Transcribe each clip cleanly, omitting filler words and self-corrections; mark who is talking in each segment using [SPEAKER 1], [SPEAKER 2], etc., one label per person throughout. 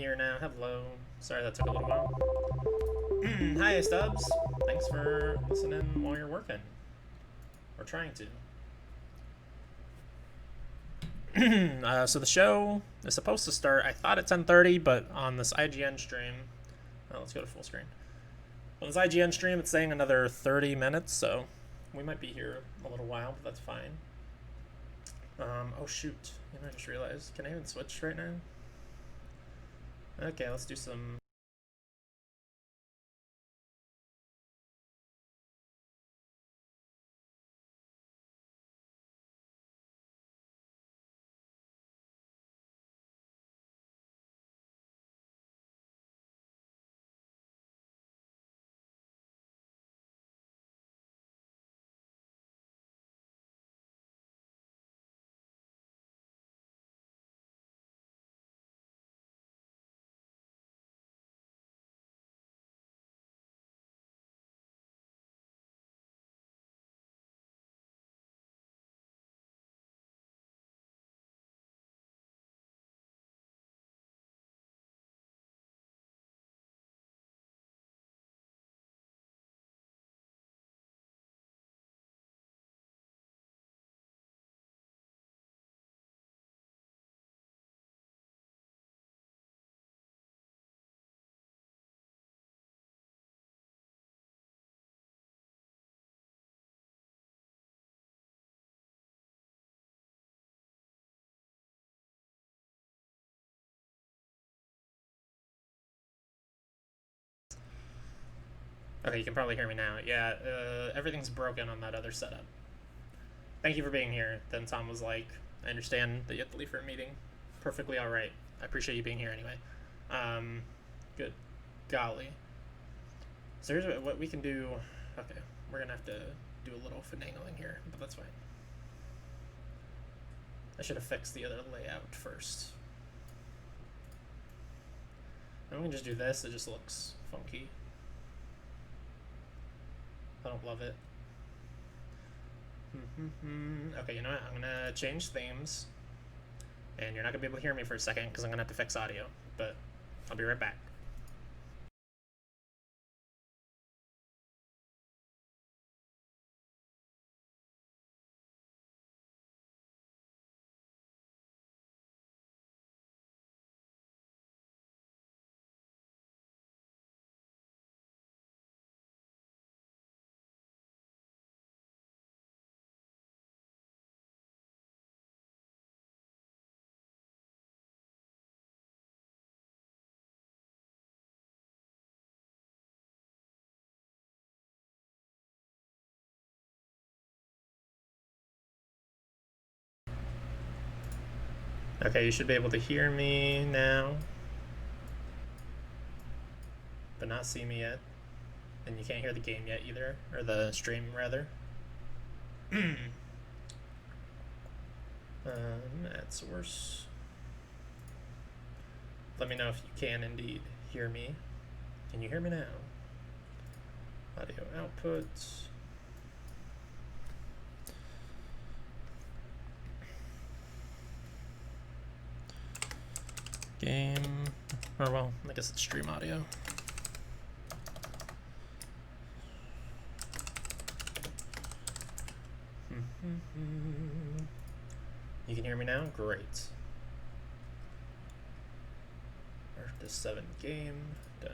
[SPEAKER 1] here now. Hello. Sorry that took a little while. Hi, Stubbs. Thanks for listening while you're working. Or trying to. So the show is supposed to start, I thought at 10:30, but on this IGN stream... Oh, let's go to full screen. On this IGN stream, it's saying another 30 minutes, so we might be here a little while, but that's fine. Oh shoot. You know, I just realized. Can I even switch right now? Okay, let's do some... Okay, you can probably hear me now. Yeah, everything's broken on that other setup. Thank you for being here. Then Tom was like, I understand that you have to leave for a meeting. Perfectly alright. I appreciate you being here anyway. Good golly. So here's what we can do. Okay, we're gonna have to do a little finagling here, but that's fine. I should have fixed the other layout first. And we can just do this, it just looks funky. I don't love it. Okay, you know what? I'm gonna change themes. And you're not gonna be able to hear me for a second because I'm gonna have to fix audio. But I'll be right back. Okay, you should be able to hear me now, but not see me yet. And you can't hear the game yet either, or the stream rather. Add source. Let me know if you can indeed hear me. Can you hear me now? Audio output. Game, or well, I guess it's stream audio. You can hear me now? Great. Earth 7 game, done.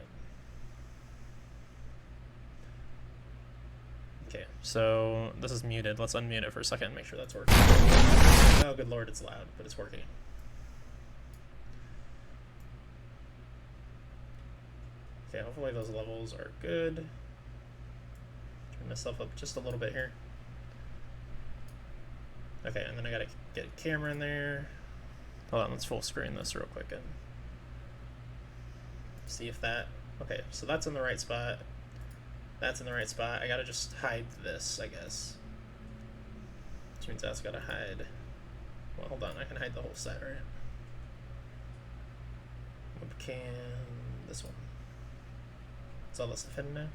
[SPEAKER 1] Okay, so this is muted. Let's unmute it for a second and make sure that's working. Oh, good lord, it's loud, but it's working. Okay, hopefully those levels are good. Turn myself up just a little bit here. Okay, and then I gotta get a camera in there. Hold on, let's full screen this real quick and see if that... Okay, so that's in the right spot. That's in the right spot. I gotta just hide this, I guess. Which means that's gotta hide... Well, hold on, I can hide the whole set, right? Webcam... This one. Is all this stuff hidden now?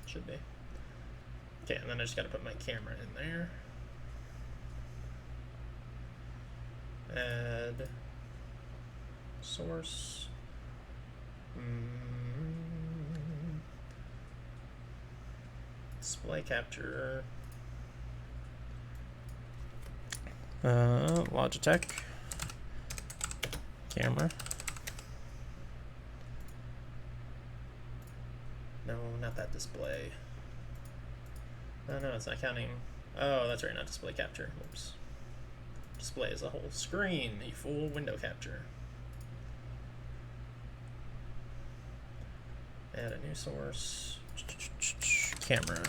[SPEAKER 1] Should be. Okay, and then I just gotta put my camera in there. Add source. Display capture. Logitech. Camera. No, not that display. Oh no, it's not counting. Oh, that's right, not display capture. Oops. Display is a whole screen, a full window capture. Add a new source. Camera.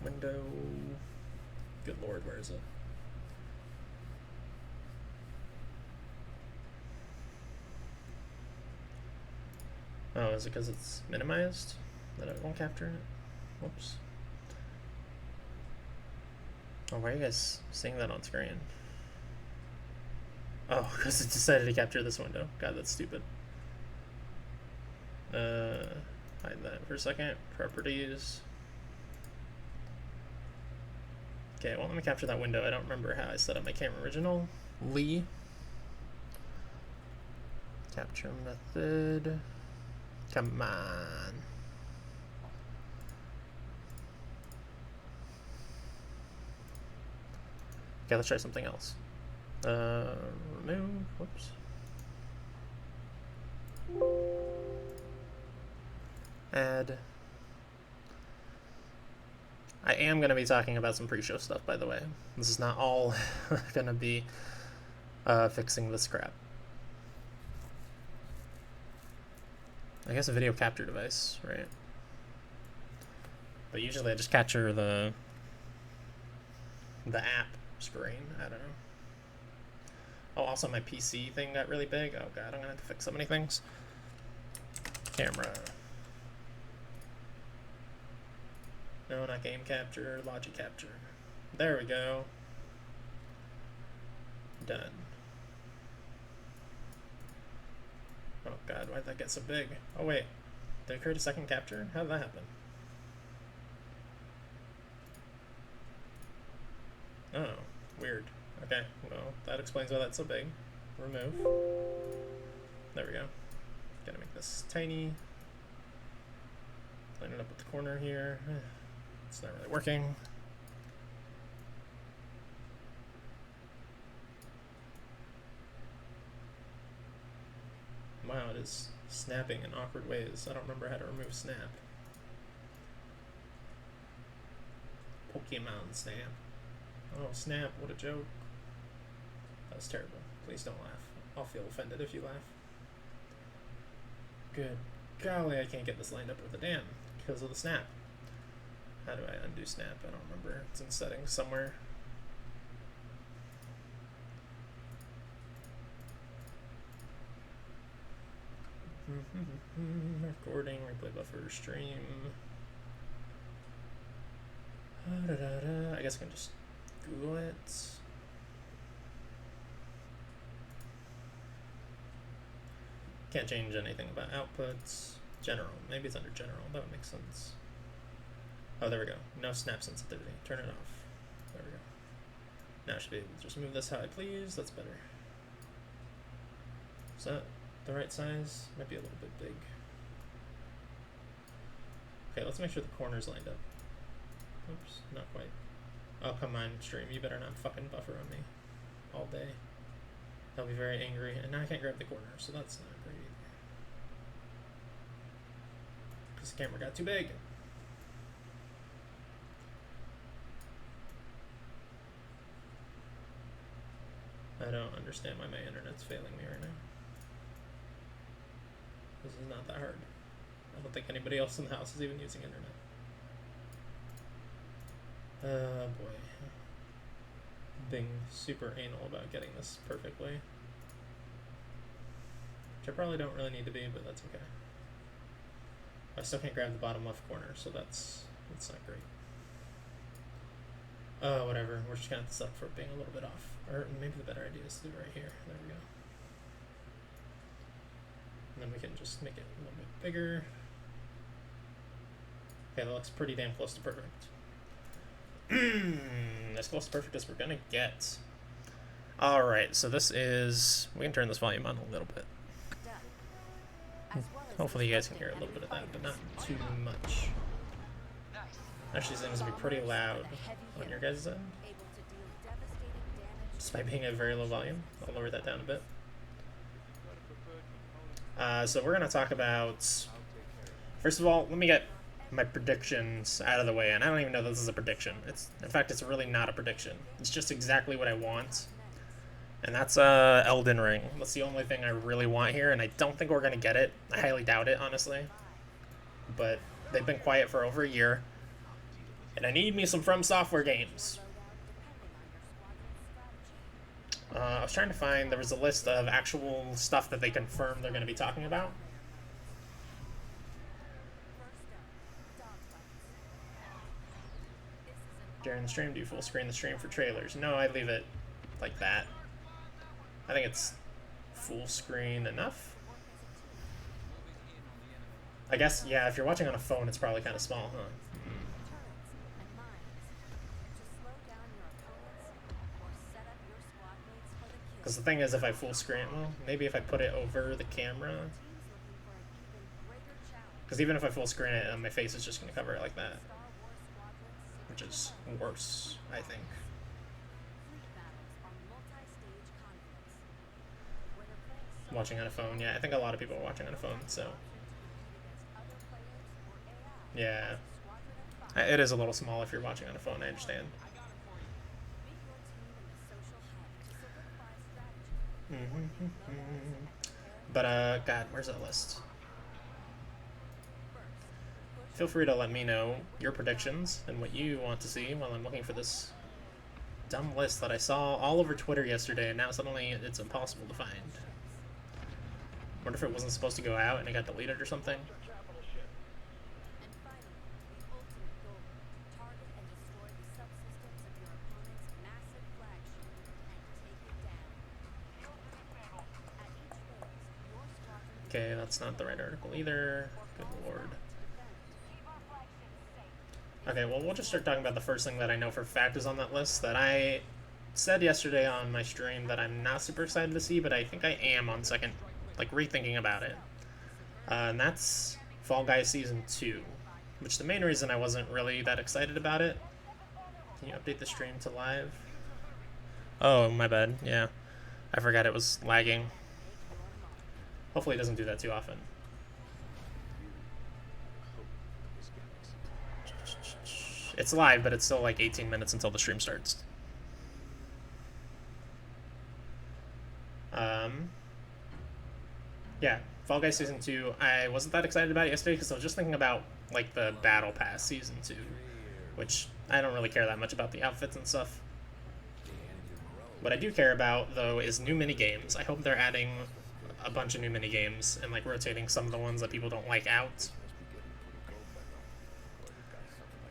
[SPEAKER 1] Window. Good lord, where is it? Oh, is it because it's minimized that it won't capture it? Whoops. Oh, why are you guys seeing that on screen? Oh, because it decided to capture this window. God, that's stupid. Hide that for a second. Properties. Okay, well, let me capture that window. I don't remember how I set up my camera original. Lee. Capture method. Come on. Okay, let's try something else. Remove. Whoops. Add. I am going to be talking about some pre-show stuff, by the way. This is not all going to be fixing this crap. I guess a video capture device, right? But usually I just capture the app screen. I don't know. Oh, also my PC thing got really big. Oh god, I'm gonna have to fix so many things. Camera. No, not game capture, logic capture. There we go. Done. Oh god, why'd that get so big? Oh wait, did I create a second capture? How did that happen? Oh, weird. Okay, well, that explains why that's so big. Remove. There we go. Gotta make this tiny. Line it up at the corner here. It's not really working. Wow, it is snapping in awkward ways. I don't remember how to remove snap. Pokemon snap. Oh, snap, what a joke. That was terrible. Please don't laugh. I'll feel offended if you laugh. Good golly, I can't get this lined up with the dam because of the snap. How do I undo snap? I don't remember. It's in settings somewhere. Recording, replay buffer, stream. I guess I can just Google it. Can't change anything about outputs. General. Maybe it's under general. That would make sense. Oh, there we go. No snap sensitivity. Turn it off. There we go. Now I should be able to just move this how I please. That's better. Is that the right size? Might be a little bit big. Okay, let's make sure the corner's lined up. Oops, not quite. Oh, come on, stream. You better not fucking buffer on me all day. I'll be very angry. And now I can't grab the corner, so that's not great either. Because the camera got too big. I don't understand why my internet's failing me right now. This is not that hard. I don't think anybody else in the house is even using internet. Oh boy. Being super anal about getting this perfectly. Which I probably don't really need to be, but that's okay. I still can't grab the bottom left corner, so that's not great. Whatever. We're just gonna have to settle for it being a little bit off. Or maybe the better idea is to do it right here. There we go. And then we can just make it a little bit bigger. Okay, that looks pretty damn close to perfect. As close to perfect as we're gonna get. Alright, so this is... We can turn this volume on a little bit. Hopefully you guys can hear a little bit of that, but not too much. Actually seems to be pretty loud on your guys' end. Despite being at a very low volume. I'll lower that down a bit. So we're going to talk about... First of all, let me get my predictions out of the way, and I don't even know this is a prediction. In fact, it's really not a prediction. It's just exactly what I want. And that's Elden Ring. That's the only thing I really want here, and I don't think we're going to get it. I highly doubt it, honestly. But they've been quiet for over a year. And I need me some From Software games. I was trying to find, there was a list of actual stuff that they confirmed they're going to be talking about. During the stream, do you full screen the stream for trailers? No, I leave it like that. I think it's full screen enough. I guess, yeah, if you're watching on a phone, it's probably kind of small, huh? Because the thing is, if I full screen, well, maybe if I put it over the camera. Because even if I full screen it, my face is just going to cover it like that. Which is worse, I think. Watching on a phone, yeah, I think a lot of people are watching on a phone, so. Yeah. It is a little small if you're watching on a phone, I understand. But, God, where's that list? Feel free to let me know your predictions and what you want to see while I'm looking for this dumb list that I saw all over Twitter yesterday, and now suddenly it's impossible to find. Wonder if it wasn't supposed to go out and it got deleted or something. Okay, that's not the right article either. Good lord. Okay, well, we'll just start talking about the first thing that I know for a fact is on that list that I said yesterday on my stream that I'm not super excited to see, but I think I am on second, like, rethinking about it. And that's Fall Guys Season 2, which the main reason I wasn't really that excited about it. Can you update the stream to live? Oh, my bad, yeah. I forgot it was lagging. Hopefully it doesn't do that too often. It's live, but it's still like 18 minutes until the stream starts. Yeah, Fall Guys Season 2, I wasn't that excited about it yesterday because I was just thinking about like the Battle Pass Season 2, which I don't really care that much about the outfits and stuff. What I do care about, though, is new minigames. I hope they're adding a bunch of new minigames and like rotating some of the ones that people don't like out.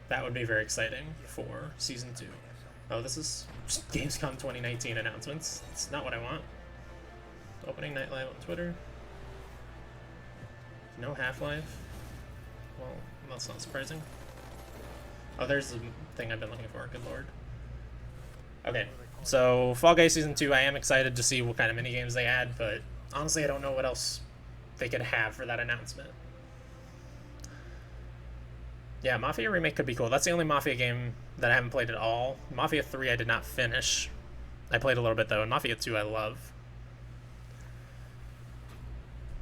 [SPEAKER 1] That would be very exciting for Season 2. Oh, this is Gamescom 2019 announcements. It's not what I want. Opening night live on Twitter. No Half-Life. Well, that's not surprising. Oh, there's the thing I've been looking for. Good lord. Okay, so Fall Guys Season 2, I am excited to see what kind of minigames they add, but honestly, I don't know what else they could have for that announcement. Yeah, Mafia Remake could be cool. That's the only Mafia game that I haven't played at all. Mafia 3 I did not finish. I played a little bit, though, and Mafia 2 I love.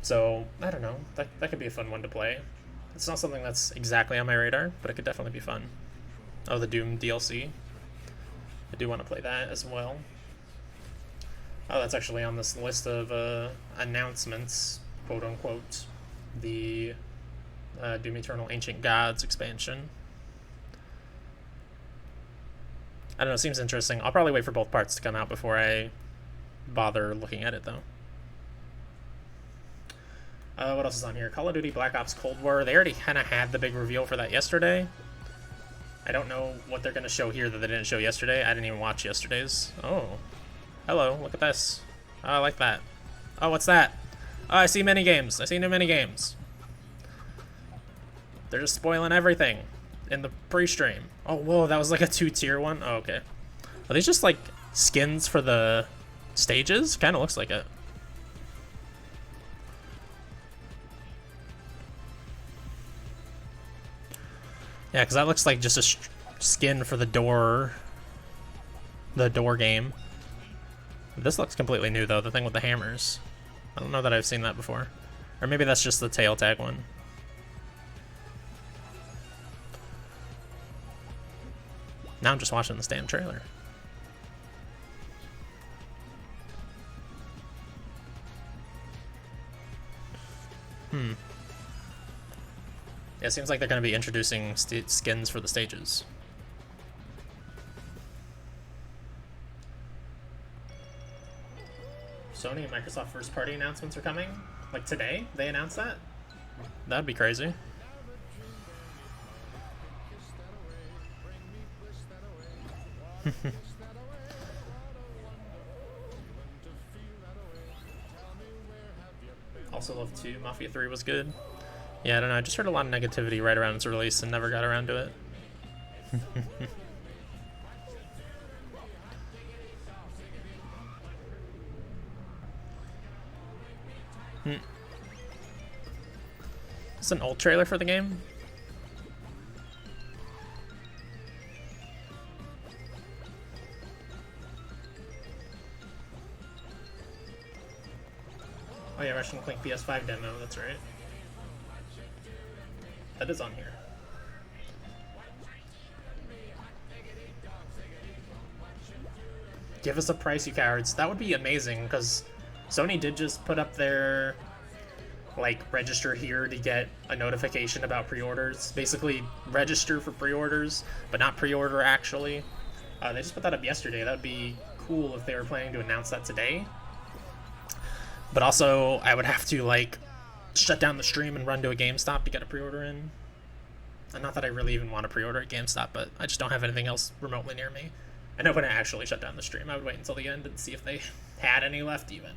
[SPEAKER 1] So, I don't know. That could be a fun one to play. It's not something that's exactly on my radar, but it could definitely be fun. Oh, the Doom DLC. I do want to play that as well. Oh, that's actually on this list of announcements, quote-unquote. The Doom Eternal Ancient Gods expansion. I don't know, it seems interesting. I'll probably wait for both parts to come out before I bother looking at it, though. What else is on here? Call of Duty Black Ops Cold War. They already kind of had the big reveal for that yesterday. I don't know what they're going to show here that they didn't show yesterday. I didn't even watch yesterday's. Oh. Hello, look at this. Oh, I like that. Oh, what's that? Oh, I see minigames. I see new minigames. They're just spoiling everything in the pre-stream. Oh, whoa, that was like a 2-tier one? Oh, okay. Are these just like skins for the Stages? Kind of looks like it. Yeah, because that looks like just a skin for the door game. This looks completely new, though, the thing with the hammers. I don't know that I've seen that before. Or maybe that's just the tail tag one. Now I'm just watching this damn trailer. Yeah, it seems like they're going to be introducing skins for the stages. Sony and Microsoft first-party announcements are coming? Like today? They announced that? That'd be crazy. Also love 2. Mafia 3 was good. Yeah, I don't know. I just heard a lot of negativity right around its release and never got around to it. It's an old trailer for the game. Oh yeah, Ratchet & Clank PS5 demo, that's right. That is on here. Give us a price, you cowards. That would be amazing, because Sony did just put up their, like, register here to get a notification about pre-orders. Basically, register for pre-orders, but not pre-order actually. They just put that up yesterday. That would be cool if they were planning to announce that today. But also, I would have to, like, shut down the stream and run to a GameStop to get a pre-order in. And not that I really even want to pre-order at GameStop, but I just don't have anything else remotely near me. I know when I actually shut down the stream, I would wait until the end and see if they had any left even.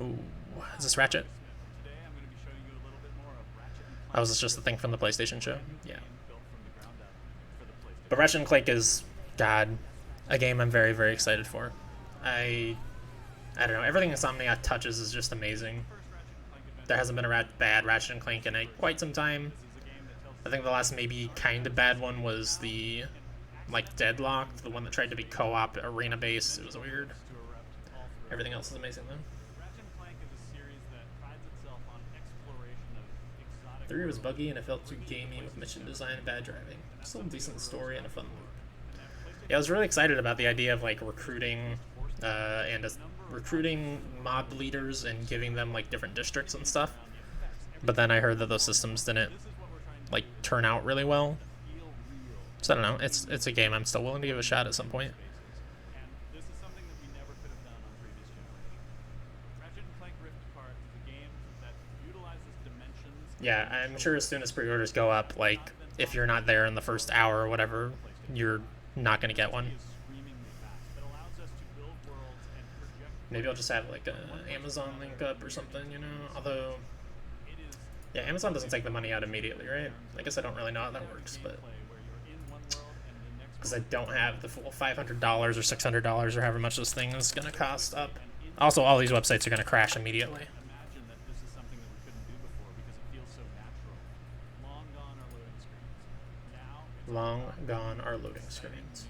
[SPEAKER 1] Ooh, is this Ratchet? Oh, was this just the thing from the PlayStation show? Yeah. But Ratchet & Clank is, God, a game I'm very, very excited for. I don't know, everything Insomniac touches is just amazing. There hasn't been a bad Ratchet & Clank in quite some time. I think the last maybe kind of bad one was the, like, Deadlocked, the one that tried to be co-op arena-based. It was weird. Everything else is amazing, though. 3 was buggy and it felt too gamey with mission design and bad driving. Still a decent story and a fun loop. Yeah, I was really excited about the idea of, like, recruiting mob leaders and giving them, like, different districts and stuff. But then I heard that those systems didn't, like, turn out really well. So I don't know. It's a game I'm still willing to give a shot at some point. Yeah, I'm sure as soon as pre-orders go up, like, if you're not there in the first hour or whatever, you're not going to get one. Maybe I'll just have, like, an Amazon link up or something, you know? Although, yeah, Amazon doesn't take the money out immediately, right? I guess I don't really know how that works, but... Because I don't have the full $500 or $600 or however much this thing is going to cost up. Also, all these websites are going to crash immediately. Long gone are loading screens.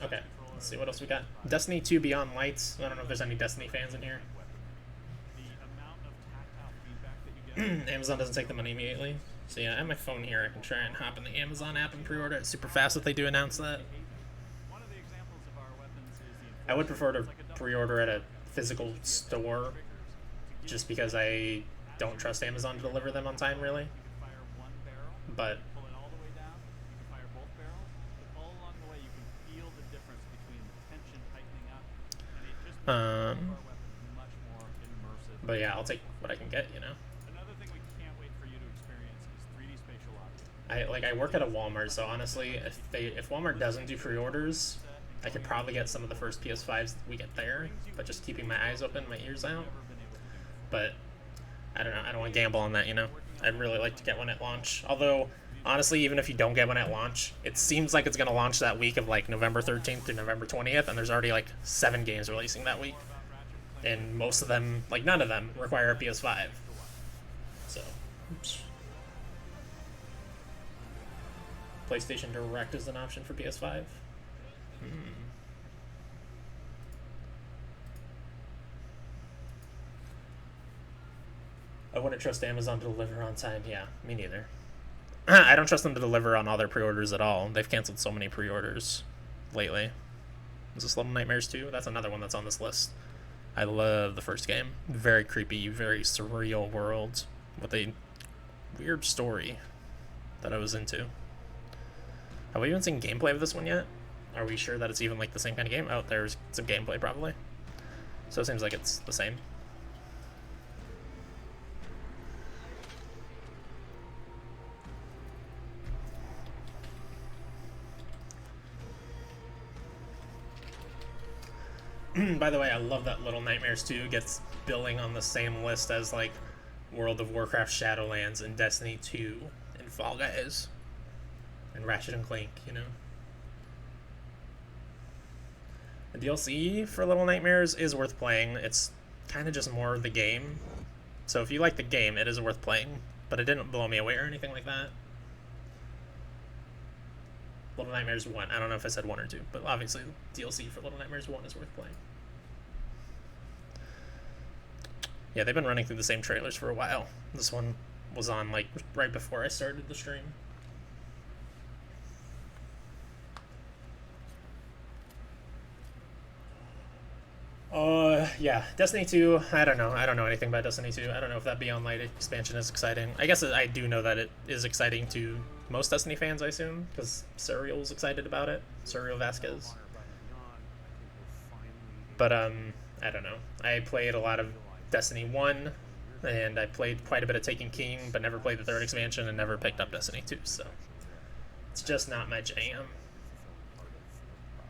[SPEAKER 1] Okay, let's see what else we got. Destiny 2 Beyond Lights. I don't know if there's any Destiny fans in here. Amazon doesn't take the money immediately. So yeah, I have my phone here. I can try and hop in the Amazon app and pre-order it super fast if they do announce that. I would prefer to pre-order at a physical store, just because I don't trust Amazon to deliver them on time, really. But yeah, I'll take what I can get, you know. I work at a Walmart, so honestly, if Walmart doesn't do pre-orders, I could probably get some of the first PS5s we get there, but just keeping my eyes open, my ears out. But I don't know, I don't want to gamble on that, you know. I'd really like to get one at launch. Although Honestly, even if you don't get one at launch, it seems like it's going to launch that week of like November 13th through November 20th, and there's already like 7 games releasing that week. And most of them, like none of them, require a PS5. So, oops. PlayStation Direct is an option for PS5. I wouldn't trust Amazon to deliver on time. Yeah, me neither. I don't trust them to deliver on all their pre-orders at all. They've canceled so many pre-orders lately. Is this Little Nightmares 2? That's another one that's on this list. I love the first game. Very creepy, very surreal world with a weird story that I was into. Have we even seen gameplay of this one yet? Are we sure that it's even like the same kind of game? Oh, there's some gameplay probably. So it seems like it's the same. By the way, I love that Little Nightmares 2 gets billing on the same list as like World of Warcraft Shadowlands and Destiny 2 and Fall Guys and Ratchet and Clank, you know. The DLC for Little Nightmares is worth playing. It's kind of just more of the game. So if you like the game, it is worth playing. But it didn't blow me away or anything like that. Little Nightmares 1. I don't know if I said 1 or 2, but obviously DLC for Little Nightmares 1 is worth playing. Yeah, they've been running through the same trailers for a while. This one was on like right before I started the stream. Yeah, Destiny 2, I don't know. I don't know anything about Destiny 2. I don't know if that Beyond Light expansion is exciting. I guess I do know that it is exciting to most Destiny fans, I assume, because Surreal's excited about it. Surreal Vasquez. But, I don't know. I played a lot of Destiny 1, and I played quite a bit of Taken King, but never played the 3rd expansion and never picked up Destiny 2, so it's just not my jam.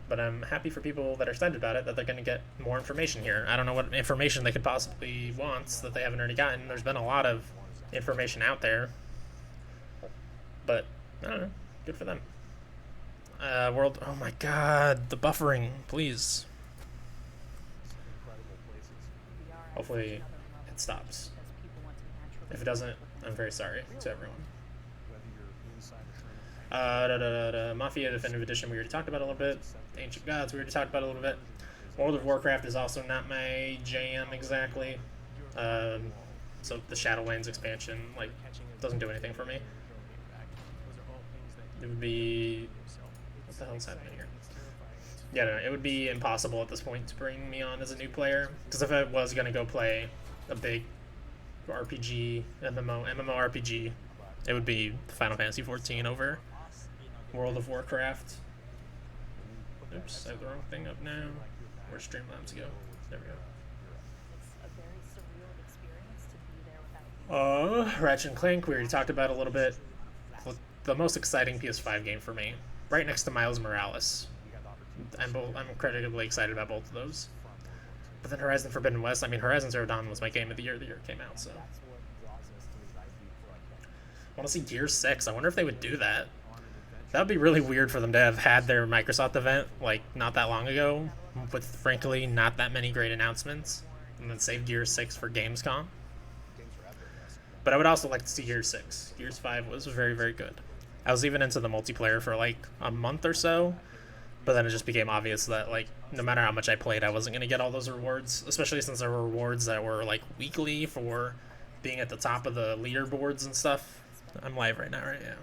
[SPEAKER 1] But I'm happy for people that are excited about it, that they're going to get more information here. I don't know what information they could possibly want that they haven't already gotten. There's been a lot of information out there. But, I don't know. Good for them. World... Oh my god. The buffering. Please. Hopefully it stops. If it doesn't, I'm very sorry to everyone. Mafia Definitive Edition, we already talked about a little bit. Ancient Gods, we already talked about a little bit. World of Warcraft is also not my jam exactly. So the Shadowlands expansion, like, doesn't do anything for me. It would be... What the hell's happening here? Yeah, no, it would be impossible at this point to bring me on as a new player. Because if I was going to go play a big RPG, MMORPG, it would be Final Fantasy XIV over World of Warcraft. Oops, I have the wrong thing up now. Where's Streamlabs go? There we go. Ratchet and Clank, we already talked about a little bit. The most exciting PS5 game for me, right next to Miles Morales. I'm incredibly excited about both of those. But then Horizon Forbidden West, I mean, Horizon Zero Dawn was my game of the year it came out, so. I want to see Gears 6. I wonder if they would do that. That would be really weird for them to have had their Microsoft event, like, not that long ago, with, frankly, not that many great announcements, and then save Gears 6 for Gamescom. But I would also like to see Gears 6. Gears 5 was very, very good. I was even into the multiplayer for, like, a month or so, but then it just became obvious that, like, no matter how much I played, I wasn't going to get all those rewards, especially since there were rewards that were, like, weekly for being at the top of the leaderboards and stuff. I'm live right now, right? Yeah.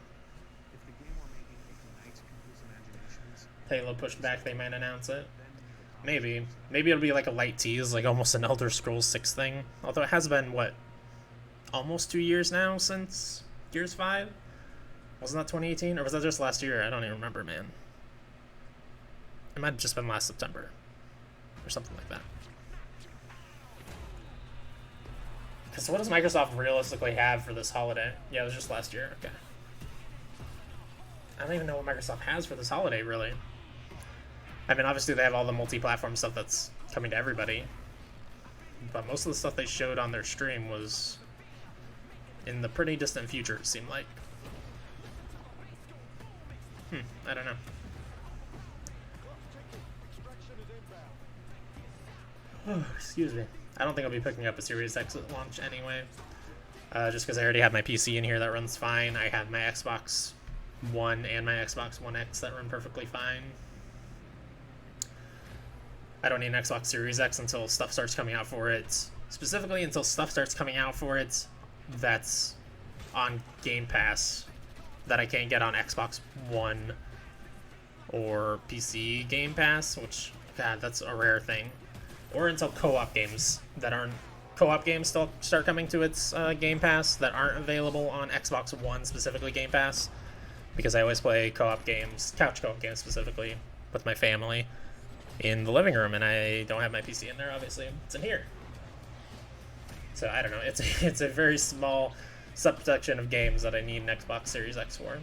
[SPEAKER 1] Halo pushed back, they might announce it. Maybe. Maybe it'll be like a light tease, like almost an Elder Scrolls 6 thing. Although it has been, what, almost 2 years now since Gears 5? Wasn't that 2018? Or was that just last year? I don't even remember, man. It might have just been last September. Or something like that. So what does Microsoft realistically have for this holiday? Yeah, it was just last year. Okay. I don't even know what Microsoft has for this holiday, really. I mean, obviously they have all the multi-platform stuff that's coming to everybody. But most of the stuff they showed on their stream was in the pretty distant future, it seemed like. I don't know. Oh, excuse me. I don't think I'll be picking up a Series X at launch anyway. Just because I already have my PC in here that runs fine. I have my Xbox One and my Xbox One X that run perfectly fine. I don't need an Xbox Series X until stuff starts coming out for it. Specifically until stuff starts coming out for it that's on Game Pass that I can't get on Xbox One or PC Game Pass, which, God, that's a rare thing. Or until co-op games that aren't... Co-op games still start coming to its Game Pass that aren't available on Xbox One, specifically Game Pass. Because I always play co-op games, couch co-op games specifically, with my family in the living room, and I don't have my PC in there, obviously. It's in here. So, I don't know. It's a very small subsection of games that I need an Xbox Series X for.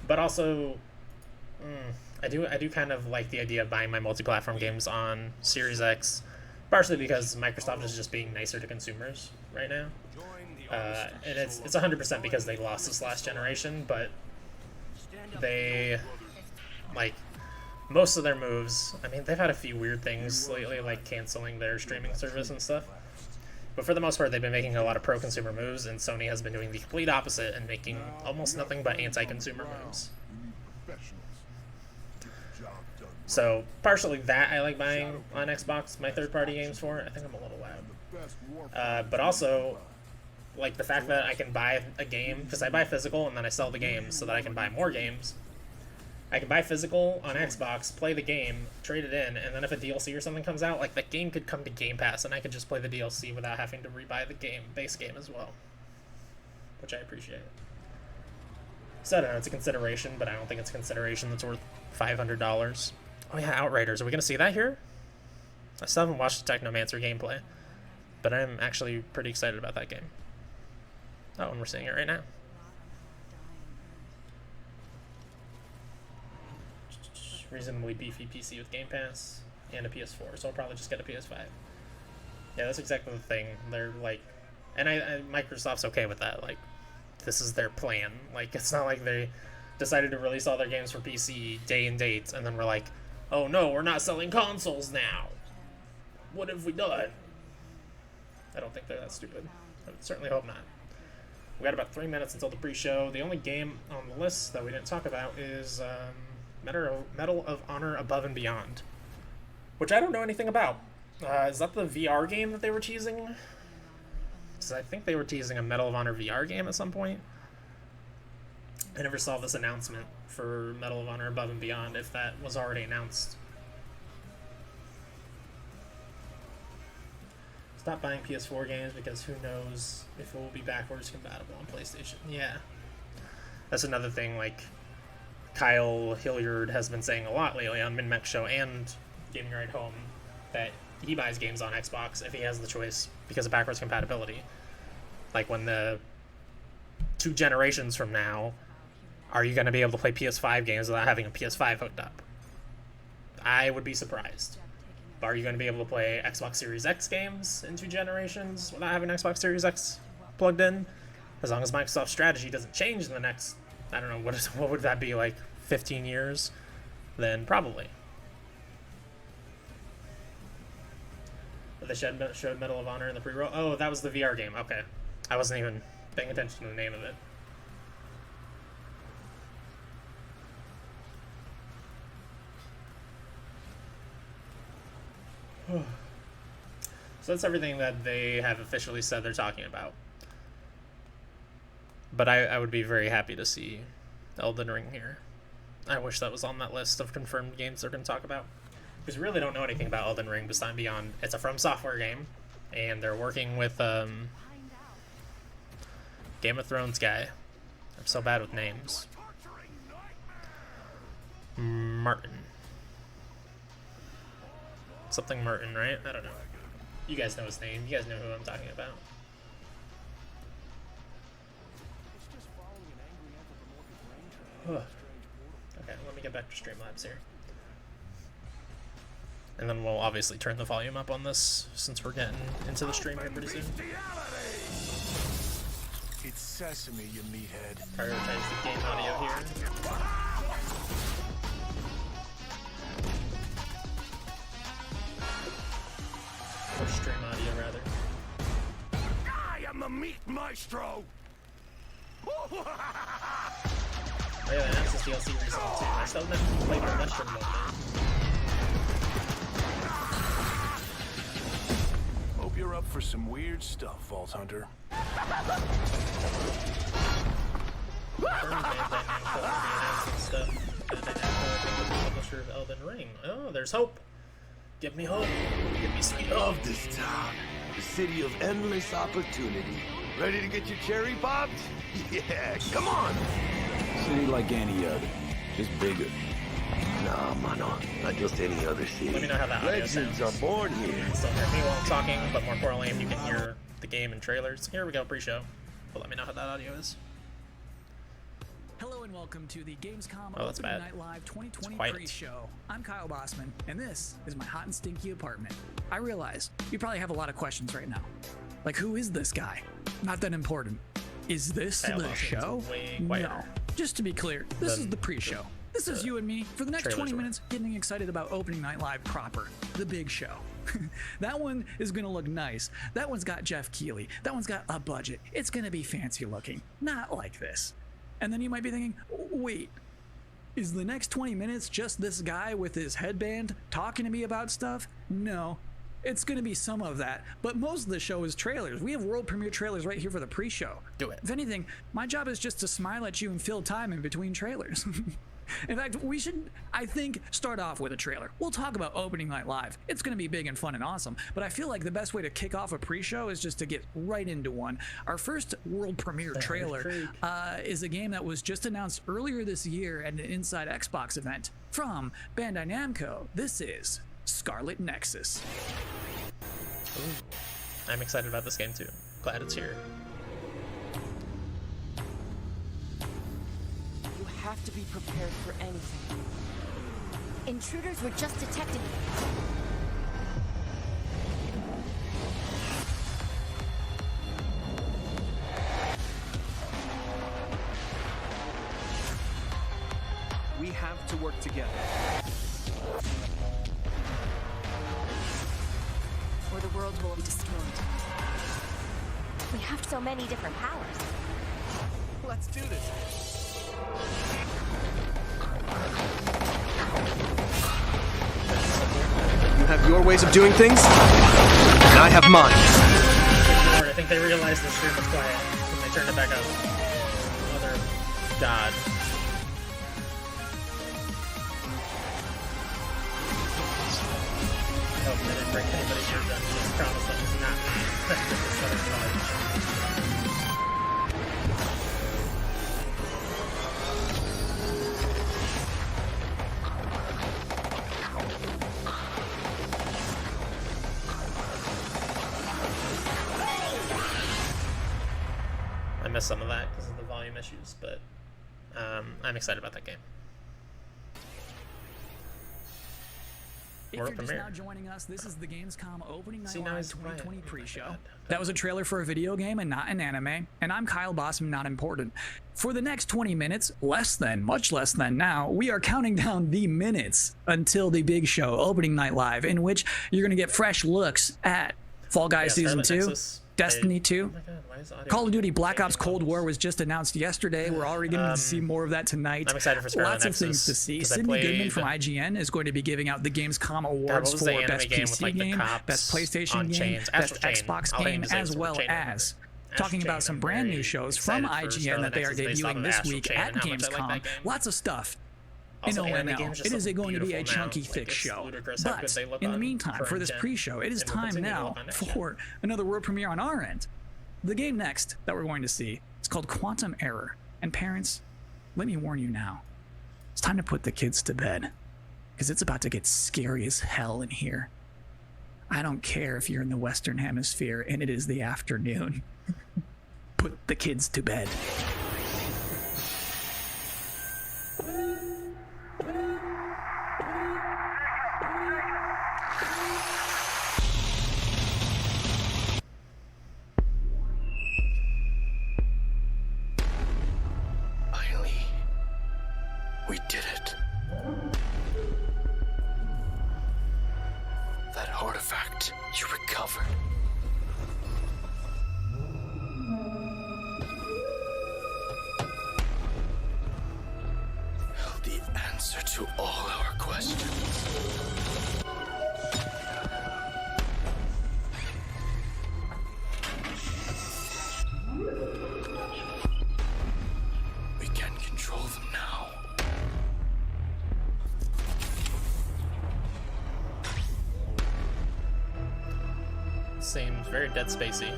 [SPEAKER 1] But also... I do kind of like the idea of buying my multi-platform games on Series X, partially because Microsoft is just being nicer to consumers right now. And it's 100% because they lost this last generation, but they, like, most of their moves, I mean, they've had a few weird things lately, like canceling their streaming service and stuff. But for the most part, they've been making a lot of pro-consumer moves, and Sony has been doing the complete opposite and making almost nothing but anti-consumer moves. So, partially that I like buying on Xbox my third-party games for. I think I'm a little loud. But also, like, the fact that I can buy a game, because I buy physical and then I sell the games so that I can buy more games. I can buy physical on Xbox, play the game, trade it in, and then if a DLC or something comes out, like, that game could come to Game Pass and I could just play the DLC without having to rebuy the base game as well. Which I appreciate. So I don't know, it's a consideration, but I don't think it's a consideration that's worth $500. Oh yeah, Outriders. Are we going to see that here? I still haven't watched the Technomancer gameplay, but I'm actually pretty excited about that game. Oh, and we're seeing it right now. Reasonably beefy PC with Game Pass and a PS4, so I'll probably just get a PS5. Yeah, that's exactly the thing. They're like... And Microsoft's okay with that. Like, this is their plan. Like, it's not like they decided to release all their games for PC day and date, and then we're like, oh no, we're not selling consoles now. What have we done? I don't think they're that stupid. I certainly hope not. We got about 3 minutes until the pre-show. The only game on the list that we didn't talk about is Medal of Honor Above and Beyond, which I don't know anything about. Is that the VR game that they were teasing? Because I think they were teasing a Medal of Honor VR game at some point. I never saw this announcement for Medal of Honor Above and Beyond, if that was already announced. Stop buying PS4 games because who knows if it will be backwards compatible on PlayStation. Yeah. That's another thing, like, Kyle Hilliard has been saying a lot lately on MinMech Show and Gaming Ride Home, that he buys games on Xbox if he has the choice because of backwards compatibility. Like, when the 2 generations from now, are you going to be able to play PS5 games without having a PS5 hooked up? I would be surprised. But are you going to be able to play Xbox Series X games in 2 generations without having an Xbox Series X plugged in? As long as Microsoft's strategy doesn't change in the next, I don't know, what would that be, like 15 years? Then probably. They showed Medal of Honor in the pre-roll. Oh, that was the VR game. Okay. I wasn't even paying attention to the name of it. So that's everything that they have officially said they're talking about. But I would be very happy to see Elden Ring here. I wish that was on that list of confirmed games they're going to talk about. Because we really don't know anything about Elden Ring beyond it's a From Software game, and they're working with Game of Thrones guy. I'm so bad with names. Martin. Something Martin, right? I don't know. You guys know his name. You guys know who I'm talking about. Okay, let me get back to Streamlabs here. And then we'll obviously turn the volume up on this since we're getting into the stream here pretty soon.
[SPEAKER 2] It's Sesame, you meathead.
[SPEAKER 1] Prioritize the game audio here. Or stream audio, rather.
[SPEAKER 2] I am the meat maestro!
[SPEAKER 1] Oh yeah, they announced this DLC recently too. I still haven't played the mushroom mode, man.
[SPEAKER 2] Hope you're up for some weird stuff, Vault Hunter.
[SPEAKER 1] Stuff. The publisher of Elden Ring. Oh, there's hope. Give me hope. Give me sweet hope.
[SPEAKER 3] Love this town. The city of endless opportunity. Ready to get your cherry popped? Yeah, come on.
[SPEAKER 4] City like any other, just bigger.
[SPEAKER 3] Nah, mano, not just any other city.
[SPEAKER 1] Let me know how that audio
[SPEAKER 3] Legends
[SPEAKER 1] sounds.
[SPEAKER 3] are born here.
[SPEAKER 1] So hear me while I'm talking, but more importantly, if you can hear the game and trailers. Here we go, pre-show. But let me know how that audio is.
[SPEAKER 5] Hello and welcome to the Gamescom
[SPEAKER 1] Oh, that's
[SPEAKER 5] Opening
[SPEAKER 1] bad.
[SPEAKER 5] Night Live 2020
[SPEAKER 1] Quiet.
[SPEAKER 5] pre-show. I'm Kyle Bossman, and this is my hot and stinky apartment. I realize you probably have a lot of questions right now. Like, who is this guy? Not that important. Is this
[SPEAKER 1] Kyle
[SPEAKER 5] the
[SPEAKER 1] Bossman's
[SPEAKER 5] show?
[SPEAKER 1] way quieter
[SPEAKER 5] No. Just to be clear, this is the pre-show. This is you and me for the next
[SPEAKER 1] trailers
[SPEAKER 5] 20
[SPEAKER 1] were.
[SPEAKER 5] minutes getting excited about Opening Night Live proper, the big show. That one is gonna look nice. That one's got Jeff Keighley. That one's got a budget. It's gonna be fancy looking. Not like this. And then you might be thinking, wait, is the next 20 minutes just this guy with his headband talking to me about stuff? No. It's going to be some of that, but most of the show is trailers. We have world premiere trailers right here for the pre-show.
[SPEAKER 1] Do it.
[SPEAKER 5] If anything, my job is just to smile at you and fill time in between trailers. In fact, we should, I think, start off with a trailer. We'll talk about Opening Night Live. It's going to be big and fun and awesome, but I feel like the best way to kick off a pre-show is just to get right into one. Our first world premiere trailer is a game that was just announced earlier this year at an Inside Xbox event from Bandai Namco. This is Scarlet Nexus.
[SPEAKER 1] Ooh. I'm excited about this game too. Glad it's here.
[SPEAKER 6] You have to be prepared for anything. Intruders were just detected.
[SPEAKER 7] We have to work together.
[SPEAKER 6] Or the world will be destroyed. We have so many different powers.
[SPEAKER 7] Let's do this. You have your ways of doing things, and I have mine.
[SPEAKER 1] I think they realized the stream was quiet and they turned it back up. Mother of God. I hope they didn't break anybody's eardrum. Just promise that it's not me. That's just a set of fudge. I missed some of that because of the volume issues, but I'm excited about that game.
[SPEAKER 5] If
[SPEAKER 1] World
[SPEAKER 5] you're just
[SPEAKER 1] premiere.
[SPEAKER 5] now joining us, this is the Gamescom Opening Night
[SPEAKER 1] See, now
[SPEAKER 5] Live
[SPEAKER 1] he's
[SPEAKER 5] 2020
[SPEAKER 1] quiet.
[SPEAKER 5] pre-show. That was a trailer for a video game and not an anime, and I'm Kyle Bossman, not important. For the next 20 minutes, much less than now, we are counting down the minutes until the big show, Opening Night Live, in which you're going to get fresh looks at Fall Guys
[SPEAKER 1] Yeah,
[SPEAKER 5] Season
[SPEAKER 1] Scarlet
[SPEAKER 5] 2,
[SPEAKER 1] Nexus.
[SPEAKER 5] Destiny 2,
[SPEAKER 1] Oh my God, why is audio
[SPEAKER 5] Call of Duty Black
[SPEAKER 1] changing
[SPEAKER 5] Ops Cold
[SPEAKER 1] levels?
[SPEAKER 5] War was just announced yesterday. We're already getting to see more of that tonight.
[SPEAKER 1] I'm excited for Scarlet
[SPEAKER 5] Lots of
[SPEAKER 1] Nexus,
[SPEAKER 5] things to see.
[SPEAKER 1] 'cause I
[SPEAKER 5] Sidney Goodman
[SPEAKER 1] played-
[SPEAKER 5] from IGN is going to be giving out the Gamescom
[SPEAKER 1] God,
[SPEAKER 5] awards
[SPEAKER 1] what was
[SPEAKER 5] for
[SPEAKER 1] the anime
[SPEAKER 5] Best
[SPEAKER 1] game with,
[SPEAKER 5] PC
[SPEAKER 1] like, the
[SPEAKER 5] game,
[SPEAKER 1] cops
[SPEAKER 5] Best PlayStation
[SPEAKER 1] on
[SPEAKER 5] game,
[SPEAKER 1] chains?
[SPEAKER 5] Best
[SPEAKER 1] Astral Chain.
[SPEAKER 5] Xbox
[SPEAKER 1] All I
[SPEAKER 5] game,
[SPEAKER 1] need to say
[SPEAKER 5] as
[SPEAKER 1] is
[SPEAKER 5] well
[SPEAKER 1] Chain, I remember.
[SPEAKER 5] as
[SPEAKER 1] Astral
[SPEAKER 5] talking about
[SPEAKER 1] Chain,
[SPEAKER 5] some
[SPEAKER 1] I'm
[SPEAKER 5] brand new
[SPEAKER 1] very
[SPEAKER 5] shows from
[SPEAKER 1] excited for
[SPEAKER 5] IGN
[SPEAKER 1] Scarlet
[SPEAKER 5] that they are
[SPEAKER 1] Nexus based off
[SPEAKER 5] debuting
[SPEAKER 1] of
[SPEAKER 5] this
[SPEAKER 1] Astral
[SPEAKER 5] week
[SPEAKER 1] Chain
[SPEAKER 5] at
[SPEAKER 1] and how much I like
[SPEAKER 5] Gamescom.
[SPEAKER 1] that game.
[SPEAKER 5] Lots of stuff.
[SPEAKER 1] Also,
[SPEAKER 5] In
[SPEAKER 1] anime
[SPEAKER 5] ONL.
[SPEAKER 1] games just
[SPEAKER 5] It is
[SPEAKER 1] look
[SPEAKER 5] going to be a
[SPEAKER 1] beautiful now.
[SPEAKER 5] chunky,
[SPEAKER 1] Like,
[SPEAKER 5] thick
[SPEAKER 1] it's
[SPEAKER 5] show.
[SPEAKER 1] ludicrous how good
[SPEAKER 5] But
[SPEAKER 1] they look
[SPEAKER 5] in the
[SPEAKER 1] on
[SPEAKER 5] meantime, for
[SPEAKER 1] current
[SPEAKER 5] this
[SPEAKER 1] gen,
[SPEAKER 5] pre-show, it is
[SPEAKER 1] and will
[SPEAKER 5] time
[SPEAKER 1] continue to
[SPEAKER 5] now
[SPEAKER 1] look on next gen.
[SPEAKER 5] for another world premiere on our end. The game next that we're going to see is called Quantum Error. And parents, let me warn you now. It's time to put the kids to bed, because it's about to get scary as hell in here. I don't care if you're in the Western Hemisphere and it is the afternoon. Put the kids to bed.
[SPEAKER 3] covered. The answer to all our questions. We can control them now.
[SPEAKER 1] Seems very Dead Spacey.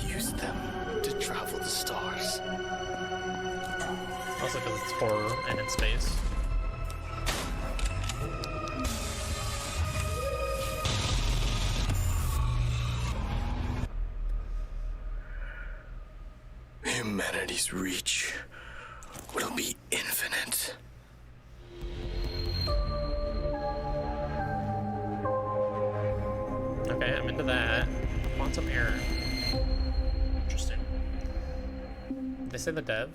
[SPEAKER 3] Use them to travel the stars.
[SPEAKER 1] Also because it's horror and in space.
[SPEAKER 3] Humanity's reach will be infinite.
[SPEAKER 1] Okay, I'm into that. Quantum error. Interesting. Did they say the dev?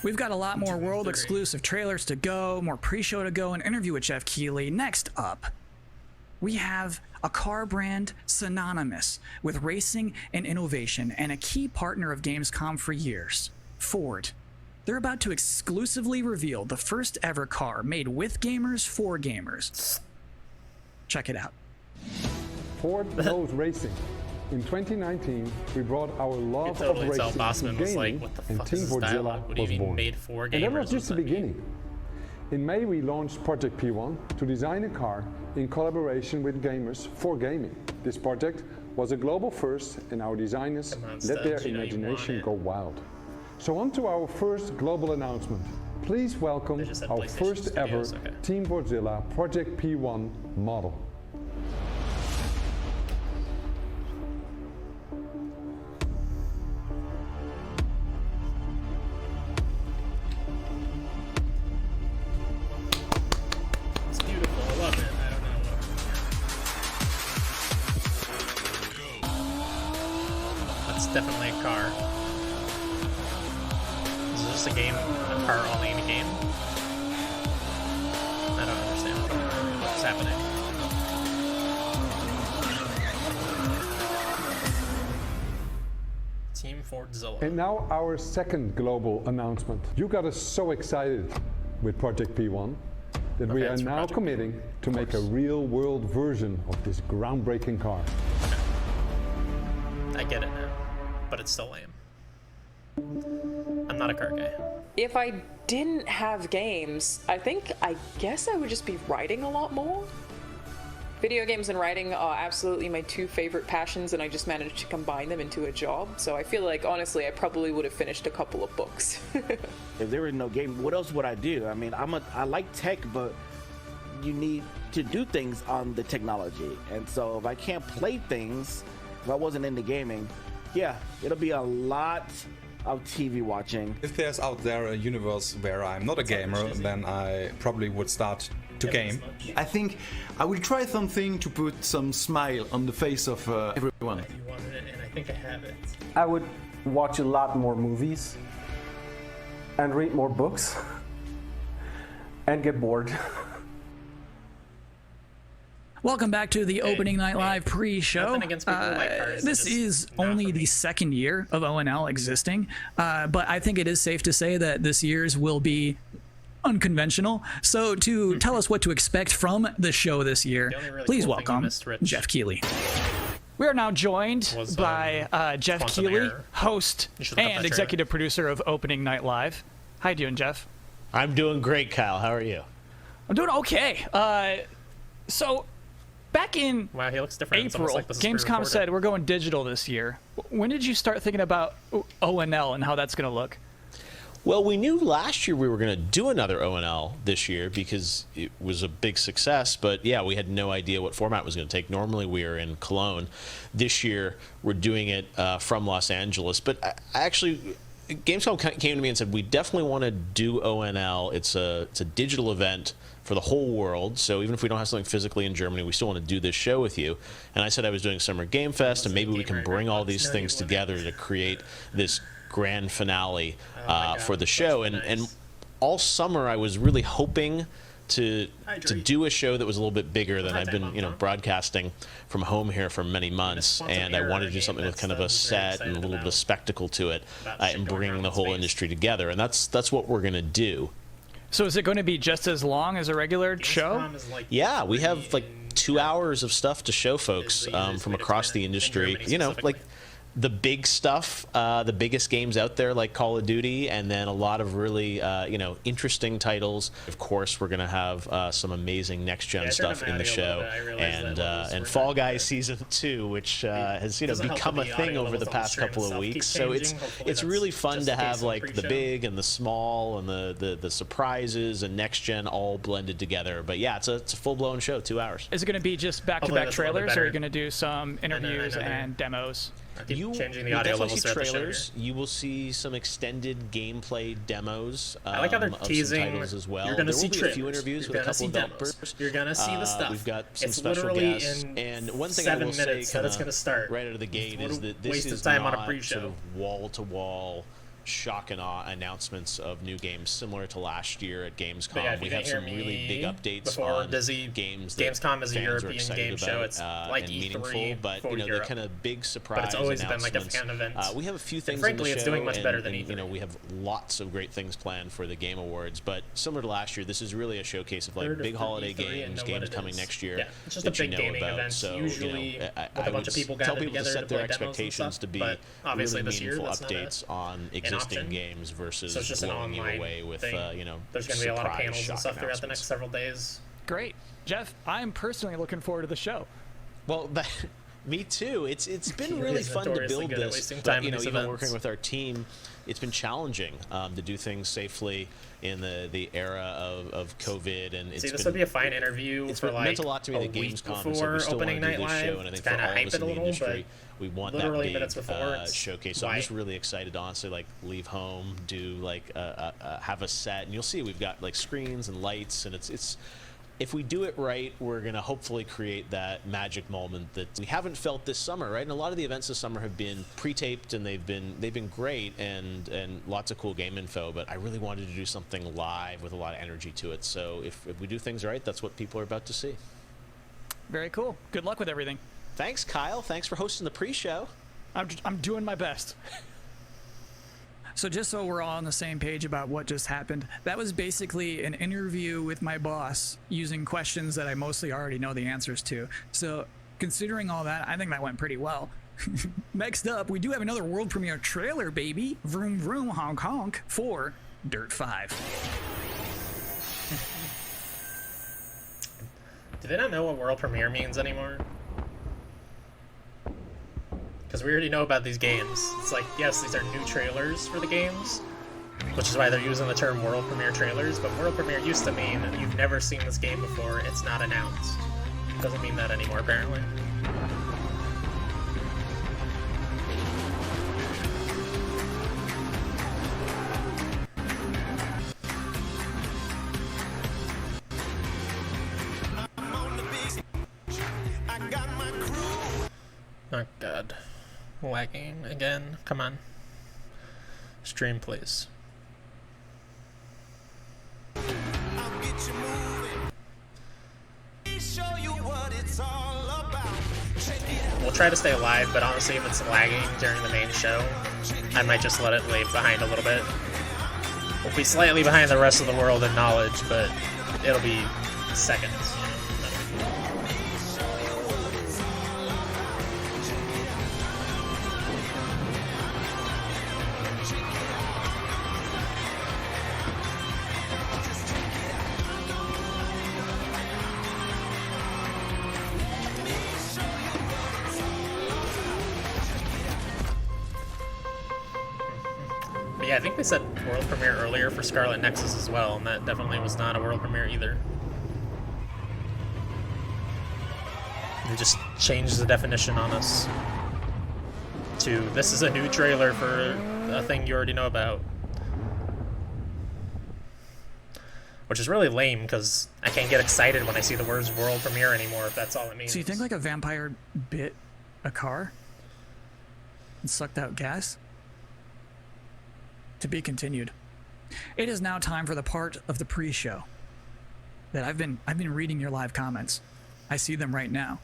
[SPEAKER 5] We've got a lot more world exclusive trailers to go, more pre-show to go, an interview with Jeff Keighley. Next up, we have a car brand synonymous with racing and innovation and a key partner of Gamescom for years, Ford. They're about to exclusively reveal the first ever car made with gamers for gamers. Check it out.
[SPEAKER 8] Ford knows racing. In 2019, we brought our love
[SPEAKER 1] Totally
[SPEAKER 8] of
[SPEAKER 1] saw
[SPEAKER 8] racing
[SPEAKER 1] Bossman
[SPEAKER 8] to
[SPEAKER 1] was like,
[SPEAKER 8] gaming,
[SPEAKER 1] what the
[SPEAKER 8] and
[SPEAKER 1] fuck
[SPEAKER 8] Team
[SPEAKER 1] is this
[SPEAKER 8] Fordzilla
[SPEAKER 1] dialogue? What do you
[SPEAKER 8] was
[SPEAKER 1] mean
[SPEAKER 8] born.
[SPEAKER 1] made for
[SPEAKER 8] And that
[SPEAKER 1] gamers?
[SPEAKER 8] was just the
[SPEAKER 1] What does that mean?
[SPEAKER 8] beginning. In May, we launched Project P1 to design a car in collaboration with gamers for gaming. This project was a global first, and our designers
[SPEAKER 1] Come on,
[SPEAKER 8] let their
[SPEAKER 1] Stubbs, you know you want
[SPEAKER 8] imagination
[SPEAKER 1] it.
[SPEAKER 8] go wild. So on to our first global announcement. Please welcome
[SPEAKER 1] They just said
[SPEAKER 8] our
[SPEAKER 1] PlayStation
[SPEAKER 8] first ever
[SPEAKER 1] Studios, okay.
[SPEAKER 8] Team Fordzilla Project P1 model.
[SPEAKER 1] It's beautiful. I love it. I don't know. That's definitely a car. Is this a game? A car only in a game? I don't understand what's happening. Team Fordzilla.
[SPEAKER 8] And now our second global announcement. You got us so excited with Project P1 that we
[SPEAKER 1] Okay,
[SPEAKER 8] are
[SPEAKER 1] it's for
[SPEAKER 8] now
[SPEAKER 1] Project
[SPEAKER 8] committing
[SPEAKER 1] P1,
[SPEAKER 8] to
[SPEAKER 1] of
[SPEAKER 8] make a
[SPEAKER 1] course.
[SPEAKER 8] real world version of this groundbreaking car.
[SPEAKER 1] I get it now, but it's still lame. I'm not a car guy.
[SPEAKER 9] If I didn't have games, I guess I would just be writing a lot more. Video games and writing are absolutely my two favorite passions, and I just managed to combine them into a job. So I feel like, honestly, I probably would have finished a couple of books.
[SPEAKER 10] If there was no game, what else would I do? I mean, I like tech, but you need to do things on the technology. And so if I can't play things, if I wasn't into gaming, yeah, it'll be a lot of TV watching.
[SPEAKER 11] If there's out there a universe where I'm not a gamer, then I probably would start to game.
[SPEAKER 12] I think I will try something to put some smile on the face of everyone.
[SPEAKER 1] You wanted it, and I think I have it.
[SPEAKER 13] I would watch a lot more movies and read more books and get bored.
[SPEAKER 5] Welcome back to the Opening Night Live pre-show.
[SPEAKER 1] Nothing against people who like cars,
[SPEAKER 5] This
[SPEAKER 1] just
[SPEAKER 5] is
[SPEAKER 1] not
[SPEAKER 5] only
[SPEAKER 1] for
[SPEAKER 5] the
[SPEAKER 1] me.
[SPEAKER 5] second year of ONL existing, but I think it is safe to say that this year's will be unconventional. So to tell us what to expect from the show this year,
[SPEAKER 1] The only really
[SPEAKER 5] please
[SPEAKER 1] cool thing you
[SPEAKER 5] welcome
[SPEAKER 1] missed, Rich,
[SPEAKER 5] Jeff Keighley. We are now joined
[SPEAKER 1] was,
[SPEAKER 5] by Jeff
[SPEAKER 1] Quantum
[SPEAKER 5] Keighley,
[SPEAKER 1] Error.
[SPEAKER 5] host
[SPEAKER 1] You should look up
[SPEAKER 5] and
[SPEAKER 1] that
[SPEAKER 5] executive producer of Opening Night Live. How you doing, Jeff?
[SPEAKER 14] I'm doing great, Kyle. How are you?
[SPEAKER 5] I'm doing okay. So back in
[SPEAKER 1] Wow, he looks different. It's almost
[SPEAKER 5] April,
[SPEAKER 1] like this is
[SPEAKER 5] Gamescom
[SPEAKER 1] pre-recorded.
[SPEAKER 5] said we're going digital this year. When did you start thinking about ONL and how that's going to look?
[SPEAKER 14] Well, we knew last year we were going to do another ONL this year because it was a big success, but yeah, we had no idea what format it was going to take. Normally we are in Cologne. This year we're doing it from Los Angeles, but I actually, Gamescom came to me and said, we definitely want to do ONL. It's a digital event for the whole world, so even if we don't have something physically in Germany, we still want to do this show with you. And I said I was doing Summer Game Fest, and maybe we can bring all these things together to create this grand finale for the show. And all summer I was really hoping to do a show that was a little bit bigger than I've been, broadcasting from home here for many months, and I wanted to do something with kind of a set and a little bit of spectacle to it, and bringing the whole industry together, and that's what we're gonna do.
[SPEAKER 15] So is it going to be just as long as a regular show?
[SPEAKER 14] Yeah, we have like 2 hours of stuff to show folks from across the industry. Like the big stuff, the biggest games out there like Call of Duty, and then a lot of really interesting titles. Of course, we're gonna have some amazing next gen stuff in the show, and Fall Guys Season 2, which has become a thing over the past couple of weeks. So it's really fun to have like the big and the small and the surprises and next gen all blended together. But yeah, it's a full blown show, 2 hours.
[SPEAKER 15] Is it going to be just back-to-back trailers, or are you going to do some interviews and demos?
[SPEAKER 14] You
[SPEAKER 1] changing the audio levels
[SPEAKER 14] see trailers. You will see some extended gameplay demos.
[SPEAKER 1] I like how they're teasing.
[SPEAKER 14] Titles as well.
[SPEAKER 1] You're going to see
[SPEAKER 14] a few interviews with a couple of developers.
[SPEAKER 1] You're going to see the stuff.
[SPEAKER 14] We've got some
[SPEAKER 1] it's
[SPEAKER 14] special guests. And one thing I will say,
[SPEAKER 1] that it's going to start
[SPEAKER 14] right out of the gate, is that this is
[SPEAKER 1] time
[SPEAKER 14] not
[SPEAKER 1] on a pre-show.
[SPEAKER 14] Sort of wall-to-wall shock and awe announcements of new games similar to last year at Gamescom. We have some really big updates on games that
[SPEAKER 1] Gamescom is a
[SPEAKER 14] fans are
[SPEAKER 1] European
[SPEAKER 14] excited
[SPEAKER 1] game
[SPEAKER 14] about,
[SPEAKER 1] show. It's like
[SPEAKER 14] and
[SPEAKER 1] E3
[SPEAKER 14] meaningful, but
[SPEAKER 1] for
[SPEAKER 14] the
[SPEAKER 1] Europe.
[SPEAKER 14] kind of big surprise
[SPEAKER 1] But it's always
[SPEAKER 14] announcements.
[SPEAKER 1] been like a fan event.
[SPEAKER 14] We have a few things
[SPEAKER 1] frankly,
[SPEAKER 14] in the
[SPEAKER 1] it's
[SPEAKER 14] show,
[SPEAKER 1] doing much better than
[SPEAKER 14] and,
[SPEAKER 1] E3.
[SPEAKER 14] we have lots of great things planned for the Game Awards, but similar to last year, this is really a showcase of like big holiday games coming next year.
[SPEAKER 1] Yeah, it's just
[SPEAKER 14] that
[SPEAKER 1] a big gaming
[SPEAKER 14] about.
[SPEAKER 1] event.
[SPEAKER 14] So
[SPEAKER 1] usually
[SPEAKER 14] I
[SPEAKER 1] with a bunch of people
[SPEAKER 14] tell
[SPEAKER 1] gathered
[SPEAKER 14] people to
[SPEAKER 1] together
[SPEAKER 14] set their
[SPEAKER 1] play demos and
[SPEAKER 14] expectations
[SPEAKER 1] stuff,
[SPEAKER 14] to be
[SPEAKER 1] but obviously
[SPEAKER 14] really
[SPEAKER 1] this year
[SPEAKER 14] meaningful
[SPEAKER 1] that's
[SPEAKER 14] updates on existing games versus
[SPEAKER 1] so it's just an
[SPEAKER 14] blowing you
[SPEAKER 1] online
[SPEAKER 14] away with
[SPEAKER 1] thing. There's going to be a lot of panels and stuff throughout the next several days.
[SPEAKER 15] Great, Jeff. I'm personally looking forward to the show.
[SPEAKER 14] Well, me too. It's been really fun to build this, but even working with our team, it's been challenging to do things safely in the era of COVID. And it's
[SPEAKER 1] this would be a fine interview.
[SPEAKER 14] It's
[SPEAKER 1] for
[SPEAKER 14] meant a lot to me that Gamescom, so we still want to do this show, and I think for all of us in the industry, we want that big showcase. So I'm just really excited to honestly leave home, do have a set, and you'll see we've got like screens and lights, and it's. If we do it right, we're going to hopefully create that magic moment that we haven't felt this summer, right? And a lot of the events this summer have been pre-taped, and they've been great and lots of cool game info, but I really wanted to do something live with a lot of energy to it. So if we do things right, that's what people are about to see.
[SPEAKER 15] Very cool. Good luck with everything.
[SPEAKER 14] Thanks, Kyle. Thanks for hosting the pre-show.
[SPEAKER 15] I'm doing my best.
[SPEAKER 5] So just so we're all on the same page about what just happened, that was basically an interview with my boss using questions that I mostly already know the answers to. So considering all that, I think that went pretty well. Next up, we do have another world premiere trailer, baby. Vroom vroom honk honk for Dirt 5.
[SPEAKER 1] Do they not know what world premiere means anymore? Because we already know about these games. It's like, yes, these are new trailers for the games, which is why they're using the term world premiere trailers, but world premiere used to mean you've never seen this game before, it's not announced. It doesn't mean that anymore, apparently. Oh god. Lagging again. Come on. Stream, please. We'll try to stay alive, but honestly, if it's lagging during the main show, I might just let it leave behind a little bit. We'll be slightly behind the rest of the world in knowledge, but it'll be seconds. Yeah, I think they said world premiere earlier for Scarlet Nexus as well, and that definitely was not a world premiere either. They just changed the definition on us to, this is a new trailer for a thing you already know about. Which is really lame, because I can't get excited when I see the words world premiere anymore, if that's all it means.
[SPEAKER 5] So you think like a vampire bit a car and sucked out gas? To be continued. It is now time for the part of the pre-show that I've been reading your live comments. I see them right now.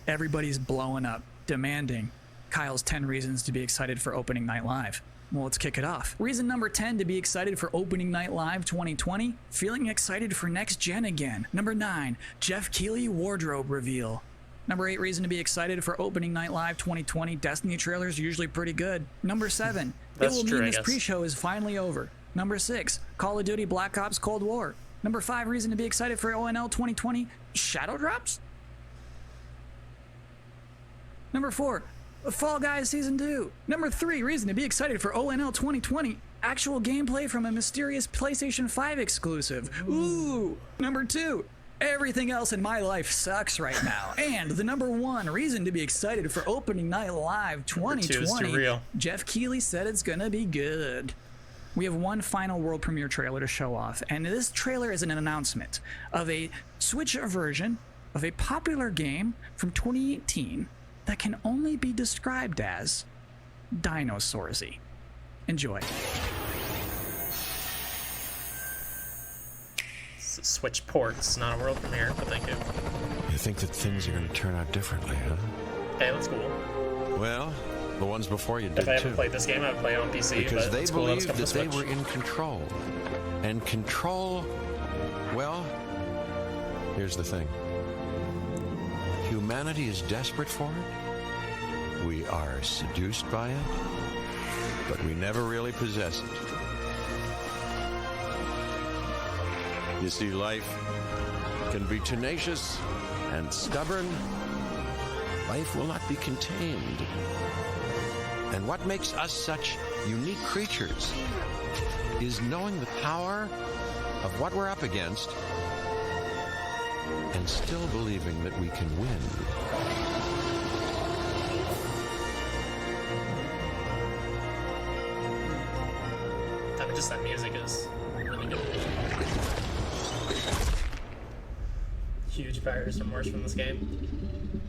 [SPEAKER 5] Everybody's blowing up, demanding Kyle's 10 reasons to be excited for Opening Night Live. Well, let's kick it off. Reason number 10 to be excited for Opening Night Live 2020, feeling excited for next gen again. Number 9, Jeff Keighley wardrobe reveal. Number 8 reason to be excited for Opening Night Live 2020, Destiny trailers are usually pretty good. Number 7, it will mean this pre-show is finally over. Number 6, Call of Duty Black Ops Cold War. Number 5 reason to be excited for ONL 2020, Shadow Drops. Number 4, Fall Guys Season 2. Number 3 reason to be excited for ONL 2020, actual gameplay from a mysterious PlayStation 5 exclusive. Ooh. Number 2, everything else in my life sucks right now. And the number 1 reason to be excited for Opening Night Live 2020, Jeff Keighley said it's gonna be good. We have one final world premiere trailer to show off, and this trailer is an announcement of a Switch version of a popular game from 2018 that can only be described as Dinosaursy. Enjoy.
[SPEAKER 1] Switch ports, not a world premiere, but thank you.
[SPEAKER 16] You think that things are going to turn out differently, huh?
[SPEAKER 1] Hey, that's cool.
[SPEAKER 16] Well, the ones before you did
[SPEAKER 1] too. If I haven't
[SPEAKER 16] too.
[SPEAKER 1] played this game, I would play it on PC.
[SPEAKER 16] Because
[SPEAKER 1] but
[SPEAKER 16] they
[SPEAKER 1] it's cool
[SPEAKER 16] believed
[SPEAKER 1] that
[SPEAKER 16] they were in control. And control, well, here's the thing. Humanity is desperate for it. We are seduced by it. But we never really possess it. You see, life can be tenacious and stubborn. Life will not be contained. And what makes us such unique creatures is knowing the power of what we're up against and still believing that we can win.
[SPEAKER 1] I mean, just that music is really good. Huge buyer's remorse from this game.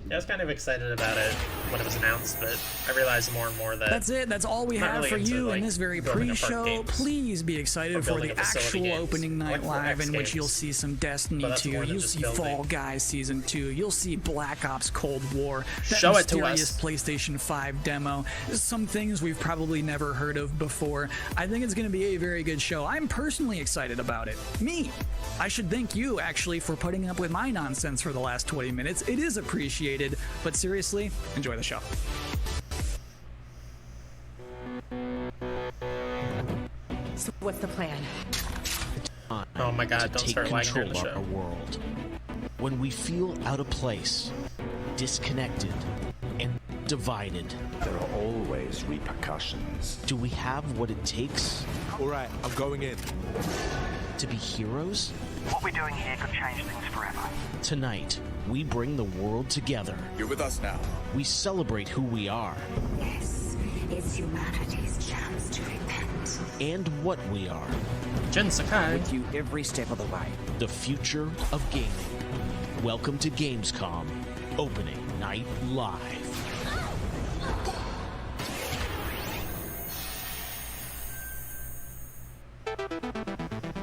[SPEAKER 1] Yeah, I was kind of excited about it when it was announced, but I realized more and more that
[SPEAKER 5] that's it. That's all we have
[SPEAKER 1] really
[SPEAKER 5] for you
[SPEAKER 1] like,
[SPEAKER 5] in this very pre-show. Please be excited for the actual Opening Night Live, in which you'll see some Destiny 2. You'll see Fall Guys Season 2. You'll see Black Ops Cold War. That mysterious PlayStation 5 demo. Some things we've probably never heard of before. I think it's going to be a very good show. I'm personally excited about it. Me. I should thank you, actually, for putting up with my nonsense for the last 20 minutes. It is appreciated, but seriously, enjoy the show.
[SPEAKER 17] So what's the plan?
[SPEAKER 1] Oh my god, don't start lagging during the show.
[SPEAKER 14] Our world. When we feel out of place, disconnected, and divided.
[SPEAKER 4] There are always repercussions.
[SPEAKER 14] Do we have what it takes?
[SPEAKER 18] All right, I'm going in.
[SPEAKER 14] To be heroes?
[SPEAKER 19] What we're doing here could change things forever.
[SPEAKER 14] Tonight, we bring the world together.
[SPEAKER 18] You're with us now.
[SPEAKER 14] We celebrate who we are.
[SPEAKER 17] This is humanity's chance to repent.
[SPEAKER 14] And what we are.
[SPEAKER 1] Jin Sakai.
[SPEAKER 19] With you every step of the way.
[SPEAKER 14] The future of gaming. Welcome to Gamescom. Opening Night Live.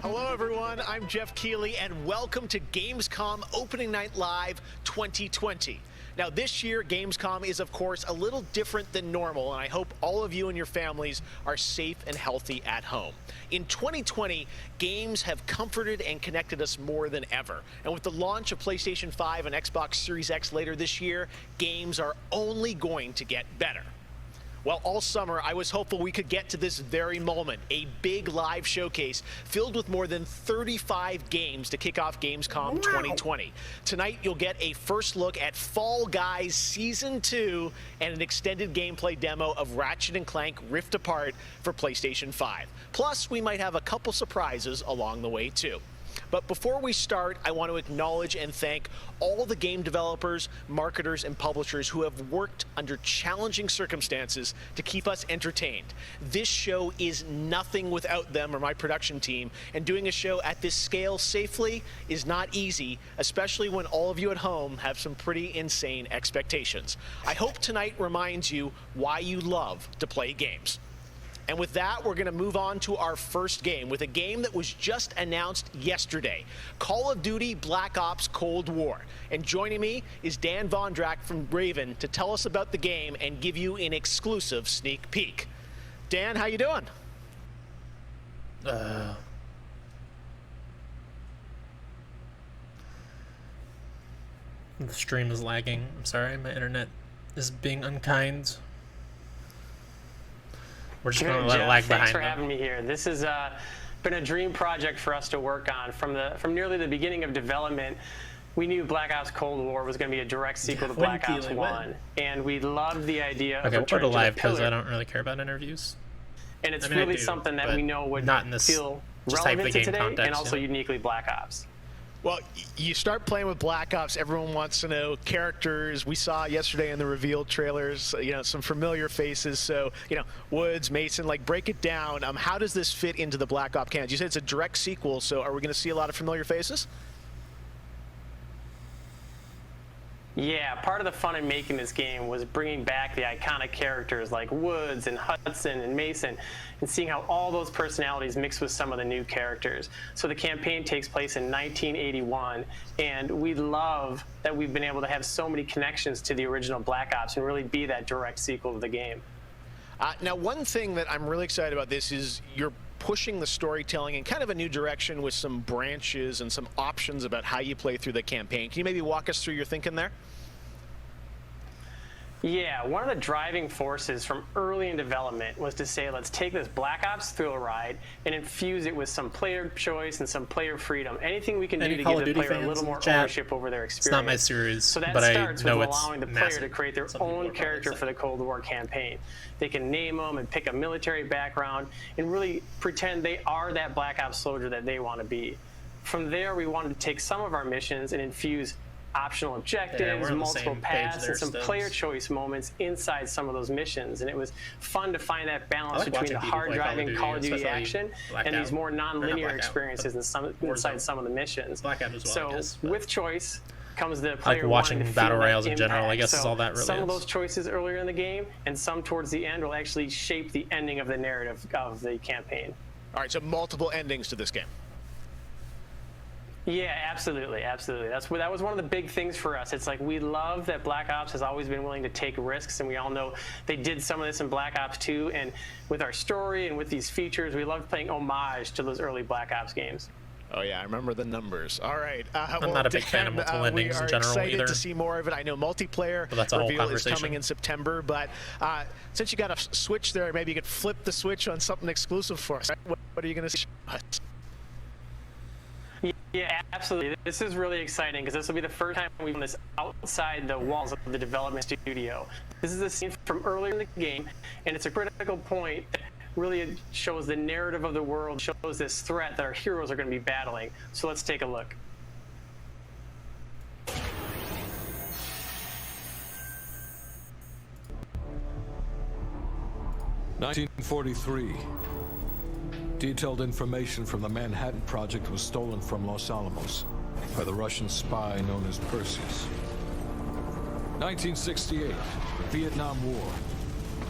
[SPEAKER 20] Hello everyone, I'm Jeff Keighley and welcome to Gamescom Opening Night Live 2020. Now this year, Gamescom is of course a little different than normal, and I hope all of you and your families are safe and healthy at home. In 2020, games have comforted and connected us more than ever. And with the launch of PlayStation 5 and Xbox Series X later this year, games are only going to get better. Well, all summer, I was hopeful we could get to this very moment, a big live showcase filled with more than 35 games to kick off Gamescom 2020. Tonight, you'll get a first look at Fall Guys Season 2 and an extended gameplay demo of Ratchet & Clank Rift Apart for PlayStation 5. Plus, we might have a couple surprises along the way, too. But before we start, I want to acknowledge and thank all the game developers, marketers, and publishers who have worked under challenging circumstances to keep us entertained. This show is nothing without them or my production team, and doing a show at this scale safely is not easy, especially when all of you at home have some pretty insane expectations. I hope tonight reminds you why you love to play games. And with that, we're going to move on to our first game with a game that was just announced yesterday, Call of Duty Black Ops Cold War. And joining me is Dan Vondrak from Raven to tell us about the game and give you an exclusive sneak peek. Dan, how you doing?
[SPEAKER 1] The stream is lagging. I'm sorry, my internet is being unkind. We're just going to let it lag behind.
[SPEAKER 21] Thanks for having me here. This has been a dream project for us to work on from nearly the beginning of development. We knew Black Ops Cold War was going to be a direct sequel to Black Ops 1, and we loved the idea of
[SPEAKER 1] we'll go to live because I
[SPEAKER 21] pillar.
[SPEAKER 1] don't really care about interviews.
[SPEAKER 21] And it's really something that we know would feel relevant to today and also uniquely Black Ops.
[SPEAKER 20] Well, you start playing with Black Ops, everyone wants to know characters. We saw yesterday in the revealed trailers, some familiar faces. So, Woods, Mason, break it down. How does this fit into the Black Ops canon? You said it's a direct sequel, so are we going to see a lot of familiar faces?
[SPEAKER 21] Yeah, part of the fun in making this game was bringing back the iconic characters like Woods and Hudson and Mason and seeing how all those personalities mix with some of the new characters. So the campaign takes place in 1981, and we love that we've been able to have so many connections to the original Black Ops and really be that direct sequel to the game.
[SPEAKER 20] Now, one thing that I'm really excited about this is you're pushing the storytelling in kind of a new direction with some branches and some options about how you play through the campaign. Can you maybe walk us through your thinking there?
[SPEAKER 21] Yeah, one of the driving forces from early in development was to say, let's take this Black Ops thrill ride and infuse it with some player choice and some player freedom. Anything we can do to give the player a little more ownership over their experience.
[SPEAKER 1] It's not my series,
[SPEAKER 21] so that
[SPEAKER 1] but
[SPEAKER 21] starts
[SPEAKER 1] I know
[SPEAKER 21] with
[SPEAKER 1] it's
[SPEAKER 21] allowing the player to create their own character for the Cold War campaign. They can name them and pick a military background and really pretend they are that Black Ops soldier that they want to be. From there, we wanted to take some of our missions and infuse optional objectives, multiple paths, and some player choice moments inside some of those missions. And it was fun to find that balance between the hard-driving Call of Duty action and these more non-linear experiences inside some of the missions. So with choice comes the player
[SPEAKER 1] watching
[SPEAKER 21] wanting to
[SPEAKER 1] battle
[SPEAKER 21] feel
[SPEAKER 1] royales
[SPEAKER 21] that
[SPEAKER 1] in general.
[SPEAKER 21] impact.
[SPEAKER 1] I guess is all that really
[SPEAKER 21] some
[SPEAKER 1] is.
[SPEAKER 21] of those choices earlier in the game and some towards the end will actually shape the ending of the narrative of the campaign.
[SPEAKER 20] All right, so multiple endings to this game.
[SPEAKER 21] Yeah, absolutely, absolutely. That was one of the big things for us. It's like we love that Black Ops has always been willing to take risks, and we all know they did some of this in Black Ops 2. And with our story and with these features, we loved playing homage to those early Black Ops games.
[SPEAKER 20] Oh yeah, I remember the numbers. All right.
[SPEAKER 1] I'm not a big fan of multiple endings in general
[SPEAKER 20] excited
[SPEAKER 1] either.
[SPEAKER 20] to see more of it. I know multiplayer reveal is coming in September, but since you got a switch there, maybe you could flip the switch on something exclusive for us. What are you going to see?
[SPEAKER 21] Yeah, absolutely. This is really exciting because this will be the first time we've done this outside the walls of the development studio. This is a scene from earlier in the game, and it's a critical point that really shows the narrative of the world, shows this threat that our heroes are going to be battling. So let's take a look.
[SPEAKER 22] "1943. Detailed information from the Manhattan Project was stolen from Los Alamos by the Russian spy known as Perseus. 1968, the Vietnam War.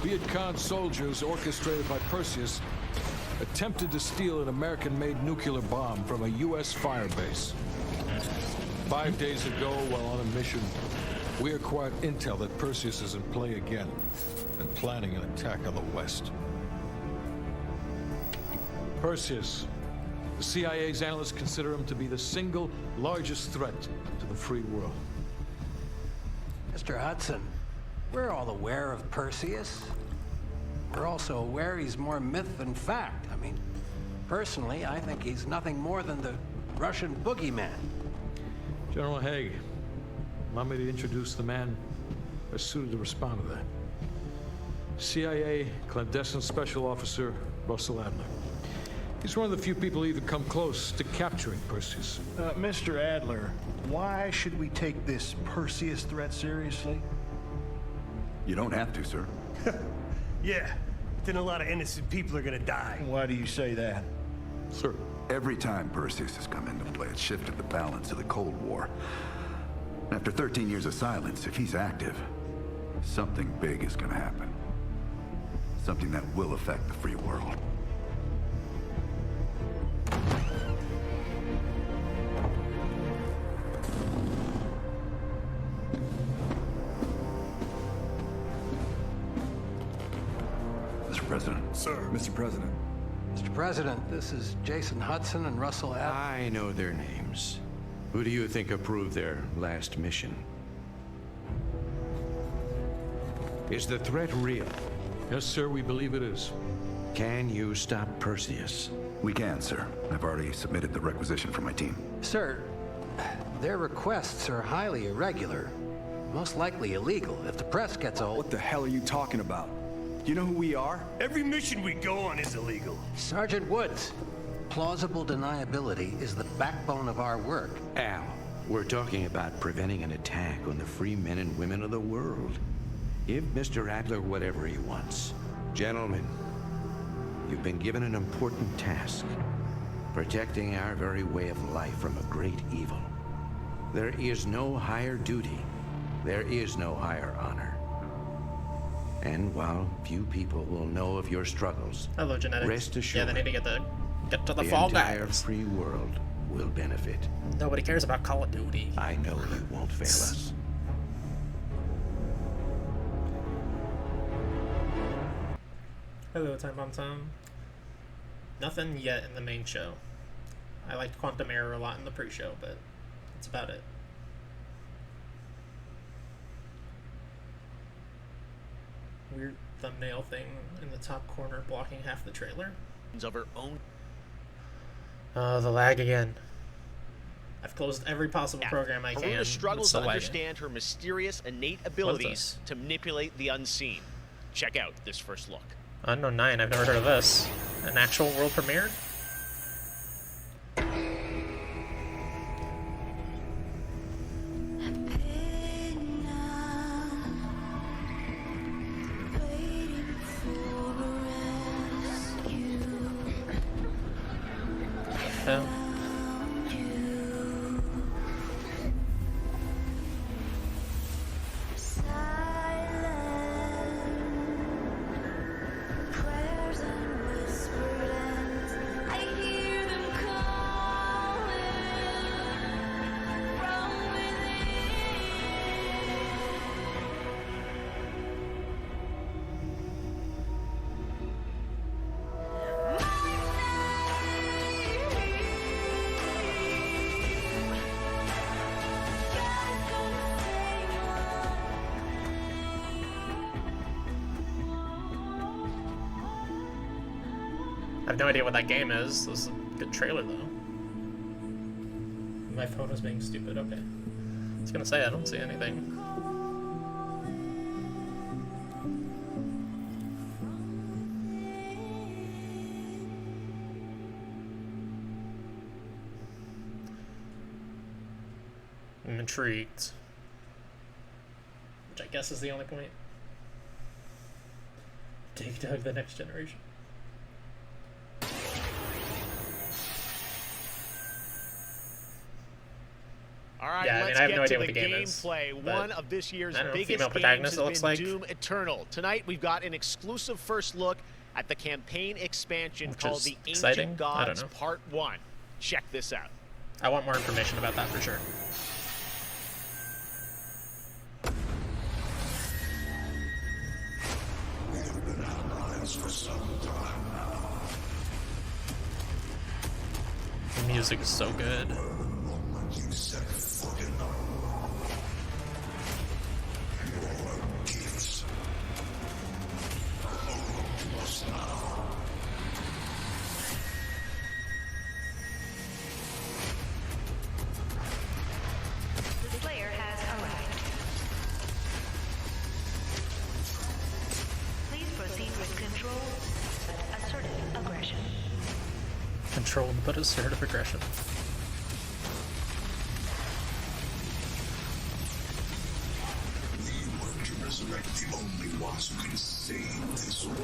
[SPEAKER 22] Viet Cong soldiers orchestrated by Perseus attempted to steal an American-made nuclear bomb from a U.S. firebase. 5 days ago, while on a mission, we acquired intel that Perseus is in play again and planning an attack on the West. Perseus, the CIA's analysts consider him to be the single largest threat to the free world."
[SPEAKER 23] Mr. Hudson, we're all aware of Perseus. We're also aware he's more myth than fact. I mean, personally, I think he's nothing more than the Russian boogeyman.
[SPEAKER 22] General Haig, allow me to introduce the man best suited to respond to that. CIA clandestine special officer Russell Adler. He's one of the few people who even come close to capturing Perseus.
[SPEAKER 24] Mr. Adler, why should we take this Perseus threat seriously?
[SPEAKER 25] You don't have to, sir.
[SPEAKER 24] Yeah, but then a lot of innocent people are gonna die. Why do you say that?
[SPEAKER 22] Sir.
[SPEAKER 25] Every time Perseus has come into play, it's shifted the balance of the Cold War. After 13 years of silence, if he's active, something big is gonna happen. Something that will affect the free world. Mr. President.
[SPEAKER 24] Sir.
[SPEAKER 25] Mr. President.
[SPEAKER 23] Mr. President, this is Jason Hudson and Russell
[SPEAKER 16] I know their names. Who do you think approved their last mission? Is the threat real?
[SPEAKER 22] Yes, sir, we believe it is.
[SPEAKER 16] Can you stop Perseus?
[SPEAKER 25] We can, sir. I've already submitted the requisition for my team.
[SPEAKER 23] Sir, their requests are highly irregular. Most likely illegal if the press gets a hold.
[SPEAKER 24] What the hell are you talking about? You know who we are? Every mission we go on is illegal.
[SPEAKER 23] Sergeant Woods, plausible deniability is the backbone of our work.
[SPEAKER 16] Al, we're talking about preventing an attack on the free men and women of the world. Give Mr. Adler whatever he wants. Gentlemen, you've been given an important task. Protecting our very way of life from a great evil. There is no higher duty. There is no higher honor. And while few people will know of your struggles,
[SPEAKER 1] hello, genetics.
[SPEAKER 16] Rest assured,
[SPEAKER 1] yeah, they need to get to the
[SPEAKER 16] the
[SPEAKER 1] Fall
[SPEAKER 16] entire
[SPEAKER 1] Guys.
[SPEAKER 16] free world will benefit.
[SPEAKER 1] Nobody cares about Call of Duty.
[SPEAKER 16] I know you won't fail us.
[SPEAKER 1] Hello, Time Bomb Tom. Nothing yet in the main show. I liked Quantum Error a lot in the pre-show, but that's about it. Weird thumbnail thing in the top corner blocking half the trailer.
[SPEAKER 20] Of her own.
[SPEAKER 1] The lag again. I've closed every possible program I can.
[SPEAKER 20] Haruna struggles to
[SPEAKER 1] lagging.
[SPEAKER 20] understand her mysterious innate abilities to manipulate the unseen. Check out this first look.
[SPEAKER 1] Unknown 9, I've never heard of this. An actual world premiere? I have no idea what that game is. This is a good trailer, though. My phone was being stupid. Okay. I was gonna say, I don't see anything. I'm intrigued. Which I guess is the only point. Dig Dug the Next Generation.
[SPEAKER 20] All right,
[SPEAKER 1] yeah,
[SPEAKER 20] let's
[SPEAKER 1] I have
[SPEAKER 20] get
[SPEAKER 1] no idea
[SPEAKER 20] to
[SPEAKER 1] what
[SPEAKER 20] the
[SPEAKER 1] the game is,
[SPEAKER 20] gameplay. One of this year's biggest
[SPEAKER 1] female
[SPEAKER 20] games
[SPEAKER 1] protagonist,
[SPEAKER 20] has
[SPEAKER 1] it looks
[SPEAKER 20] been
[SPEAKER 1] like.
[SPEAKER 20] Doom Eternal. Tonight, we've got an exclusive first look at the campaign expansion
[SPEAKER 1] Which
[SPEAKER 20] called
[SPEAKER 1] is
[SPEAKER 20] The
[SPEAKER 1] exciting.
[SPEAKER 20] Ancient
[SPEAKER 1] I don't
[SPEAKER 20] Gods
[SPEAKER 1] know.
[SPEAKER 20] Part 1. Check this out.
[SPEAKER 1] I want more information about that for sure.
[SPEAKER 4] We've been allies for some time now.
[SPEAKER 1] The music is so good.
[SPEAKER 4] The moment you set foot in the wall, your gifts hold us now.
[SPEAKER 17] The Slayer has arrived. Please proceed with control, but assertive aggression.
[SPEAKER 1] Controlled but assertive aggression.
[SPEAKER 4] We work to resurrect the only ones who can save this world.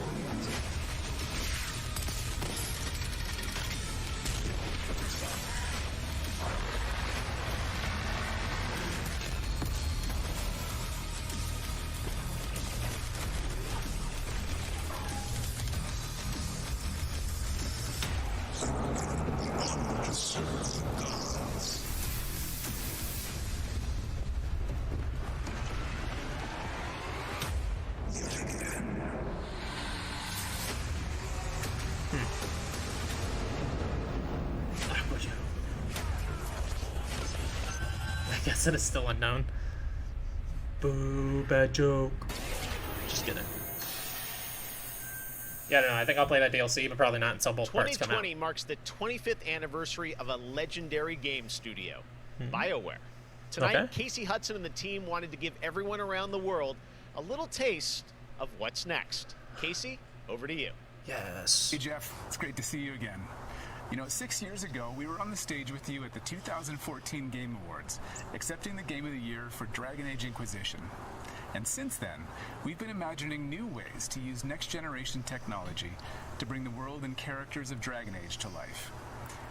[SPEAKER 1] guess it is still unknown. Boo, bad joke. Just kidding. Yeah, I don't know. I think I'll play that DLC, but probably not until both parts come out.
[SPEAKER 20] 2020 marks the 25th anniversary of a legendary game studio, BioWare. Tonight, Casey Hudson and the team wanted to give everyone around the world a little taste of what's next. Casey, over to you.
[SPEAKER 1] Yes.
[SPEAKER 2] Hey, Jeff. It's great to see you again. You know, 6 years ago, we were on the stage with you at the 2014 Game Awards, accepting the Game of the Year for Dragon Age Inquisition. And since then, we've been imagining new ways to use next-generation technology to bring the world and characters of Dragon Age to life.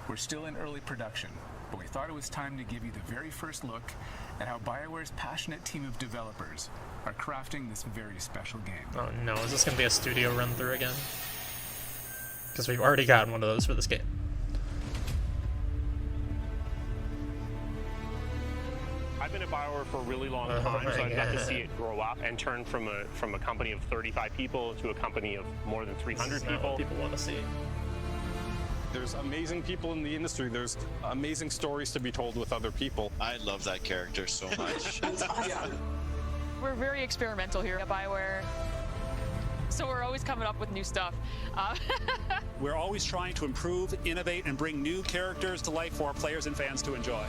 [SPEAKER 2] We're still in early production, but we thought it was time to give you the very first look at how BioWare's passionate team of developers are crafting this very special game.
[SPEAKER 1] Oh no, is this going to be a studio run-through again? Because we've already gotten one of those for this game.
[SPEAKER 3] I've been at BioWare for a really long time, so I've got to see it grow up and turn from a company of 35 people to a company of more than 300 people.
[SPEAKER 1] What people want to see.
[SPEAKER 3] There's amazing people in the industry. There's amazing stories to be told with other people.
[SPEAKER 6] I love that character so much.
[SPEAKER 7] That's awesome.
[SPEAKER 8] We're very experimental here at BioWare, so we're always coming up with new stuff.
[SPEAKER 26] We're always trying to improve, innovate, and bring new characters to life for our players and fans to enjoy.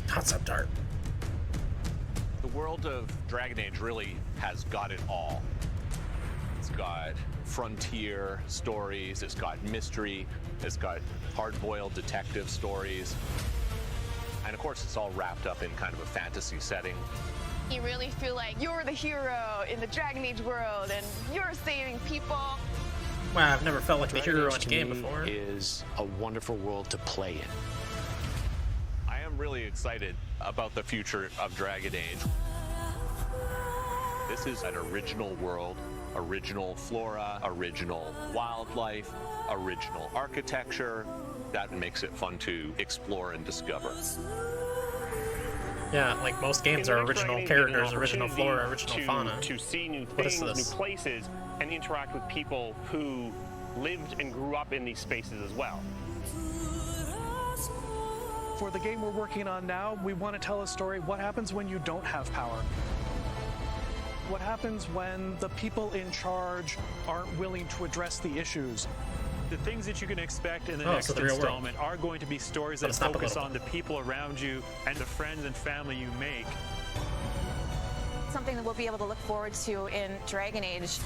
[SPEAKER 1] Concept art.
[SPEAKER 27] The world of Dragon Age really has got it all. It's got frontier stories, it's got mystery, it's got hard-boiled detective stories, and of course it's all wrapped up in kind of a fantasy setting.
[SPEAKER 28] You really feel like you're the hero in the Dragon Age world and you're saving people.
[SPEAKER 1] Wow, I've never felt like the hero in a
[SPEAKER 14] to
[SPEAKER 1] game
[SPEAKER 14] me
[SPEAKER 1] before.
[SPEAKER 14] Is a wonderful world to play in.
[SPEAKER 27] I am really excited about the future of Dragon Age. This is an original world, original flora, original wildlife, original architecture. That makes it fun to explore and discover.
[SPEAKER 1] Yeah, like most games are original characters, original flora, original fauna.
[SPEAKER 3] To see new things, new places, and interact with people who lived and grew up in these spaces as well.
[SPEAKER 29] For the game we're working on now, we want to tell a story. What happens when you don't have power? What happens when the people in charge aren't willing to address the issues?
[SPEAKER 30] The things that you can expect in the next installment are going to be stories that focus on the people around you and the friends and family you make.
[SPEAKER 31] Something that we'll be able to look forward to in Dragon Age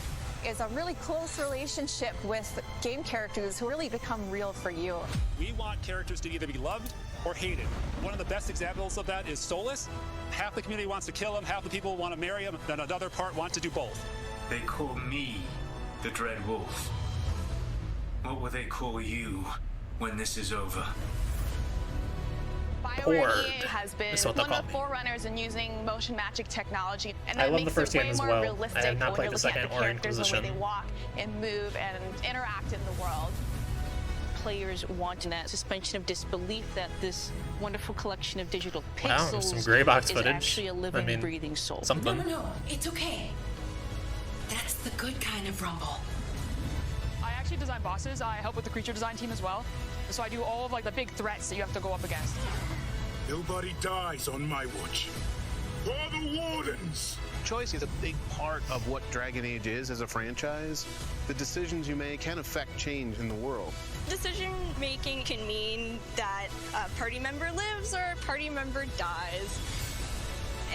[SPEAKER 31] is a really close relationship with game characters who really become real for you.
[SPEAKER 26] We want characters to either be loved or hated. One of the best examples of that is Solus. Half the community wants to kill him, half the people want to marry him, then another part wants to do both.
[SPEAKER 32] They call me the Dread Wolf. What will they call you when this is over?
[SPEAKER 28] BioWare EA has been one of the forerunners in using motion magic technology, and that makes it way more realistic when you're looking at the characters, the way they walk and move and interact in the world.
[SPEAKER 33] Players want that suspension of disbelief that this wonderful collection of digital pixels
[SPEAKER 1] some gray box
[SPEAKER 33] is
[SPEAKER 1] footage.
[SPEAKER 33] actually a living, breathing soul.
[SPEAKER 1] Something.
[SPEAKER 17] No, it's okay. That's the good kind of rumble.
[SPEAKER 8] I actually design bosses. I help with the creature design team as well. So I do all of like the big threats that you have to go up against.
[SPEAKER 4] Nobody dies on my watch. For the Wardens!
[SPEAKER 34] Choice is a big part of what Dragon Age is as a franchise. The decisions you make can affect change in the world.
[SPEAKER 35] Decision making can mean that a party member lives or a party member dies.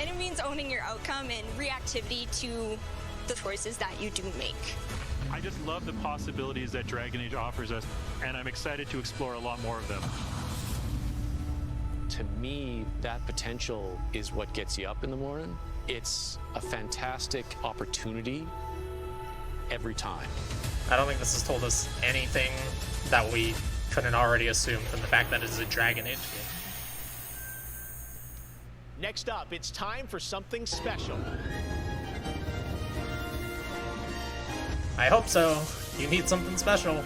[SPEAKER 35] And it means owning your outcome and reactivity to the choices that you do make.
[SPEAKER 30] I just love the possibilities that Dragon Age offers us, and I'm excited to explore a lot more of them.
[SPEAKER 14] To me, that potential is what gets you up in the morning. It's a fantastic opportunity every time.
[SPEAKER 1] I don't think this has told us anything that we couldn't already assume from the fact that it is a Dragon Age game.
[SPEAKER 20] Next up, it's time for something special.
[SPEAKER 1] I hope so. You need something special.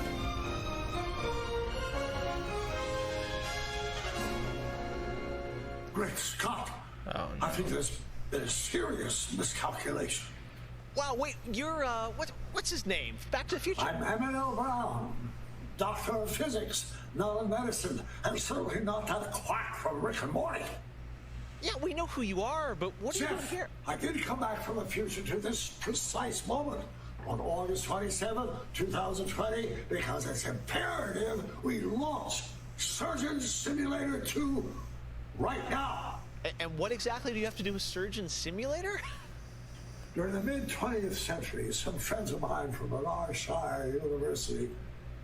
[SPEAKER 4] Great Scott!
[SPEAKER 1] Oh, no.
[SPEAKER 4] I think there's been a serious miscalculation.
[SPEAKER 20] Wow, wait, you're, what's his name? Back to the Future?
[SPEAKER 4] I'm Emmett Brown. doctor of physics, not of medicine, and certainly not that quack from Rick and Morty.
[SPEAKER 20] Yeah, we know who you are, but what are you doing here?
[SPEAKER 4] I did come back from the future to this precise moment on August 27, 2020, because it's imperative we launch Surgeon Simulator 2 right now.
[SPEAKER 20] And what exactly do you have to do with Surgeon Simulator?
[SPEAKER 4] During the mid-20th century, some friends of mine from Lanarkshire University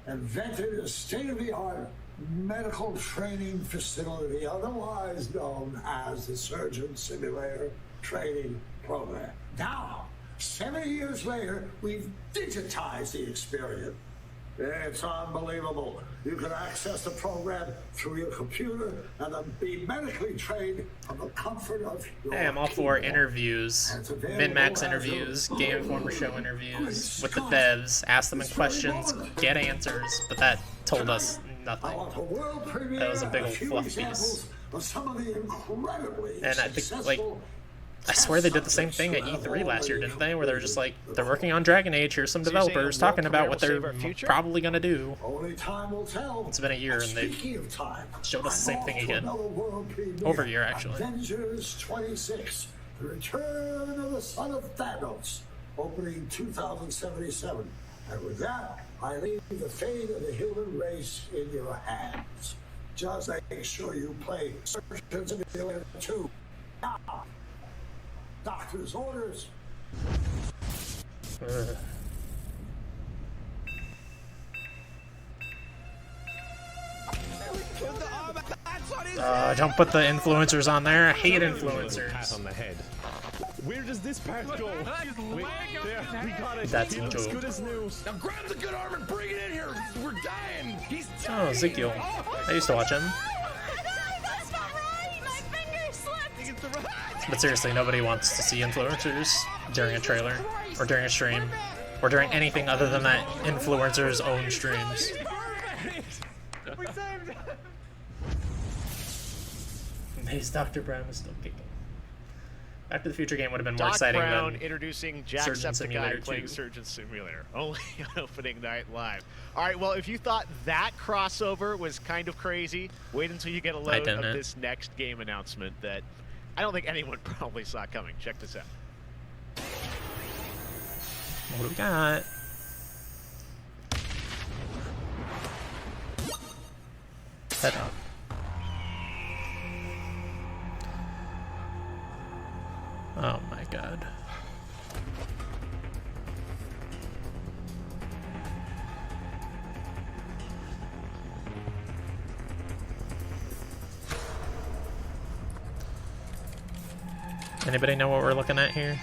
[SPEAKER 4] invented a state-of-the-art medical training facility, otherwise known as the Surgeon Simulator Training Program. Now, 70 years later, we've digitized the experience. It's unbelievable. You can access the program through your computer and then be medically trained from the comfort of your
[SPEAKER 1] Hey, I'm all for interviews, min-max interviews, Game Informer show interviews with the devs, ask them questions, get answers, but that told us nothing. That was a big old fluff piece. And I think, like, I swear they did the same thing at E3 last year, didn't they? Where they were just like, they're working on Dragon Age, here's some developers talking about what they're probably going to do. It's been a year and they showed us the same thing again. Over a year, actually.
[SPEAKER 4] Avengers 26, The Return of the Son of Thanos, opening 2077. And with that, I leave the fate of the human race in your hands. Just make sure you play Surgeon Simulator 2 now. Doctor's orders.
[SPEAKER 1] Don't put the influencers on there. I hate influencers.
[SPEAKER 34] On the head. Where does this part go? Wait, there, we got it.
[SPEAKER 1] That's
[SPEAKER 34] it looks
[SPEAKER 1] Joe.
[SPEAKER 34] good as new. Now grab the good arm and bring it in here. We're dying. He's dying.
[SPEAKER 1] Oh, Ezekiel. I used to watch him. But seriously, nobody wants to see influencers during a trailer, or during a stream, or during anything other than that influencer's own streams. Amazed Dr. Brown is still kicking. Back to the Future game would have been more exciting
[SPEAKER 20] Brown
[SPEAKER 1] than
[SPEAKER 20] introducing
[SPEAKER 1] Jacksepticeye
[SPEAKER 20] playing Surgeon Simulator, only on opening night live. All right, well, if you thought that crossover was kind of crazy, wait until you get a load of this next game announcement that I don't think anyone probably saw coming. Check this out.
[SPEAKER 1] What do we got? Head up. Oh my god. Anybody know what we're looking at here?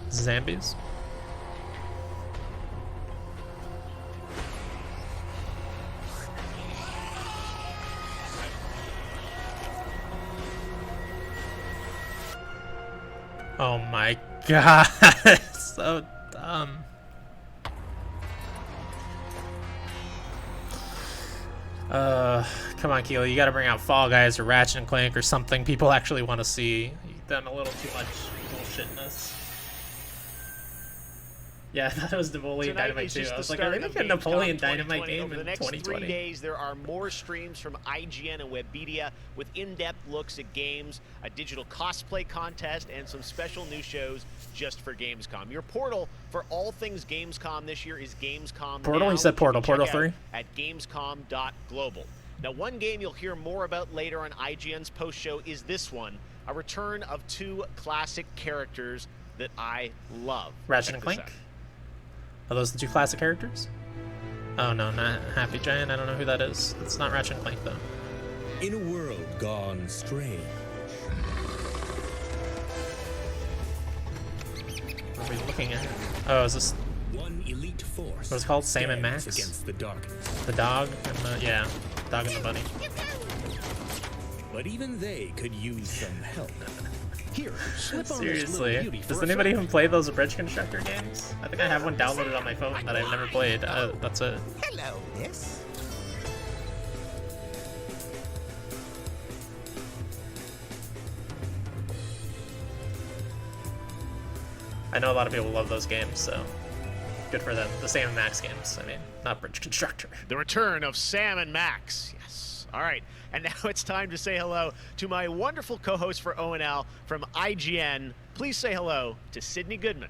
[SPEAKER 1] Zombies. Oh my god, so dumb. Come on, Keely, you gotta bring out Fall Guys or Ratchet and Clank or something people actually want to see. You've done a little too much bullshitness. Yeah, I thought it was Napoleon Dynamite too. I was like, are they making a Napoleon Dynamite game in 2020?
[SPEAKER 20] Over the next 3 days, there are more streams from IGN and Webedia with in-depth looks at games, a digital cosplay contest, and some special new shows just for Gamescom. Your portal for all things Gamescom this year is Gamescom
[SPEAKER 1] Portal?
[SPEAKER 20] Now,
[SPEAKER 1] You said Portal. Portal 3?
[SPEAKER 20] At gamescom.global. Now, one game you'll hear more about later on IGN's post-show is this one, a return of 2 classic characters that I love.
[SPEAKER 1] Ratchet and Clank? Are those the 2 classic characters? Oh no, not Happy Giant. I don't know who that is. It's not Ratchet and Clank though.
[SPEAKER 5] In a world gone strange,
[SPEAKER 1] What are we looking at? Oh, is this
[SPEAKER 5] one elite force?
[SPEAKER 1] What's it called? Sam and Max?
[SPEAKER 5] Against the dark.
[SPEAKER 1] The dog and the dog and the bunny.
[SPEAKER 5] But even they could use some help. Here, slip on
[SPEAKER 1] seriously, does anybody even play those bridge constructor games? I think I have one downloaded on my phone that I've never played. That's it.
[SPEAKER 5] Hello, miss.
[SPEAKER 1] I know a lot of people love those games, so good for them. The Sam and Max games, I mean, not Bridge Constructor.
[SPEAKER 20] The return of Sam and Max, yes. All right, and now it's time to say hello to my wonderful co-host for ONL from IGN. Please say hello to Sydney Goodman.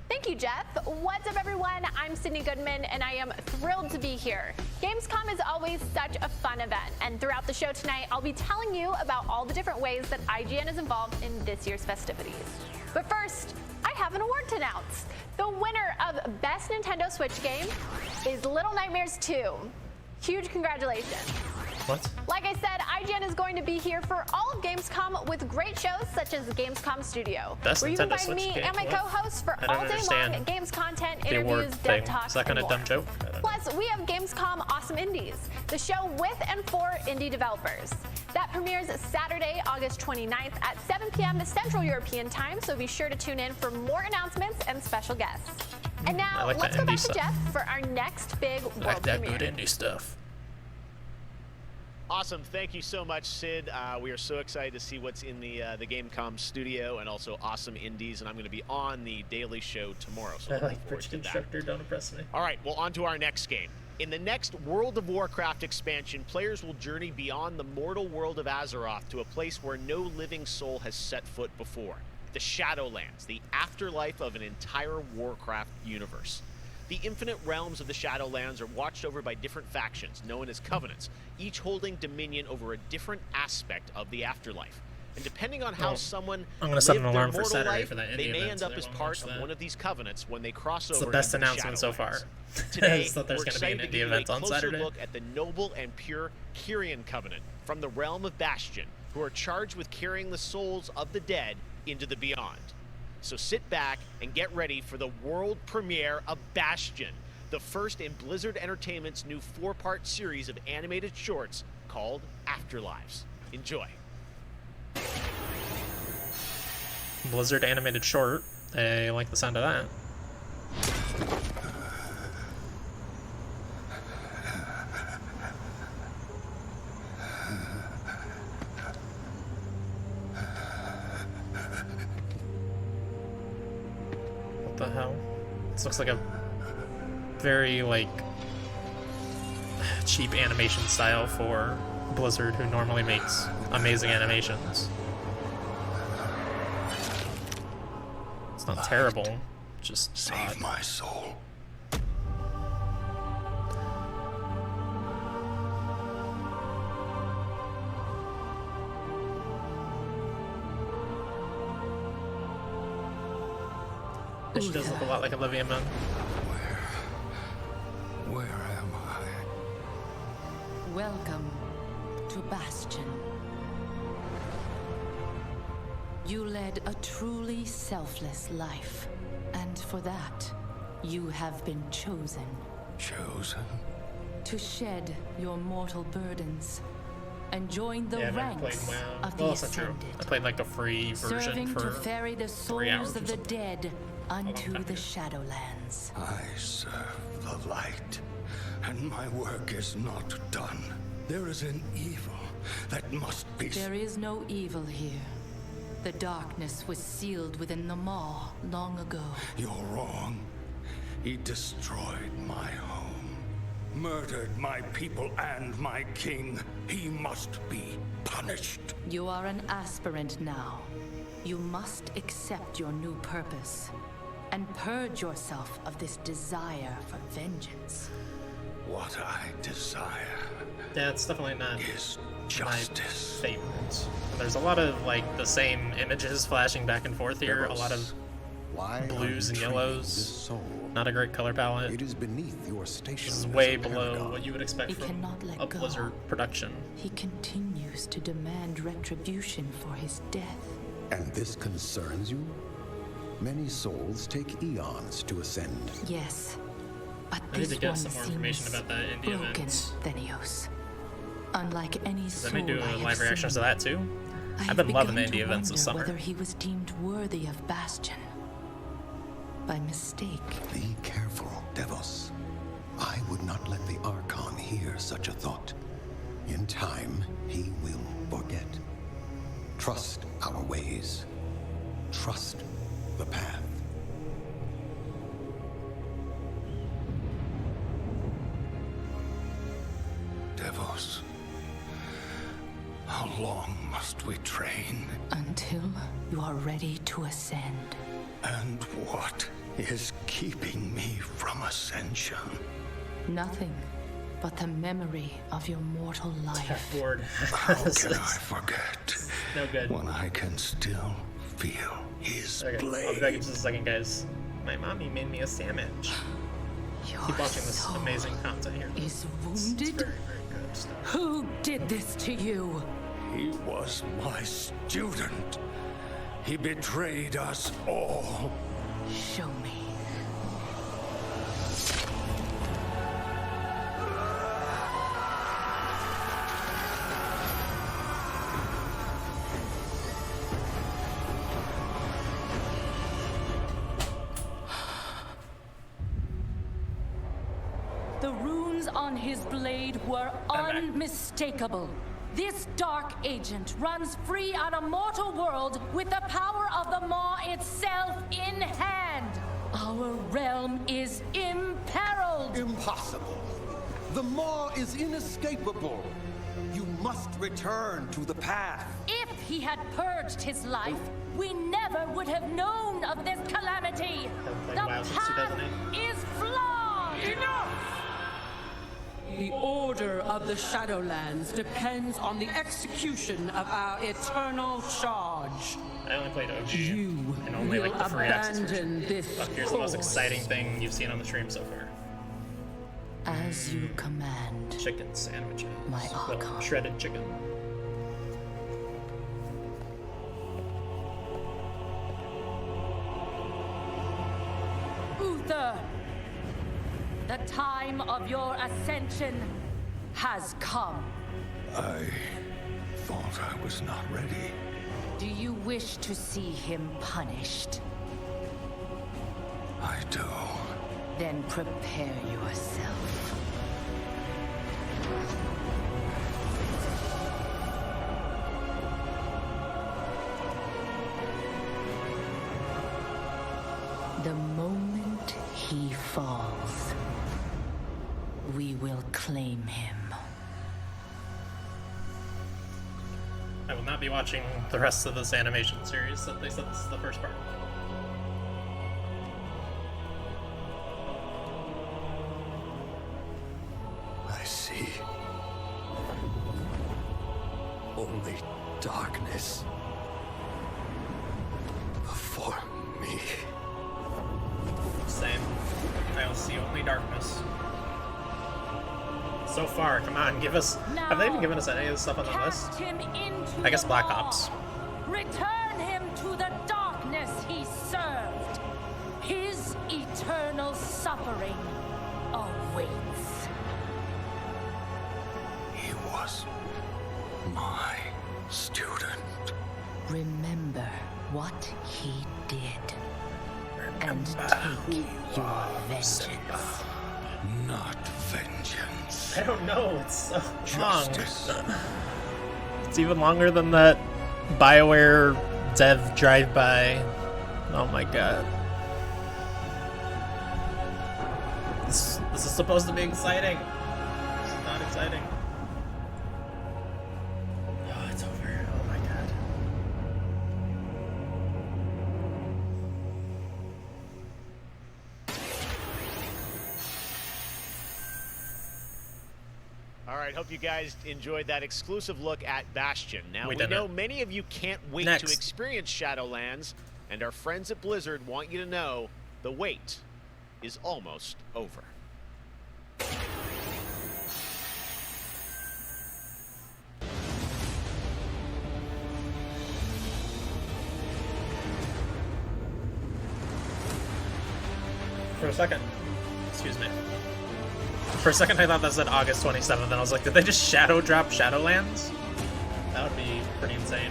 [SPEAKER 35] Thank you, Jeff. What's up, everyone? I'm Sydney Goodman, and I am thrilled to be here. Gamescom is always such a fun event, and throughout the show tonight, I'll be telling you about all the different ways that IGN is involved in this year's festivities. But first, I have an award to announce. The winner of Best Nintendo Switch Game is Little Nightmares 2. Huge congratulations.
[SPEAKER 1] What?
[SPEAKER 35] Like I said, IGN is going to be here for all of Gamescom with great shows such as the Gamescom Studio, where you can find me and my co-hosts for all day long games content, interviews, dev talks,
[SPEAKER 1] Is that kind of dumb joke?
[SPEAKER 35] Plus, we have Gamescom Awesome Indies, the show with and for indie developers. That premieres Saturday, August 29th at 7 p.m. Central European Time, so be sure to tune in for more announcements and special guests. And now, let's go back to Jeff for our next big world premiere.
[SPEAKER 1] I like that good indie stuff.
[SPEAKER 20] Awesome. Thank you so much, Sid. We are so excited to see what's in the Gamescom studio and also Awesome Indies, and I'm going to be on the Daily Show tomorrow. So
[SPEAKER 1] I like Bridge Constructor, don't impress me.
[SPEAKER 20] All right, well, on to our next game. In the next World of Warcraft expansion, players will journey beyond the mortal world of Azeroth to a place where no living soul has set foot before. The Shadowlands, the afterlife of an entire Warcraft universe. The infinite realms of the Shadowlands are watched over by different factions, known as Covenants, each holding dominion over a different aspect of the afterlife. And depending on how someone lived their mortal life, they may end up as part of one of these Covenants when they cross over.
[SPEAKER 1] It's the best announcement so far.
[SPEAKER 20] Today,
[SPEAKER 1] that there's
[SPEAKER 20] we're
[SPEAKER 1] going to be an
[SPEAKER 20] excited to
[SPEAKER 1] indie
[SPEAKER 20] give you
[SPEAKER 1] event
[SPEAKER 20] a
[SPEAKER 1] on
[SPEAKER 20] closer
[SPEAKER 1] Saturday.
[SPEAKER 20] look at the noble and pure Kyrian Covenant from the realm of Bastion, who are charged with carrying the souls of the dead into the beyond. So sit back and get ready for the world premiere of Bastion, the first in Blizzard Entertainment's new 4-part series of animated shorts called Afterlives. Enjoy.
[SPEAKER 1] Blizzard animated short. I like the sound of that. What the hell? This looks like a very, like, cheap animation style for Blizzard, who normally makes amazing animations. It's not terrible, just
[SPEAKER 4] save my soul.
[SPEAKER 1] She does look a lot like Olivia Munn.
[SPEAKER 4] Where am I?
[SPEAKER 7] Welcome to Bastion. You led a truly selfless life, and for that, you have been chosen.
[SPEAKER 4] Chosen?
[SPEAKER 7] To shed your mortal burdens and join the ranks of the
[SPEAKER 1] Well, that's not true.
[SPEAKER 7] Ascended.
[SPEAKER 1] I played like a free version
[SPEAKER 7] Serving
[SPEAKER 1] for
[SPEAKER 7] to ferry the
[SPEAKER 1] 3 hours
[SPEAKER 7] souls
[SPEAKER 1] or
[SPEAKER 7] of the
[SPEAKER 1] something.
[SPEAKER 7] dead unto the Shadowlands.
[SPEAKER 4] I serve the light, and my work is not done. There is an evil that must be...
[SPEAKER 7] There is no evil here. The darkness was sealed within the Maw long ago.
[SPEAKER 4] You're wrong. He destroyed my home, murdered my people and my king. He must be punished.
[SPEAKER 7] You are an aspirant now. You must accept your new purpose and purge yourself of this desire for vengeance.
[SPEAKER 4] What I desire.
[SPEAKER 1] Yeah, it's definitely not
[SPEAKER 4] justice.
[SPEAKER 1] My favorite. There's a lot of like the same images flashing back and forth here. A lot of blues and yellows. Not a great color palette.
[SPEAKER 9] It is beneath your station.
[SPEAKER 1] This is way below what you would expect
[SPEAKER 7] He
[SPEAKER 1] from
[SPEAKER 7] cannot let
[SPEAKER 1] a
[SPEAKER 7] go.
[SPEAKER 1] Blizzard production.
[SPEAKER 7] He continues to demand retribution for his death.
[SPEAKER 9] And this concerns you?
[SPEAKER 2] Many souls take eons to ascend.
[SPEAKER 7] Yes, but
[SPEAKER 1] I need
[SPEAKER 7] this
[SPEAKER 1] to get
[SPEAKER 7] one
[SPEAKER 1] some more information
[SPEAKER 7] seems
[SPEAKER 1] about that indie
[SPEAKER 7] broken,
[SPEAKER 1] event.
[SPEAKER 7] Thenios. Unlike any soul
[SPEAKER 1] Let me do
[SPEAKER 7] I have
[SPEAKER 1] live reactions to
[SPEAKER 7] seen,
[SPEAKER 1] that too.
[SPEAKER 7] I
[SPEAKER 1] I've been
[SPEAKER 7] have
[SPEAKER 1] loving
[SPEAKER 7] begun
[SPEAKER 1] indie
[SPEAKER 7] to
[SPEAKER 1] events this
[SPEAKER 7] wonder
[SPEAKER 1] summer.
[SPEAKER 7] whether he was deemed worthy of Bastion. By mistake.
[SPEAKER 2] Be careful, Devos. I would not let the Archon hear such a thought. In time, he will forget. Trust our ways. Trust the path.
[SPEAKER 32] Devos, how long must we train?
[SPEAKER 7] Until you are ready to ascend.
[SPEAKER 32] And what is keeping me from ascension?
[SPEAKER 7] Nothing but the memory of your mortal life.
[SPEAKER 1] Bored.
[SPEAKER 32] How can I forget
[SPEAKER 1] No good.
[SPEAKER 32] when I can still feel his
[SPEAKER 1] Okay,
[SPEAKER 32] blade?
[SPEAKER 1] I'll be back in just a second, guys. My mommy made me a sandwich. Keep watching this amazing content here.
[SPEAKER 7] Is
[SPEAKER 1] It's
[SPEAKER 7] wounded?
[SPEAKER 1] very, very good stuff.
[SPEAKER 7] Who did this to you?
[SPEAKER 32] He was my student. He betrayed us all.
[SPEAKER 7] Show me. The runes on his blade were unmistakable. This dark agent runs free on a mortal world with the power of the Maw itself in hand. Our realm is imperiled.
[SPEAKER 9] Impossible. The Maw is inescapable. You must return to the path.
[SPEAKER 7] If he had purged his life, we never would have known of this calamity. The path is flawed.
[SPEAKER 10] Enough! The order of the Shadowlands depends on the execution of our eternal charge.
[SPEAKER 1] I only played OG
[SPEAKER 10] You
[SPEAKER 1] and only like the free access
[SPEAKER 10] abandon
[SPEAKER 1] version.
[SPEAKER 10] this
[SPEAKER 1] Fuck, here's the most
[SPEAKER 10] course.
[SPEAKER 1] exciting thing you've seen on the stream so far.
[SPEAKER 7] As you command.
[SPEAKER 1] Chicken sandwiches.
[SPEAKER 7] My
[SPEAKER 1] Well,
[SPEAKER 7] Archon.
[SPEAKER 1] shredded chicken.
[SPEAKER 7] Uther, the time of your ascension has come.
[SPEAKER 32] I thought I was not ready.
[SPEAKER 7] Do you wish to see him punished?
[SPEAKER 32] I do.
[SPEAKER 7] Then prepare yourself. The moment he falls, we will claim him.
[SPEAKER 1] I will not be watching the rest of this animation series. They said this is the first part.
[SPEAKER 32] I see. Only darkness before me.
[SPEAKER 1] Same. I will see only darkness. So far, come on, give us. Have they even given us any of the stuff on the list?
[SPEAKER 7] Cast him into
[SPEAKER 1] I guess
[SPEAKER 7] the
[SPEAKER 1] Black
[SPEAKER 7] Maw.
[SPEAKER 1] Ops.
[SPEAKER 7] Return him to the darkness he served. His eternal suffering awaits.
[SPEAKER 32] He was my student.
[SPEAKER 7] Remember what he did. And take your vengeance.
[SPEAKER 32] Not vengeance.
[SPEAKER 1] I don't know. It's so long.
[SPEAKER 32] Justice.
[SPEAKER 1] It's even longer than that BioWare dev drive-by. Oh my god. This is supposed to be exciting. It's not exciting. Oh, it's over. Oh my god.
[SPEAKER 20] All right, hope you guys enjoyed that exclusive look at Bastion. Now, we
[SPEAKER 1] didn't.
[SPEAKER 20] know many of you can't wait
[SPEAKER 1] Next.
[SPEAKER 20] to experience Shadowlands, and our friends at Blizzard want you to know the wait is almost over.
[SPEAKER 1] a second, excuse me. For a second I thought that said August 27th, and I was like, did they just shadow drop Shadowlands? That would be pretty insane.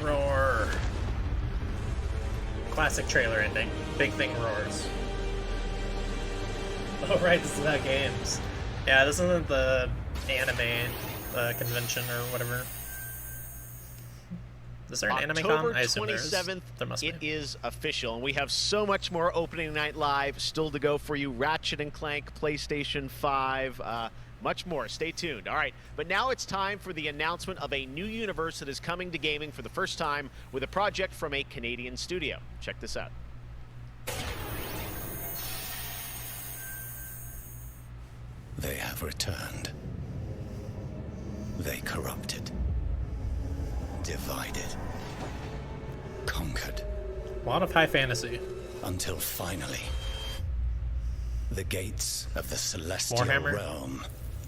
[SPEAKER 1] Roar. Classic trailer ending. Big thing roars. Oh right, this is about games. Yeah, this isn't the anime convention or whatever. Is there an
[SPEAKER 20] October
[SPEAKER 1] AnimeCon? I assume
[SPEAKER 20] 27th,
[SPEAKER 1] there must be.
[SPEAKER 20] it is official, and we have so much more opening night live still to go for you. Ratchet & Clank, PlayStation 5, much more. Stay tuned. All right, but now it's time for the announcement of a new universe that is coming to gaming for the first time with a project from a Canadian studio. Check this out.
[SPEAKER 2] They have returned. They corrupted. Divided. Conquered.
[SPEAKER 1] A lot of high fantasy.
[SPEAKER 2] Until finally, the gates of the celestial
[SPEAKER 1] Warhammer
[SPEAKER 2] realm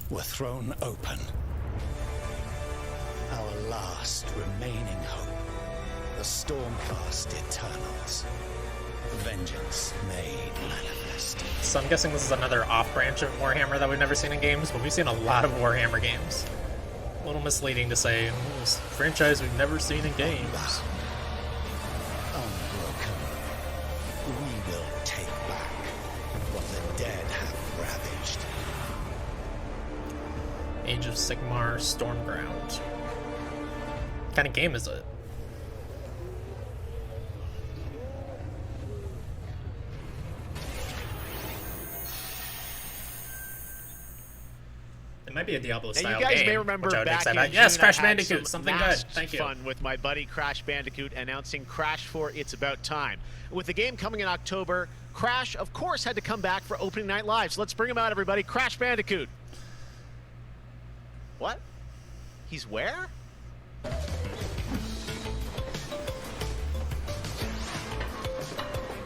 [SPEAKER 2] were thrown open. Our last remaining hope. The Stormcast Eternals. Vengeance made manifest.
[SPEAKER 1] So I'm guessing this is another off-branch of Warhammer that we've never seen in games, but we've seen a lot of Warhammer games. A little misleading to say, oh, this franchise we've never seen in games.
[SPEAKER 2] Unbroken, we will take back what the dead have ravaged.
[SPEAKER 1] Age of Sigmar Stormground. What kind of game is it? It might be a Diablo-style
[SPEAKER 20] Now,
[SPEAKER 1] game.
[SPEAKER 20] you guys may remember back in June,
[SPEAKER 1] yes, Crash
[SPEAKER 20] I had
[SPEAKER 1] Bandicoot,
[SPEAKER 20] some
[SPEAKER 1] something good. Thank you.
[SPEAKER 20] fun with my buddy Crash Bandicoot announcing Crash 4 It's About Time. With the game coming in October, Crash, of course, had to come back for opening night live. So let's bring him out, everybody. Crash Bandicoot. What? He's where?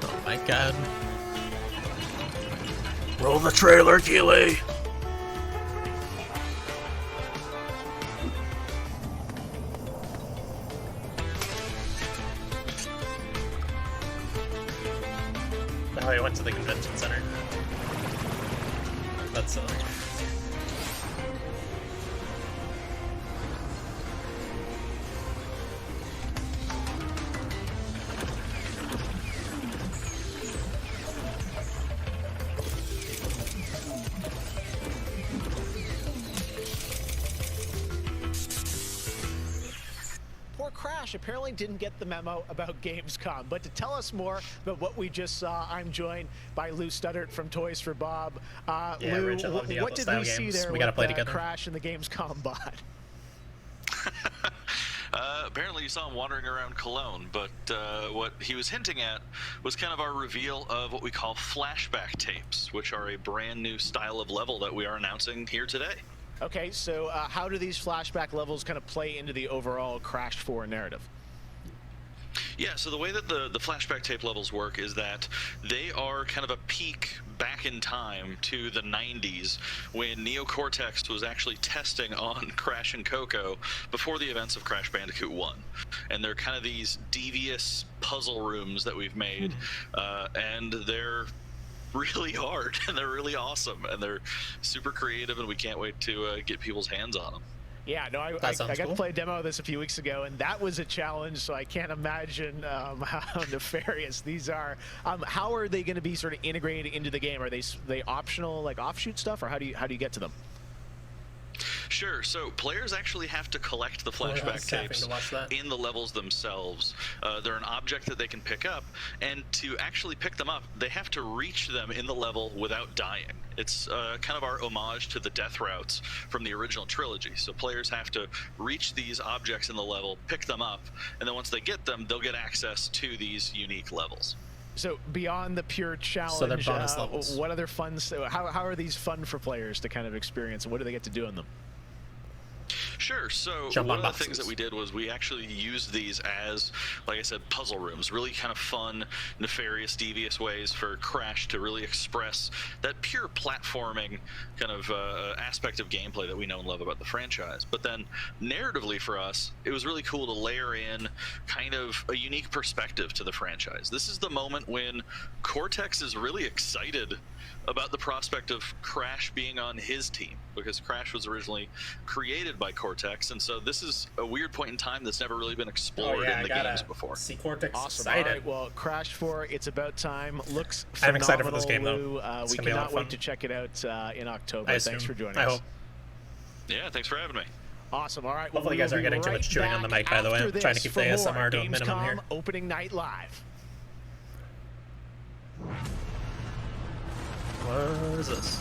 [SPEAKER 1] Oh my god. Roll the trailer, Keely! Oh, he went to the convention center. That's silly.
[SPEAKER 20] Poor Crash apparently didn't get the memo about Gamescom. But to tell us more about what we just saw, I'm joined by Lou Studdert from Toys for Bob.
[SPEAKER 1] Yeah,
[SPEAKER 20] Lou,
[SPEAKER 1] Rich, I love
[SPEAKER 20] what did we see there
[SPEAKER 1] we gotta
[SPEAKER 20] with
[SPEAKER 1] play together.
[SPEAKER 20] Crash and the Gamescom bot?
[SPEAKER 3] Apparently you saw him wandering around Cologne, but what he was hinting at was kind of our reveal of what we call flashback tapes, which are a brand new style of level that we are announcing here today.
[SPEAKER 20] Okay, so how do these flashback levels kind of play into the overall Crash 4 narrative?
[SPEAKER 3] Yeah, so the way that the flashback tape levels work is that they are kind of a peek back in time to the 90s when Neo Cortex was actually testing on Crash and Coco before the events of Crash Bandicoot 1. And they're kind of these devious puzzle rooms that we've made, and they're really hard, and they're really awesome, and they're super creative, and we can't wait to get people's hands on them.
[SPEAKER 20] Yeah, no, I got to play a demo of this a few weeks ago, and that was a challenge, so I can't imagine how nefarious these are. How are they going to be sort of integrated into the game? Are they optional, like offshoot stuff, or how do you get to them?
[SPEAKER 3] Sure. So players actually have to collect the flashback tapes in the levels themselves. They're an object that they can pick up, and to actually pick them up, they have to reach them in the level without dying. It's kind of our homage to the death routes from the original trilogy. So players have to reach these objects in the level, pick them up, and then once they get them, they'll get access to these unique levels.
[SPEAKER 20] So beyond the pure challenge,
[SPEAKER 1] so they're bonus levels.
[SPEAKER 20] What other fun? How are these fun for players to kind of experience? What do they get to do in them?
[SPEAKER 3] Sure. So
[SPEAKER 1] Jump
[SPEAKER 3] one
[SPEAKER 1] on
[SPEAKER 3] of the things that we did was we actually used these as, like I said, puzzle rooms. Really kind of fun, nefarious, devious ways for Crash to really express that pure platforming kind of aspect of gameplay that we know and love about the franchise. But then narratively for us, it was really cool to layer in kind of a unique perspective to the franchise. This is the moment when Cortex is really excited about the prospect of Crash being on his team, because Crash was originally created by Cortex, and so this is a weird point in time that's never really been explored in the games before.
[SPEAKER 1] See Cortex
[SPEAKER 20] awesome.
[SPEAKER 1] excited.
[SPEAKER 20] All right, well, Crash 4, it's about time. Looks phenomenal.
[SPEAKER 1] I'm excited for this game, though.
[SPEAKER 20] We cannot wait to check it out in October. Thanks for joining
[SPEAKER 1] us.
[SPEAKER 20] I
[SPEAKER 1] hope.
[SPEAKER 3] Yeah, thanks for having me.
[SPEAKER 20] Awesome. All right.
[SPEAKER 1] Hopefully you guys aren't getting too much chewing on the mic, by the way. I'm trying to keep the ASMR to a minimum here.
[SPEAKER 20] Opening night live.
[SPEAKER 1] What is this?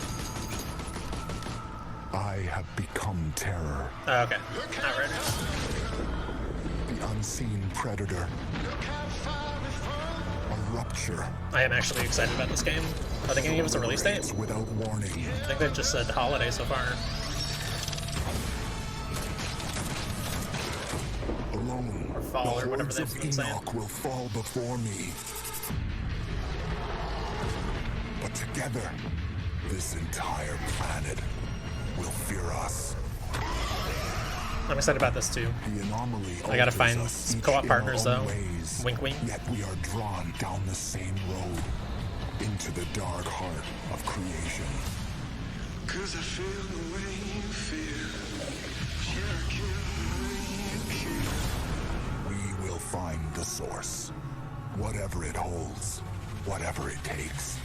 [SPEAKER 6] I have become terror.
[SPEAKER 1] Oh, okay. Not right.
[SPEAKER 6] The unseen predator. A rupture.
[SPEAKER 1] I am actually excited about this game. I think they gave us a release date.
[SPEAKER 6] Without warning.
[SPEAKER 1] I think they've just said holiday so far.
[SPEAKER 6] Alone,
[SPEAKER 1] or fall, or whatever they've been saying.
[SPEAKER 6] Enoch will fall before me. But together, this entire planet will fear us.
[SPEAKER 1] I'm excited about this too.
[SPEAKER 6] The anomaly
[SPEAKER 1] I gotta find some co-op partners though.
[SPEAKER 6] Ways,
[SPEAKER 1] wink wink.
[SPEAKER 6] Yet we are drawn down the same road into the dark heart of creation.
[SPEAKER 32] 'Cause I feel the way you feel.
[SPEAKER 6] We will find the source. Whatever it holds, whatever it takes.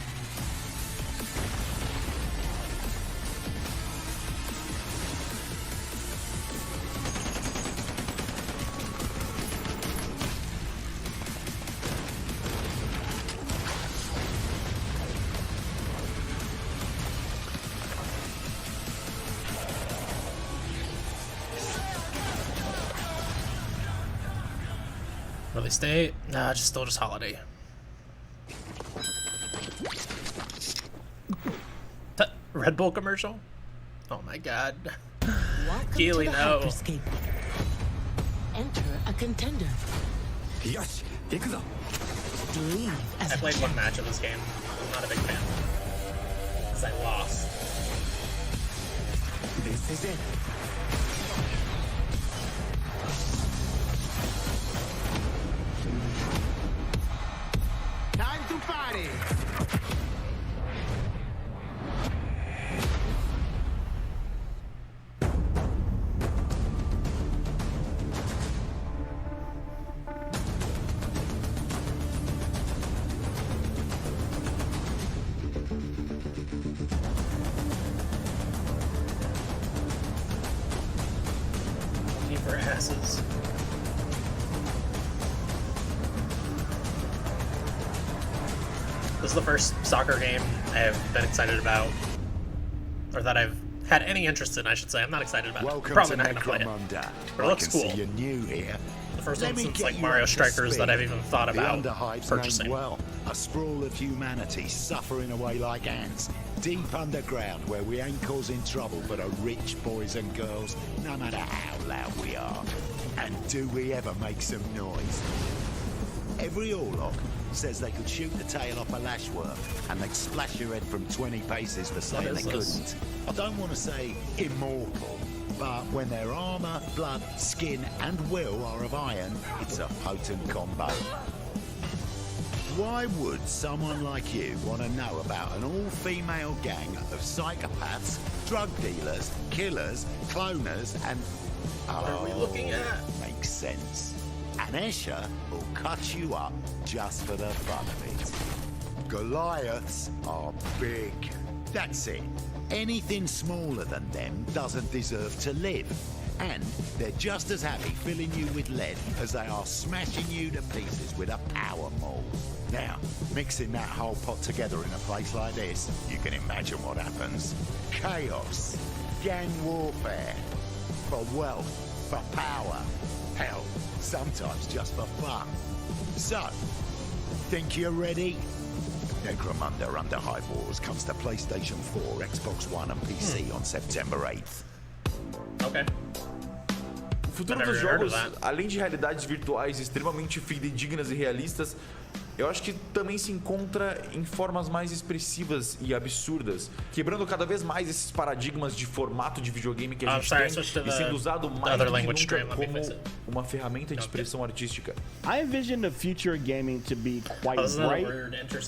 [SPEAKER 1] Release date? Nah, still just holiday. Red Bull commercial? Oh my god. Keely, no.
[SPEAKER 10] Enter a contender.
[SPEAKER 2] Yes,
[SPEAKER 10] Leave as
[SPEAKER 1] I played one match of this game. I'm not a big fan. Because I lost.
[SPEAKER 2] This is it.
[SPEAKER 10] Time to party.
[SPEAKER 1] For asses. This is the first soccer game I have been excited about, or that I've had any interest in, I should say. I'm not excited about it. Probably not going to play it. But it looks cool.
[SPEAKER 2] You're new here.
[SPEAKER 1] The first one since like Mario Strikers that I've even thought about purchasing.
[SPEAKER 2] Well, a sprawl of humanity suffering away like ants, deep underground where we ain't causing trouble but are rich boys and girls, no matter how loud we are. And do we ever make some noise? Every Orlok says they could shoot the tail off a lashworm and they'd splash your head from 20 paces for saying they couldn't. I don't want to say immortal, but when their armor, blood, skin and will are of iron, it's a potent combo. Why would someone like you want to know about an all-female gang of psychopaths, drug dealers, killers, cloners and...
[SPEAKER 1] What are we looking at?
[SPEAKER 2] Makes sense. And Escher will cut you up just for the fun of it. Goliaths are big. That's it. Anything smaller than them doesn't deserve to live. And they're just as happy filling you with lead as they are smashing you to pieces with a power maul. Now, mixing that whole pot together in a place like this, you can imagine what happens. Chaos, gang warfare, for wealth, for power, hell, sometimes just for fun. So,
[SPEAKER 6] Think you're ready? Necromunda Under High Wars comes to PlayStation 4, Xbox One and PC on September 8th.
[SPEAKER 1] Okay.
[SPEAKER 11] O futuro dos jogos, além de realidades virtuais extremamente fidedignas e realistas, eu acho que também se encontra em formas mais expressivas e absurdas, quebrando cada vez mais esses paradigmas de formato de videogame que a gente tem e sendo usado mais do que nunca como uma ferramenta de expressão artística.
[SPEAKER 12] I envision the future gaming to be quite bright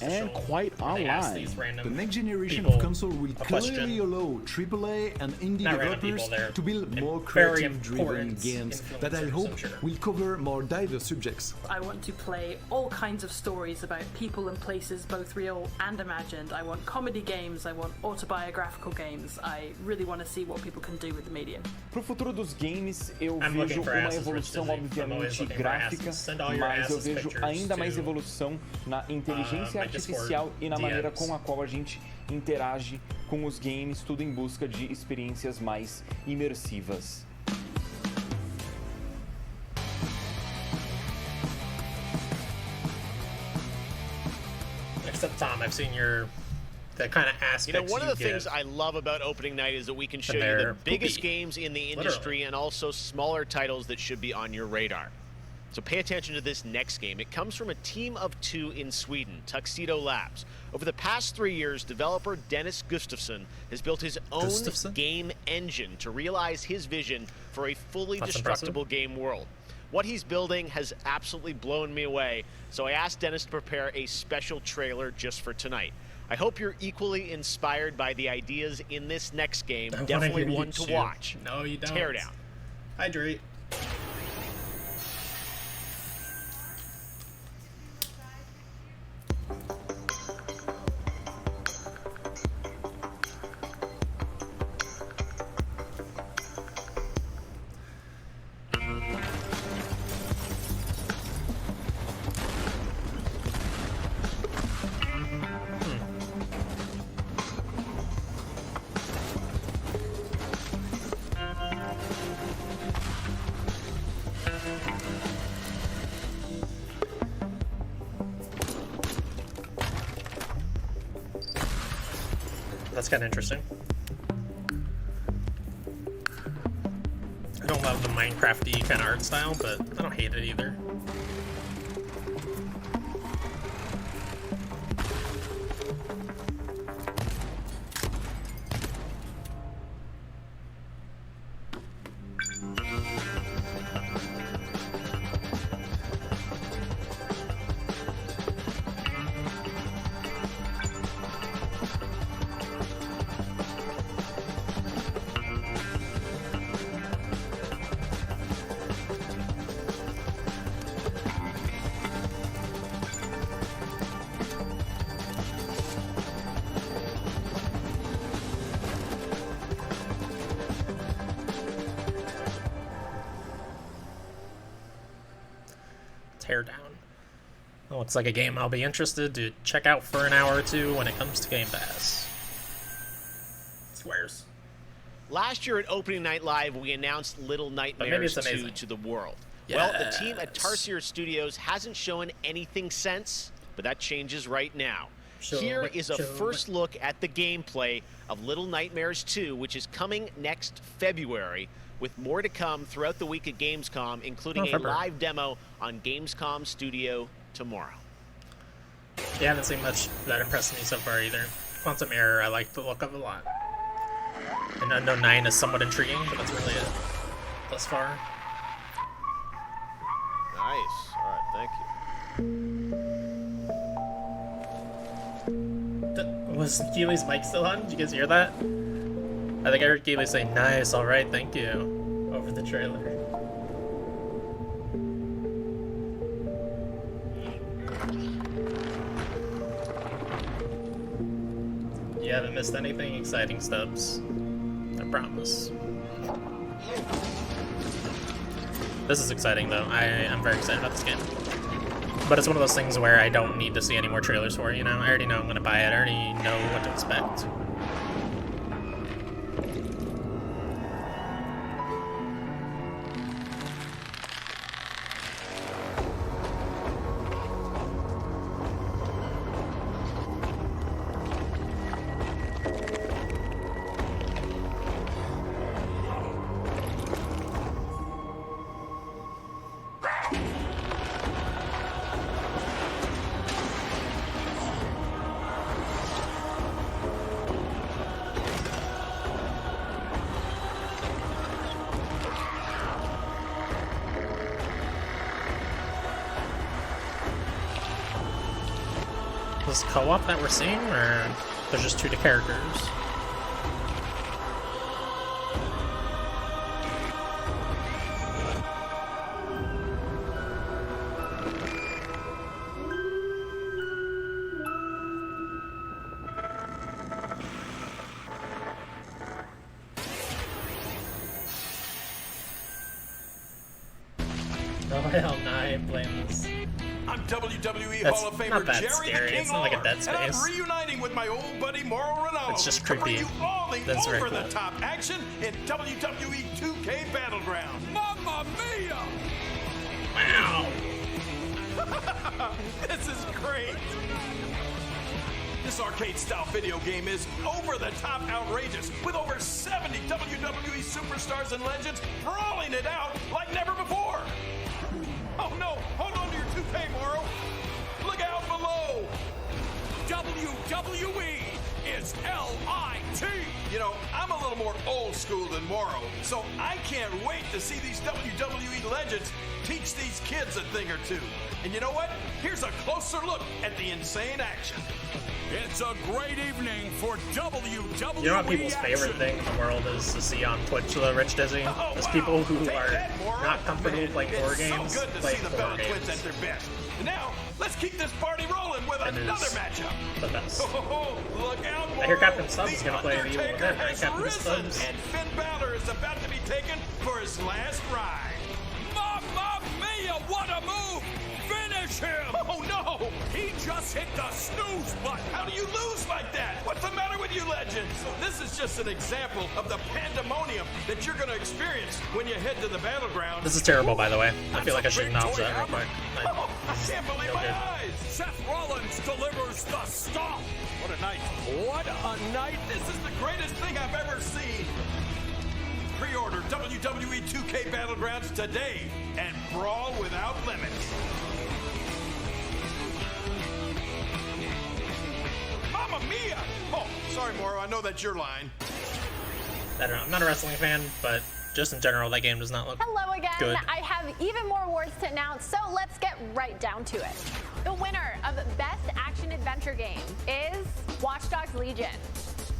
[SPEAKER 12] and quite alive.
[SPEAKER 13] The next generation of console will clearly allow AAA and indie developers to build more creative-driven games that I hope will cover more diverse subjects.
[SPEAKER 15] I want to play all kinds of stories about people and places, both real and imagined. I want comedy games, I want autobiographical games. I really want to see what people can do with the medium.
[SPEAKER 12] Pro futuro dos games, eu vejo uma evolução obviamente gráfica, mas eu vejo ainda mais evolução na inteligência artificial e na maneira com a qual a gente interage com os games, tudo em busca de experiências mais imersivas.
[SPEAKER 1] Except Tom, I've seen the kind of aspects.
[SPEAKER 20] You know, one of the things I love about opening night is that we can show you the biggest games in the industry and also smaller titles that should be on your radar. So pay attention to this next game. It comes from a team of 2 in Sweden, Tuxedo Labs. Over the past 3 years, developer Dennis Gustafsson has built his own game engine to realize his vision for a fully destructible game world. What he's building has absolutely blown me away, so I asked Dennis to prepare a special trailer just for tonight. I hope you're equally inspired by the ideas in this next game. Definitely one to watch.
[SPEAKER 1] No, you don't.
[SPEAKER 20] Teardown.
[SPEAKER 1] Hydrate. That's kind of interesting. I don't love the Minecraft-y kind of art style, but I don't hate it either. Teardown. Oh, it's like a game I'll be interested to check out for an hour or two when it comes to Game Pass. Swears.
[SPEAKER 20] Last year at Opening Night Live, we announced Little Nightmares 2 to the world. Yes. Well, the team at Tarsier Studios hasn't shown anything since, but that changes right now. Here is a first look at the gameplay of Little Nightmares 2, which is coming next February, with more to come throughout the week at Gamescom, including a live demo on Gamescom Studio tomorrow.
[SPEAKER 1] Yeah, I haven't seen much that impressed me so far either. Quantum Error, I like the look of a lot. And Unknown 9 is somewhat intriguing, but that's really it thus far.
[SPEAKER 20] Nice. All right, thank you.
[SPEAKER 1] Was Keely's mic still on? Did you guys hear that? I think I heard Keely say, nice, alright, thank you, over the trailer. You haven't missed anything exciting, Stubbs. I promise. This is exciting, though. I'm very excited about this game. But it's one of those things where I don't need to see any more trailers for it, you know? I already know I'm gonna buy it. I already know what to expect. this co-op that we're seeing, or there's just two characters? Oh hell no, I ain't playing this.
[SPEAKER 16] I'm WWE
[SPEAKER 1] That's
[SPEAKER 16] Hall of Famer
[SPEAKER 1] not that
[SPEAKER 16] Jerry
[SPEAKER 1] scary.
[SPEAKER 16] the King
[SPEAKER 1] It's not like a Dead
[SPEAKER 16] Lawler, and
[SPEAKER 1] Space.
[SPEAKER 16] I'm reuniting with my old buddy Mauro Ranallo
[SPEAKER 1] It's just
[SPEAKER 16] to bring
[SPEAKER 1] creepy.
[SPEAKER 16] you all the
[SPEAKER 1] That's very
[SPEAKER 16] over-the-top action in WWE 2K Battleground. Mamma mia!
[SPEAKER 1] Wow!
[SPEAKER 16] This is great! This arcade-style video game is over-the-top outrageous, with over 70 WWE superstars and legends brawling it out like never before. Oh no, hold on to your toupee, Mauro. Look out below. WWE is LIT. You know, I'm a little more old school than Mauro, so I can't wait to see these WWE legends teach these kids a thing or two. And you know what? Here's a closer look at the insane action. It's a great evening for WWE.
[SPEAKER 1] You know what people's favorite thing in the world is to see on Twitch, though, Rich Dizzy? Is people who are not comfortable playing horror games play horror games.
[SPEAKER 16] At their best. Now, let's keep this party rolling with another matchup.
[SPEAKER 1] The best.
[SPEAKER 16] Oh, look out,
[SPEAKER 1] I hear
[SPEAKER 16] Mauro.
[SPEAKER 1] Captain Stubbs is
[SPEAKER 16] The
[SPEAKER 1] gonna play the evil
[SPEAKER 16] Undertaker
[SPEAKER 1] event, right?
[SPEAKER 16] has
[SPEAKER 1] Captain
[SPEAKER 16] risen,
[SPEAKER 1] Stubbs.
[SPEAKER 16] and Finn Balor is about to be taken for his last ride. Mamma mia, what a move! Finish him! Oh no! He just hit the snooze button! How do you lose like that? What's the matter with you legends? This is just an example of the pandemonium that you're gonna experience when you head to the battleground.
[SPEAKER 1] This is terrible, by the way. I feel like I should acknowledge that real quick.
[SPEAKER 16] Oh, I can't believe my eyes! Seth Rollins delivers the stomp! What a night! What a night! This is the greatest thing I've ever seen! Pre-order WWE 2K Battlegrounds today and brawl without limits. Mamma mia! Oh, sorry, Mauro. I know that's your line.
[SPEAKER 1] I don't know. I'm not a wrestling fan, but just in general, that game does not look
[SPEAKER 17] Hello again.
[SPEAKER 1] good.
[SPEAKER 17] I have even more awards to announce, so let's get right down to it. The winner of Best Action Adventure Game is Watch Dogs Legion.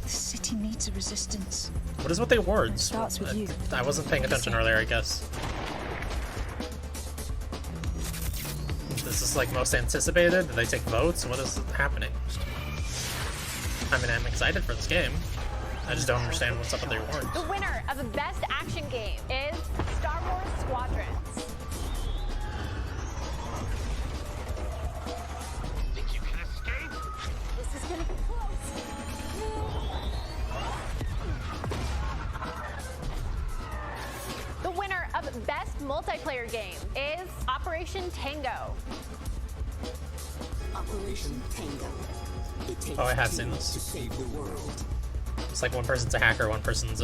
[SPEAKER 18] The city needs a resistance.
[SPEAKER 1] What is with the awards?
[SPEAKER 18] It starts with you.
[SPEAKER 1] I wasn't paying attention earlier, I guess. This is like most anticipated? Did they take votes? What is happening? I mean, I'm excited for this game. I just don't understand what's up with the awards.
[SPEAKER 17] The winner of Best Action Game is Star Wars Squadrons.
[SPEAKER 16] Think you can escape?
[SPEAKER 17] This is gonna be close. The winner of Best Multiplayer Game is Operation Tango.
[SPEAKER 18] Operation Tango. It takes
[SPEAKER 1] Oh, I have
[SPEAKER 18] two
[SPEAKER 1] seen this.
[SPEAKER 18] to save the world.
[SPEAKER 1] It's like one person's a hacker, one person's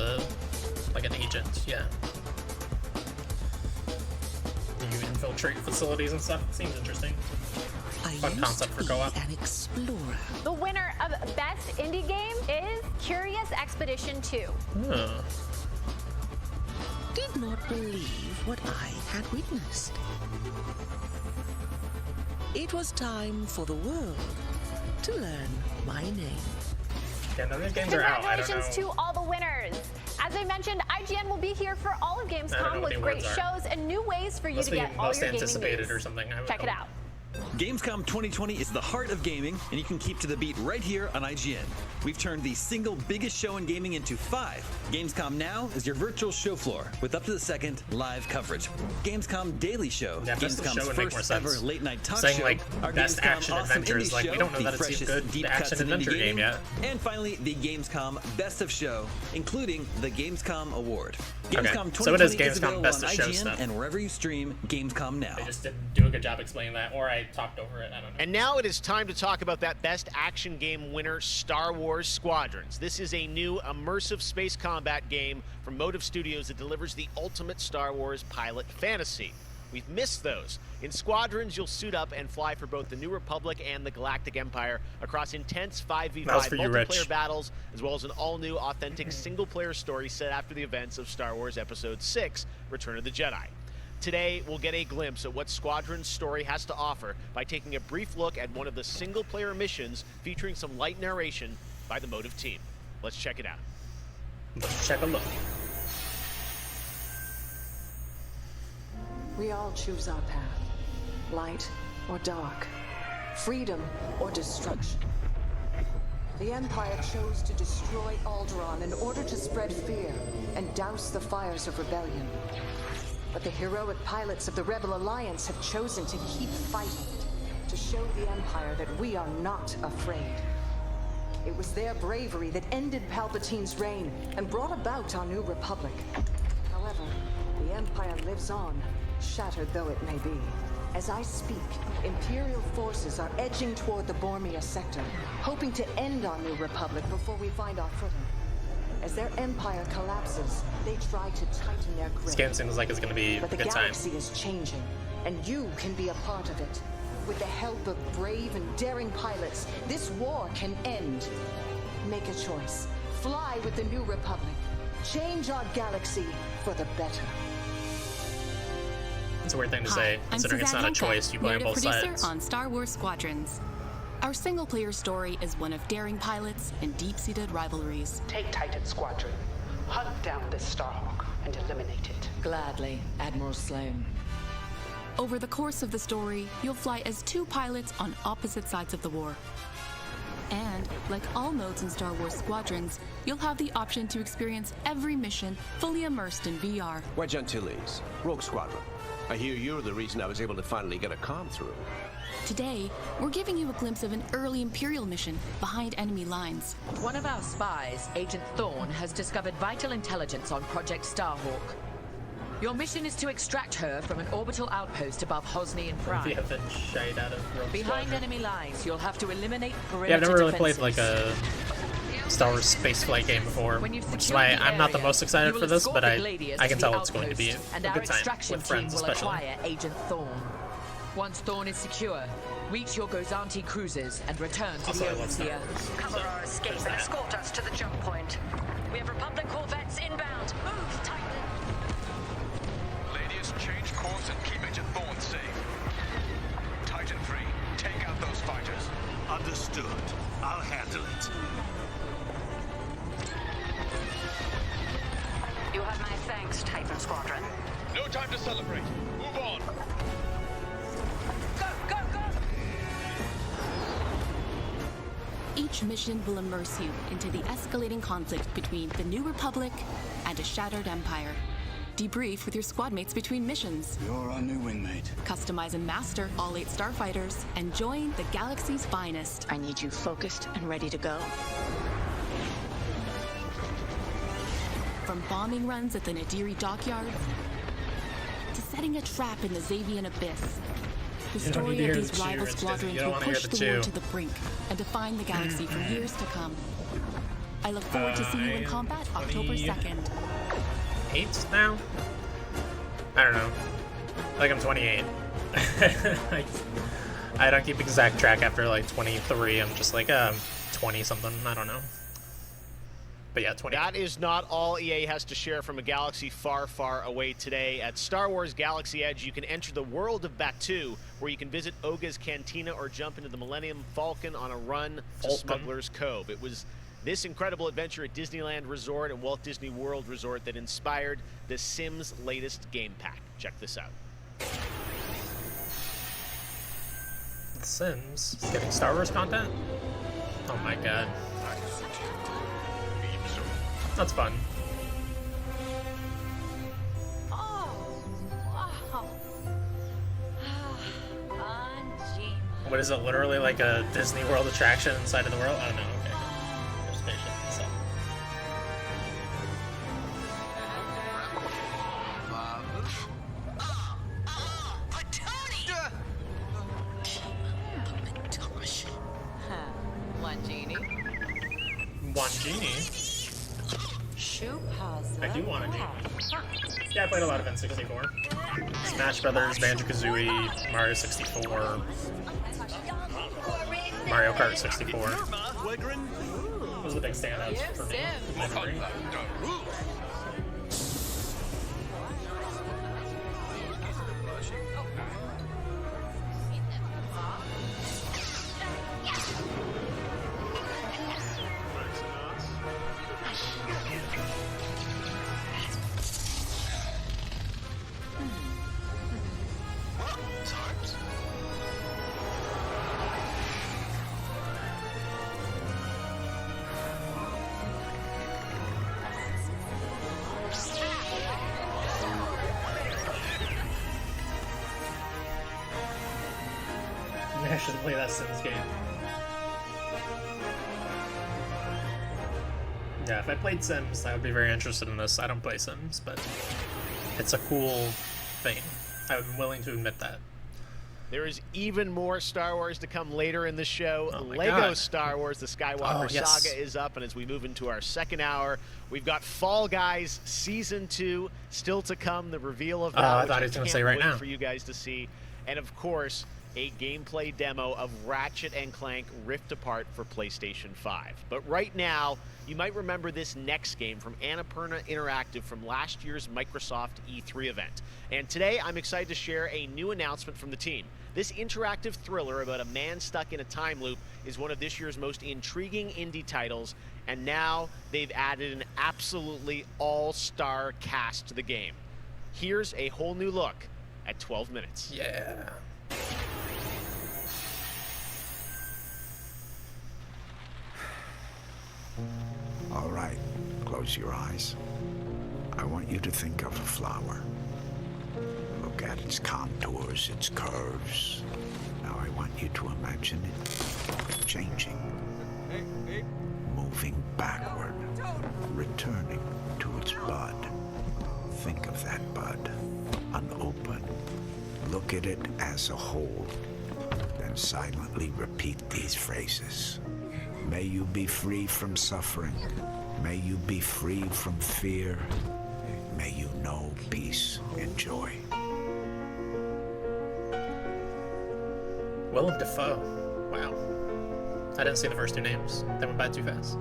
[SPEAKER 1] like an agent, yeah. You infiltrate facilities and stuff. It seems interesting. Fun concept for co-op.
[SPEAKER 18] An explorer.
[SPEAKER 17] The winner of Best Indie Game is Curious Expedition 2.
[SPEAKER 1] Oh.
[SPEAKER 18] Did not believe what I had witnessed. It was time for the world to learn my name.
[SPEAKER 1] Yeah, no, these games are out. I don't
[SPEAKER 17] Congratulations
[SPEAKER 1] know.
[SPEAKER 17] to all the winners. As I mentioned, IGN will be here for all of
[SPEAKER 1] I don't know
[SPEAKER 17] Gamescom
[SPEAKER 1] what
[SPEAKER 17] with
[SPEAKER 1] the
[SPEAKER 17] great
[SPEAKER 1] awards are.
[SPEAKER 17] shows and new ways for you
[SPEAKER 1] Must
[SPEAKER 17] to
[SPEAKER 1] be
[SPEAKER 17] get all
[SPEAKER 1] most
[SPEAKER 17] your gaming
[SPEAKER 1] anticipated
[SPEAKER 17] news.
[SPEAKER 1] or something.
[SPEAKER 17] Check it out.
[SPEAKER 19] Gamescom 2020 is the heart of gaming, and you can keep to the beat right here on IGN. We've turned the single biggest show in gaming into 5. Gamescom Now is your virtual show floor with up to the second live coverage. Gamescom Daily Show,
[SPEAKER 1] Yeah, best of
[SPEAKER 19] Gamescom's
[SPEAKER 1] show would make more
[SPEAKER 19] first ever
[SPEAKER 1] sense.
[SPEAKER 19] late night talk
[SPEAKER 1] Saying,
[SPEAKER 19] show.
[SPEAKER 1] like,
[SPEAKER 19] Our
[SPEAKER 1] best
[SPEAKER 19] Gamescom
[SPEAKER 1] action
[SPEAKER 19] Awesome
[SPEAKER 1] adventures,
[SPEAKER 19] Indie
[SPEAKER 1] like,
[SPEAKER 19] show,
[SPEAKER 1] we don't know
[SPEAKER 19] the
[SPEAKER 1] that it's
[SPEAKER 19] freshest
[SPEAKER 1] good
[SPEAKER 19] deep
[SPEAKER 1] action
[SPEAKER 19] cuts in indie
[SPEAKER 1] adventure game
[SPEAKER 19] gaming.
[SPEAKER 1] yet.
[SPEAKER 19] And finally, the Gamescom Best of Show, including the Gamescom Award.
[SPEAKER 1] Okay,
[SPEAKER 19] Gamescom 2020
[SPEAKER 1] so it is Gamescom
[SPEAKER 19] available
[SPEAKER 1] Best
[SPEAKER 19] on
[SPEAKER 1] of Show
[SPEAKER 19] IGN
[SPEAKER 1] stuff.
[SPEAKER 19] and wherever you stream Gamescom Now.
[SPEAKER 1] They just didn't do a good job explaining that, or I talked over it. I don't know.
[SPEAKER 20] And now it is time to talk about that Best Action Game winner, Star Wars Squadrons. This is a new immersive space combat game from Motive Studios that delivers the ultimate Star Wars pilot fantasy. We've missed those. In Squadrons, you'll suit up and fly for both the New Republic and the Galactic Empire across intense 5v5 multiplayer battles, as well as an all-new, authentic single-player story set after the events of Star Wars Episode 6, Return of the Jedi. Today, we'll get a glimpse at what Squadron's story has to offer by taking a brief look at one of the single-player missions featuring some light narration by the Motive team. Let's check it out.
[SPEAKER 1] Let's check a look.
[SPEAKER 8] We all choose our path. Light or dark. Freedom or destruction. The Empire chose to destroy Alderaan in order to spread fear and douse the fires of rebellion. But the heroic pilots of the Rebel Alliance have chosen to keep fighting, to show the Empire that we are not afraid. It was their bravery that ended Palpatine's reign and brought about our new Republic. However, the Empire lives on, shattered though it may be. As I speak, Imperial forces are edging toward the Bormir sector, hoping to end our new Republic before we find our footing. As their empire collapses, they try to tighten their grip.
[SPEAKER 1] This game seems like it's going to be a good time.
[SPEAKER 8] But the galaxy is changing, and you can be a part of it. With the help of brave and daring pilots, this war can end. Make a choice. Fly with the new Republic. Change our galaxy for the better.
[SPEAKER 1] It's a weird thing to say, considering it's not a choice. You play on both sides.
[SPEAKER 14] On Star Wars Squadrons. Our single-player story is one of daring pilots and deep-seated rivalries.
[SPEAKER 21] Take Titan Squadron. Hunt down this Starhawk and eliminate it.
[SPEAKER 8] Gladly, Admiral Sloane.
[SPEAKER 14] Over the course of the story, you'll fly as two pilots on opposite sides of the war. And, like all modes in Star Wars Squadrons, you'll have the option to experience every mission fully immersed in VR.
[SPEAKER 22] Wedge Antilles, Rogue Squadron. I hear you're the reason I was able to finally get a comm through.
[SPEAKER 14] Today, we're giving you a glimpse of an early Imperial mission behind enemy lines.
[SPEAKER 23] One of our spies, Agent Thorne, has discovered vital intelligence on Project Starhawk. Your mission is to extract her from an orbital outpost above Hosnian Prime. Behind enemy lines, you'll have to eliminate perimeter
[SPEAKER 1] I've never really
[SPEAKER 23] defenses.
[SPEAKER 1] played like a Star Wars spaceflight game before, which is why I'm not the most excited for this, but I can tell it's going to be a good time with friends, especially.
[SPEAKER 23] Agent Thorne. Once Thorne is secure, reach your Gozanti cruisers and return to the Overseer.
[SPEAKER 8] Cover our escape and escort us to the jump point. We have Republic corvettes inbound. Move, Titan.
[SPEAKER 24] Ladies, change course and keep Agent Thorne safe. Titan 3, take out those fighters.
[SPEAKER 16] Understood. I'll handle it.
[SPEAKER 8] You have my thanks, Titan Squadron.
[SPEAKER 24] No time to celebrate. Move on.
[SPEAKER 8] Go, go, go!
[SPEAKER 14] Each mission will immerse you into the escalating conflict between the New Republic and a shattered empire. Debrief with your squad mates between missions.
[SPEAKER 25] You're our new wingmate.
[SPEAKER 14] Customize and master all 8 starfighters and join the galaxy's finest.
[SPEAKER 8] I need you focused and ready to go.
[SPEAKER 14] From bombing runs at the Nadiri dockyard to setting a trap in the Xavian abyss. The story of these rival squadrons will push the war to the brink and define the galaxy for years to come. I look forward to seeing you in combat October 2nd.
[SPEAKER 1] 8 now? I don't know. Like I'm 28. I don't keep exact track after like 23. I'm just like 20 something. I don't know. But yeah, 20.
[SPEAKER 20] That is not all EA has to share from a galaxy far, far away today. At Star Wars Galaxy Edge, you can enter the world of Batuu, where you can visit Oga's Cantina or jump into the Millennium Falcon on a run to Smuggler's Cove. It was this incredible adventure at Disneyland Resort and Walt Disney World Resort that inspired The Sims' latest game pack. Check this out.
[SPEAKER 1] The Sims is getting Star Wars content? Oh my god. That's fun.
[SPEAKER 7] Oh, wow.
[SPEAKER 1] What is it, literally like a Disney World attraction inside of the world? I don't know, okay. There's spaceship and stuff.
[SPEAKER 23] One genie.
[SPEAKER 1] One genie?
[SPEAKER 23] Shoe puzzle.
[SPEAKER 1] I do want a genie. Yeah, I played a lot of N64. Smash Brothers, Banjo-Kazooie, Mario 64, Mario Kart 64. Those are the big standouts for me. I should play that Sims game. Yeah, if I played Sims, I would be very interested in this. I don't play Sims, but it's a cool thing. I'm willing to admit that.
[SPEAKER 20] There is even more Star Wars to come later in the show. Lego
[SPEAKER 1] God.
[SPEAKER 20] Star Wars, the Skywalker Saga is up, and as we move into our second hour, we've got Fall Guys Season 2 still to come, the reveal of that,
[SPEAKER 1] I
[SPEAKER 20] which
[SPEAKER 1] thought he was going to say right now.
[SPEAKER 20] for you guys to see. And of course, a gameplay demo of Ratchet & Clank Rift Apart for PlayStation 5. But right now, you might remember this next game from Annapurna Interactive from last year's Microsoft E3 event. And today, I'm excited to share a new announcement from the team. This interactive thriller about a man stuck in a time loop is one of this year's most intriguing indie titles, and now they've added an absolutely all-star cast to the game. Here's a whole new look at 12 minutes.
[SPEAKER 1] Yeah.
[SPEAKER 6] All right, close your eyes. I want you to think of a flower. Look at its contours, its curves. Now I want you to imagine it changing, moving backward, returning to its bud. Think of that bud, unopened. Look at it as a whole, then silently repeat these phrases. May you be free from suffering. May you be free from fear. May you know peace and joy.
[SPEAKER 1] Willem Dafoe. Wow. I didn't see the first two names. They went by too fast.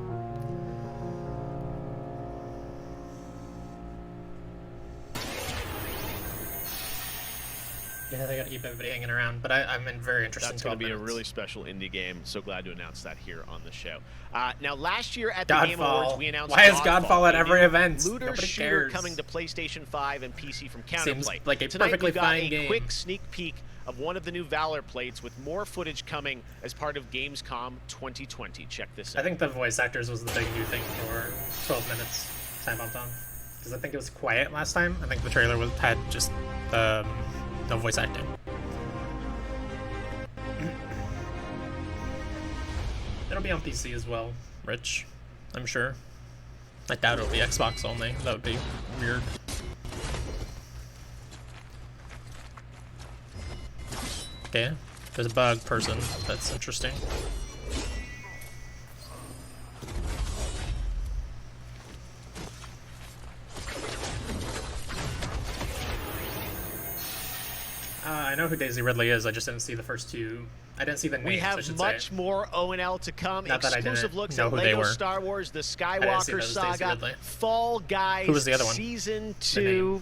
[SPEAKER 1] Yeah, they gotta keep everybody hanging around, but I'm in very interested.
[SPEAKER 20] That's going to be a really special indie game. So glad to announce that here on the show. Now, last year at the Game Awards, we announced
[SPEAKER 1] Why is Godfall at every event?
[SPEAKER 20] Looter
[SPEAKER 1] Nobody
[SPEAKER 20] shooter
[SPEAKER 1] cares.
[SPEAKER 20] coming to PlayStation 5 and PC from Counterplay.
[SPEAKER 1] Seems like a
[SPEAKER 20] Tonight,
[SPEAKER 1] perfectly
[SPEAKER 20] we got
[SPEAKER 1] fine
[SPEAKER 20] a
[SPEAKER 1] game.
[SPEAKER 20] quick sneak peek of one of the new Valor plates with more footage coming as part of Gamescom 2020. Check this out.
[SPEAKER 1] I think the voice actors was the big new thing for 12 minutes. Time bumped on. Because I think it was quiet last time. I think the trailer had just no voice acting. It'll be on PC as well, Rich. I'm sure. I doubt it'll be Xbox only. That would be weird. Okay, there's a bug person. That's interesting. I know who Daisy Ridley is. I just didn't see the first two. I didn't see the names.
[SPEAKER 20] We have much more O&L to come.
[SPEAKER 1] Not that
[SPEAKER 20] Exclusive looks at Lego Star Wars, the Skywalker Saga, Fall Guys,
[SPEAKER 1] who was the other one?
[SPEAKER 20] Season 2.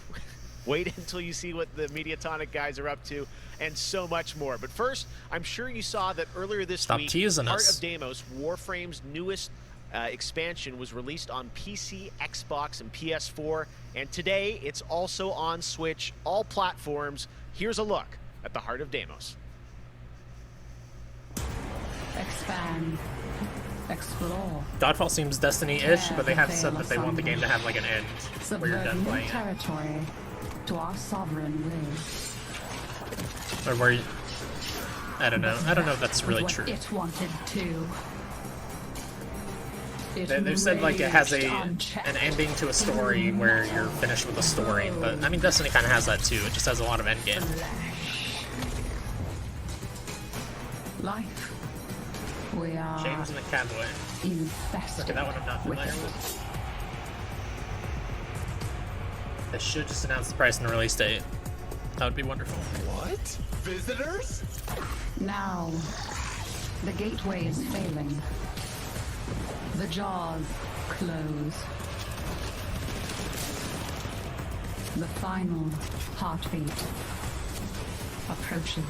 [SPEAKER 20] Wait until you see what the Mediatonic guys are up to, and so much more. But first, I'm sure you saw that earlier this week, Heart of Deimos, Warframe's newest expansion, was released on PC, Xbox, and PS4. And today, it's also on Switch, all platforms. Here's a look at the Heart of Deimos.
[SPEAKER 7] Expand. Explore.
[SPEAKER 1] Godfall seems Destiny-ish, but they have said that they want the game to have like an end where you're done playing it.
[SPEAKER 7] Territory to our sovereign will.
[SPEAKER 1] Or where you... I don't know. I don't know if that's really true.
[SPEAKER 7] It wanted to.
[SPEAKER 1] They've said like it has an ending to a story where you're finished with the story, but I mean Destiny kind of has that too. It just has a lot of endgame.
[SPEAKER 7] Life. We are
[SPEAKER 1] James McAvoy.
[SPEAKER 7] Infested.
[SPEAKER 1] Okay, that one I'm not familiar with. They should just announce the price and the release date. That would be wonderful.
[SPEAKER 16] What? Visitors?
[SPEAKER 7] Now, the gateway is failing. The jaws close. The final heartbeat approaches.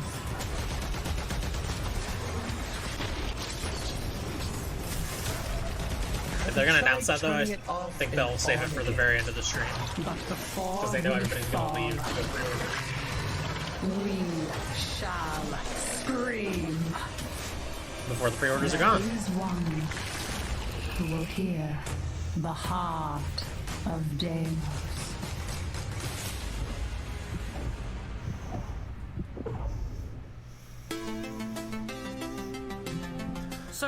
[SPEAKER 1] If they're gonna announce that though, I think they'll save it for the very end of the stream. Because they know everybody's gonna leave to go pre-order.
[SPEAKER 7] We shall scream.
[SPEAKER 1] Before the pre-orders are gone.
[SPEAKER 7] There is one who will hear the heart of Deimos.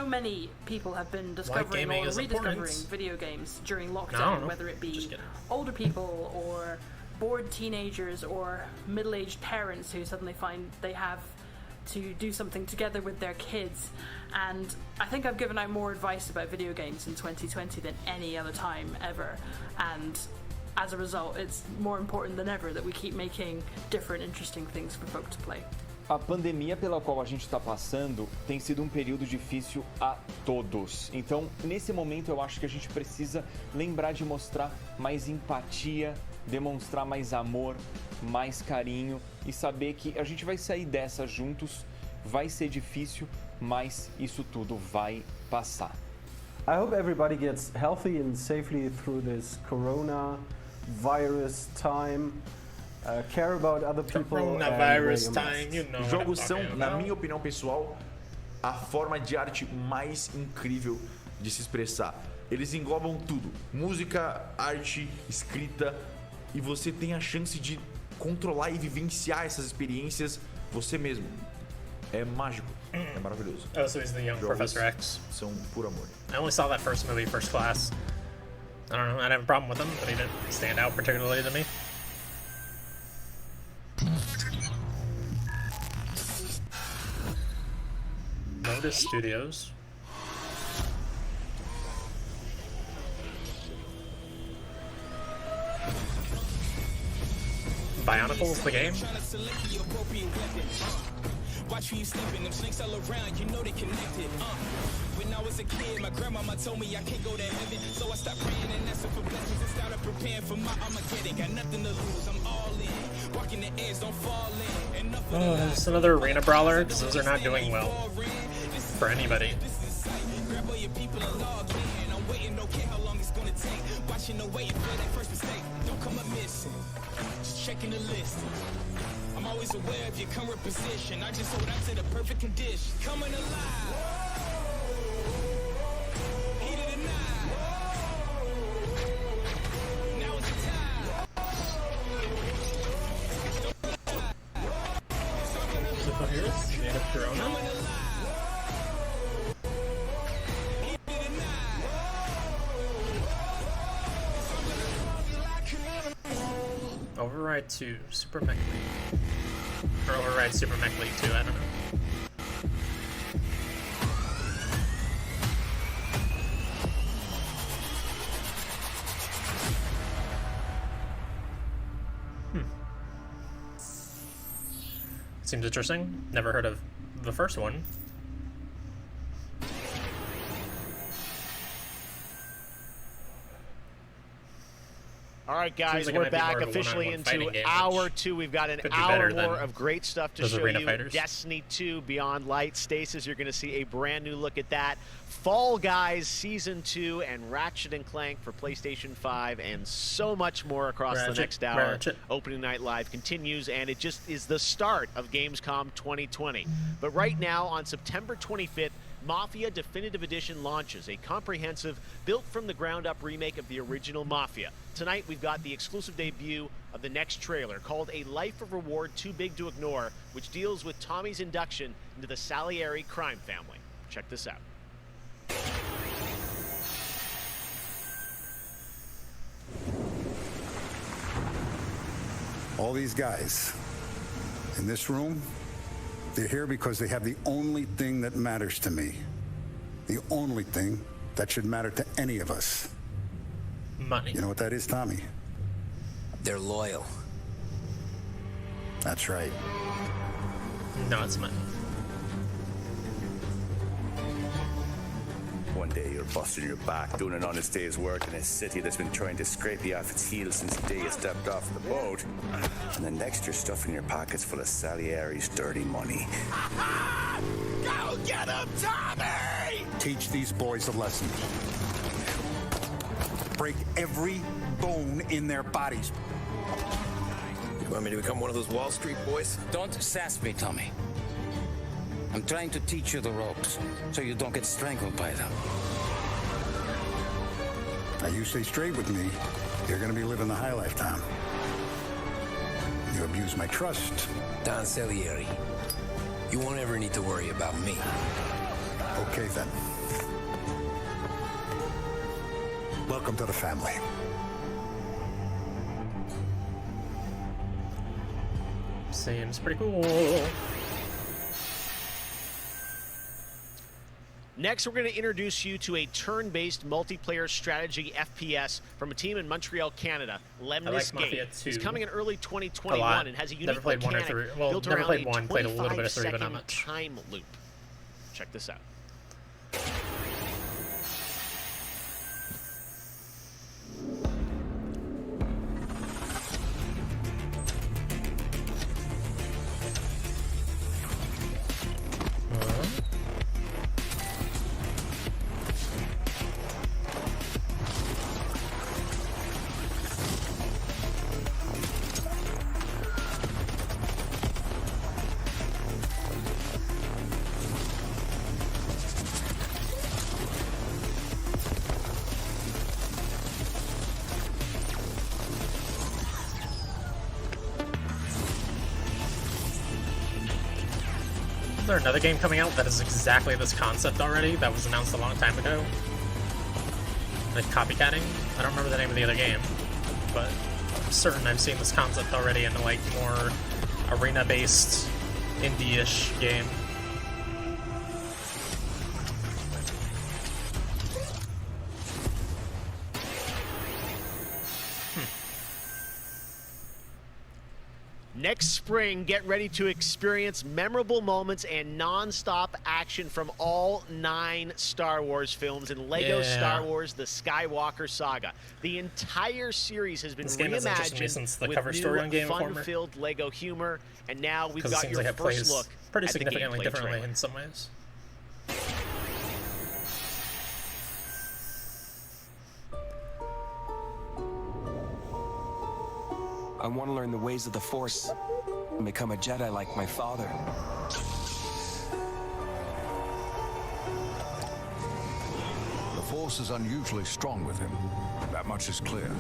[SPEAKER 15] so many people have been discovering or rediscovering video games during lockdown, whether it be older people or bored teenagers or middle-aged parents who suddenly find they have to do something together with their kids. And I think I've given out more advice about video games in 2020 than any other time ever. And as a result, it's more important than ever that we keep making different, interesting things for folk to play.
[SPEAKER 12] A pandemia pela qual a gente está passando tem sido um período difícil a todos. Então, nesse momento, eu acho que a gente precisa lembrar de mostrar mais empatia, demonstrar mais amor, mais carinho e saber que a gente vai sair dessa juntos. Vai ser difícil, mas isso tudo vai passar.
[SPEAKER 3] I hope everybody gets healthy and safely through this coronavirus time. Care about other people.
[SPEAKER 1] Coronavirus time, you know.
[SPEAKER 11] Jogos são, na minha opinião pessoal, a forma de arte mais incrível de se expressar. Eles englobam tudo: música, arte, escrita, e você tem a chance de controlar e vivenciar essas experiências você mesmo. É mágico, é maravilhoso.
[SPEAKER 1] Oh, so he's the young Professor X.
[SPEAKER 11] São puro amor.
[SPEAKER 1] I only saw that first movie, First Class. I don't know, I didn't have a problem with him, but he didn't stand out particularly to me. Modus Studios. Bionicle's the game? Watch you sleeping, them snakes all around, you know they connected. When I was a kid, my grandmama told me I can't go to heaven, so I stopped praying and asking for blessings and started preparing for my Armageddon. Got nothing to lose, I'm all in. Walking the edge, don't fall in. Oh, it's another arena brawler, because those are not doing well for anybody. Grab all your people and log in. I'm waiting, don't care how long it's gonna take. Watching the waiting for that first mistake. Don't come up missing. Just checking the list. I'm always aware of your current position. I just hold on to the perfect condition. Coming alive. Heat of the night. Now it's the time. Superheroes? Made of Corona? Override 2, Super Mech League. Or Override Super Mech League 2, I don't know. Seems interesting. Never heard of the first one.
[SPEAKER 20] All right, guys, we're back officially into hour 2. We've got an hour more of great stuff to show you. Destiny 2, Beyond Light. Stasis, you're going to see a brand new look at that. Fall Guys Season 2 and Ratchet & Clank for PlayStation 5 and so much more across the next hour. Opening Night Live continues, and it just is the start of Gamescom 2020. But right now, on September 25th, Mafia Definitive Edition launches, a comprehensive, built-from-the-ground-up remake of the original Mafia. Tonight, we've got the exclusive debut of the next trailer, called A Life of Reward Too Big to Ignore, which deals with Tommy's induction into the Salieri crime family. Check this out.
[SPEAKER 4] All these guys in this room, they're here because they have the only thing that matters to me. The only thing that should matter to any of us.
[SPEAKER 1] Money.
[SPEAKER 4] You know what that is, Tommy?
[SPEAKER 5] They're loyal.
[SPEAKER 4] That's right.
[SPEAKER 1] No, it's money.
[SPEAKER 5] One day you're busting your back, doing an honest day's work in a city that's been trying to scrape you off its heels since the day you stepped off the boat. And then next you're stuffing your pockets full of Salieri's dirty money.
[SPEAKER 16] Go get him, Tommy!
[SPEAKER 4] Teach these boys a lesson. Break every bone in their bodies.
[SPEAKER 5] You want me to become one of those Wall Street boys?
[SPEAKER 9] Don't sass me, Tommy. I'm trying to teach you the ropes, so you don't get strangled by them.
[SPEAKER 4] Now you stay straight with me, you're gonna be living the high life, Tom. You abuse my trust.
[SPEAKER 5] Don Salieri, you won't ever need to worry about me.
[SPEAKER 4] Okay, then. Welcome to the family.
[SPEAKER 1] Seems pretty cool.
[SPEAKER 20] Next, we're going to introduce you to a turn-based multiplayer strategy FPS from a team in Montreal, Canada, Lemnis Gate. It's coming in early 2021 and has a unique mechanic built around a 25-second time loop. Check this out.
[SPEAKER 1] Is there another game coming out that is exactly this concept already that was announced a long time ago? Like copycatting? I don't remember the name of the other game, but I'm certain I've seen this concept already in a like more arena-based indie-ish game. Next spring, get ready to experience memorable moments and non-stop action from all 9 Star Wars films in LEGO Star Wars The Skywalker Saga. The entire series has been reimagined with new fun-filled LEGO humor, and now we've got your first look pretty significantly differently in some ways.
[SPEAKER 2] I want to learn the ways of the Force and become a Jedi like my father.
[SPEAKER 10] The Force is unusually strong with him. That much is clear.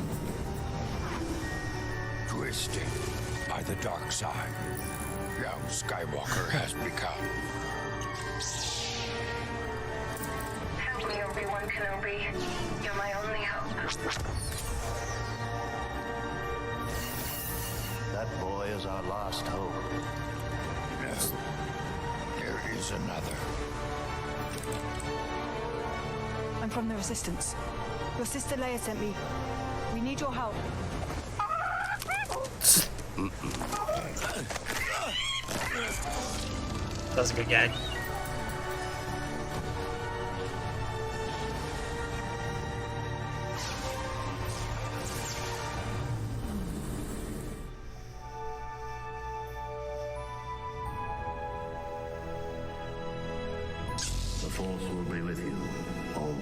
[SPEAKER 10] Twisted by the dark side, young Skywalker has become.
[SPEAKER 13] Help me, Obi-Wan Kenobi. You're my only hope.
[SPEAKER 10] That boy is our last hope. Yes, there is another.
[SPEAKER 18] I'm from the Resistance. Your sister Leia sent me. We need your help.
[SPEAKER 1] That was a good gag.
[SPEAKER 10] The Force will be with you, always.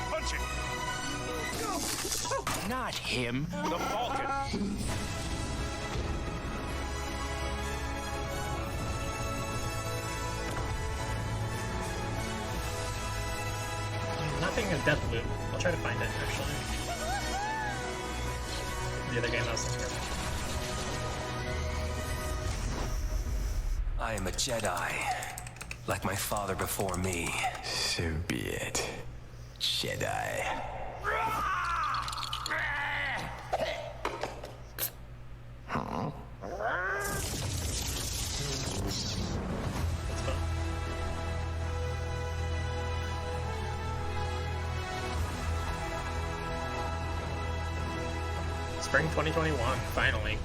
[SPEAKER 16] Punch it! Not him, the Falcon.
[SPEAKER 1] Nothing in Deathloop. I'll try to find it, actually. The other game I was thinking of.
[SPEAKER 2] I am a Jedi, like my father before me. So be it, Jedi.
[SPEAKER 10] Huh?
[SPEAKER 1] Spring 2021, finally.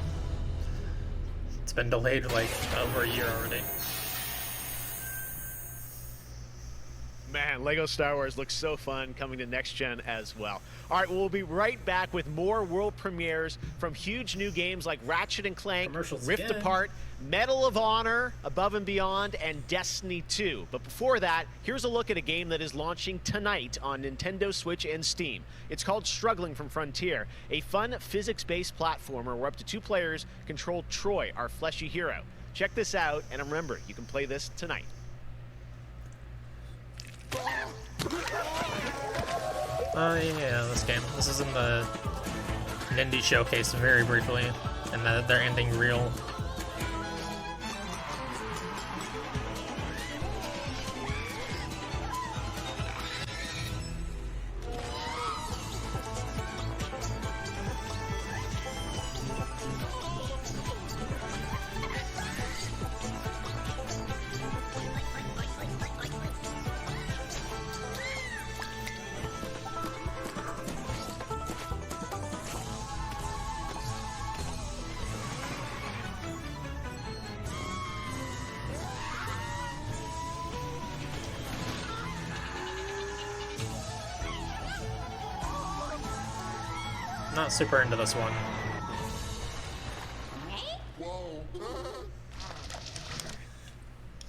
[SPEAKER 1] It's been delayed like over a year already.
[SPEAKER 20] Man, LEGO Star Wars looks so fun coming to next gen as well. All right, we'll be right back with more world premieres from huge new games like Ratchet & Clank, Rift Apart, Medal of Honor, Above and Beyond, and Destiny 2. But before that, here's a look at a game that is launching tonight on Nintendo Switch and Steam. It's called Struggling from Frontier, a fun physics-based platformer where up to 2 players control Troy, our fleshy hero. Check this out, and remember, you can play this tonight.
[SPEAKER 1] Yeah, this game. This is in the Indie Showcase very briefly, and they're ending real. Not super into this one.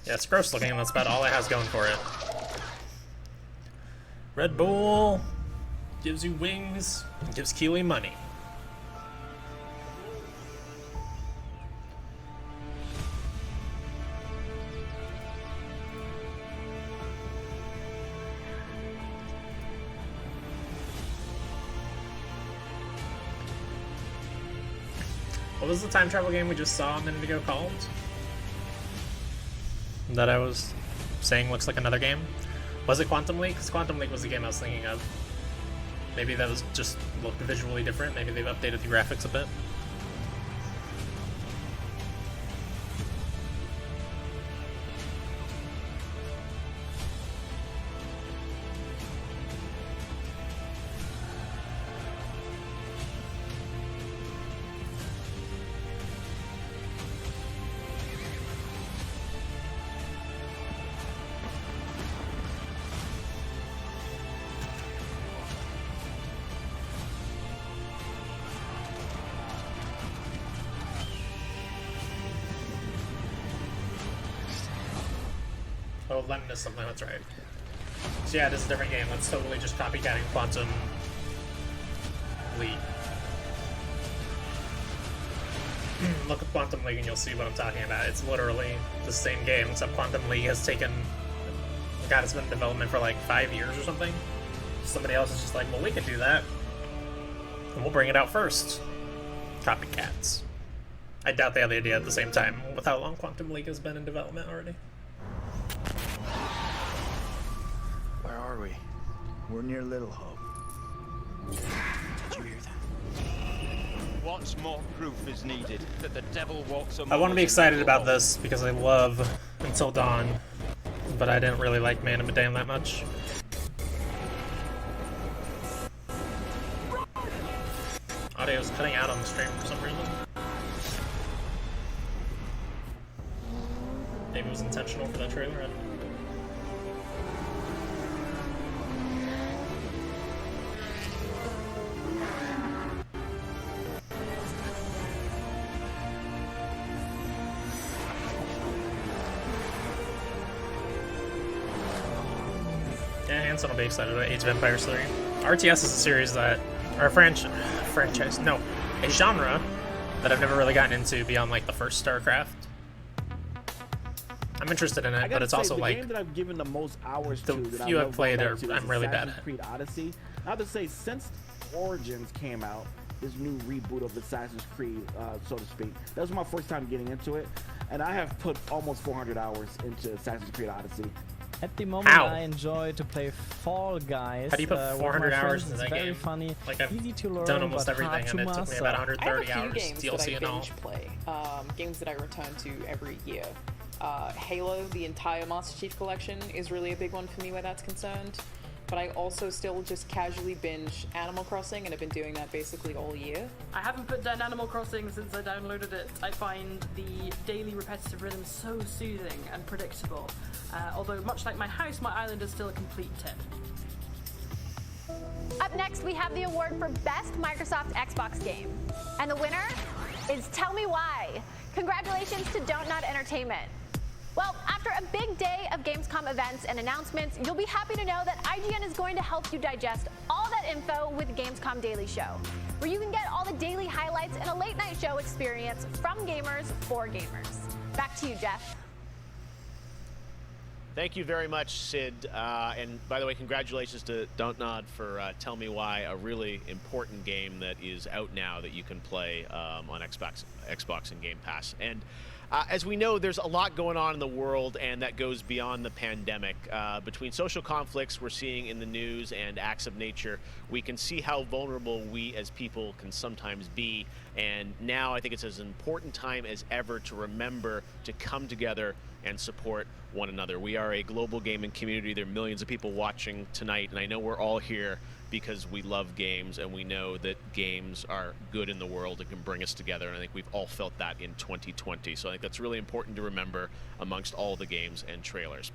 [SPEAKER 1] Yeah, it's gross looking, and that's about all it has going for it. Red Bull gives you wings, gives Keely money. What was the time travel game we just saw a minute ago called? That I was saying looks like another game? Was it Quantum League? Because Quantum League was the game I was thinking of. Maybe that was just looked visually different. Maybe they've updated the graphics a bit. Oh, Lemon is something, that's right. So yeah, it is a different game. That's totally just copycatting Quantum League. Look at Quantum League and you'll see what I'm talking about. It's literally the same game, except Quantum League has taken... God, it's been in development for like 5 years or something. Somebody else is just like, well, we could do that. And we'll bring it out first. Copycats. I doubt they had the idea at the same time, with how long Quantum League has been in development already.
[SPEAKER 6] Where are we? We're near Little Hope. Did you hear that?
[SPEAKER 17] Once more proof is needed that the devil walks among
[SPEAKER 1] I want to be
[SPEAKER 17] us in
[SPEAKER 1] excited
[SPEAKER 17] Little
[SPEAKER 1] about
[SPEAKER 17] Hope.
[SPEAKER 1] this because I love Until Dawn, but I didn't really like Man of Medan that much. Audio's cutting out on the stream for some reason. Maybe it was intentional for that trailer, I don't know. Yeah, Hanson will be excited about Age of Empires 3. RTS is a series that, or a franchise, no, a genre that I've never really gotten into beyond like the first StarCraft. I'm interested in it, but it's also like
[SPEAKER 19] the game that I've given the most hours to.
[SPEAKER 1] The few I've played are I'm really bad at.
[SPEAKER 19] Creed Odyssey. I have to say, since Origins came out, this new reboot of Assassin's Creed, so to speak, that was my first time getting into it, and I have put almost 400 hours into Assassin's Creed Odyssey.
[SPEAKER 21] At the moment, I enjoy to play Fall Guys.
[SPEAKER 1] How do you put 400 hours into that
[SPEAKER 21] game?
[SPEAKER 1] game?
[SPEAKER 21] Funny,
[SPEAKER 1] like I've
[SPEAKER 21] easy to learn,
[SPEAKER 1] done almost
[SPEAKER 21] but
[SPEAKER 1] everything, and it took me about 130 hours.
[SPEAKER 22] Games
[SPEAKER 1] DLC
[SPEAKER 22] that
[SPEAKER 1] and
[SPEAKER 22] I
[SPEAKER 1] all.
[SPEAKER 22] binge play. Games that I return to every year. Halo, the entire Master Chief Collection, is really a big one for me where that's concerned. But I also still just casually binge Animal Crossing, and I've been doing that basically all year.
[SPEAKER 15] I haven't put down Animal Crossing since I downloaded it. I find the daily repetitive rhythm so soothing and predictable. Although much like my house, my island is still a complete 10.
[SPEAKER 25] Up next, we have the award for Best Microsoft Xbox Game. And the winner is Tell Me Why. Congratulations to Don't Nod Entertainment. Well, after a big day of Gamescom events and announcements, you'll be happy to know that IGN is going to help you digest all that info with Gamescom Daily Show, where you can get all the daily highlights and a late night show experience from gamers for gamers. Back to you, Jeff.
[SPEAKER 20] Thank you very much, Sid. And by the way, congratulations to Don't Nod for Tell Me Why, a really important game that is out now that you can play on Xbox and Game Pass. And as we know, there's a lot going on in the world, and that goes beyond the pandemic. Between social conflicts we're seeing in the news and acts of nature, we can see how vulnerable we as people can sometimes be. And now I think it's as important time as ever to remember to come together and support one another. We are a global gaming community. There are millions of people watching tonight, and I know we're all here because we love games and we know that games are good in the world and can bring us together, and I think we've all felt that in 2020. So I think that's really important to remember amongst all the games and trailers.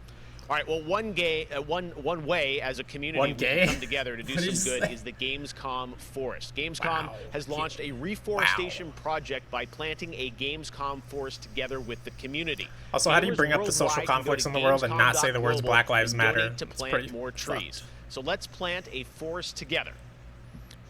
[SPEAKER 20] All right, well, one way as a community we can come together to do some good is the Gamescom Forest. Gamescom has launched a reforestation project by planting a Gamescom forest together with the community.
[SPEAKER 1] Also, how do you bring up the social conflicts in the world and not say the words Black Lives Matter?
[SPEAKER 20] To plant more trees. So let's plant a forest together.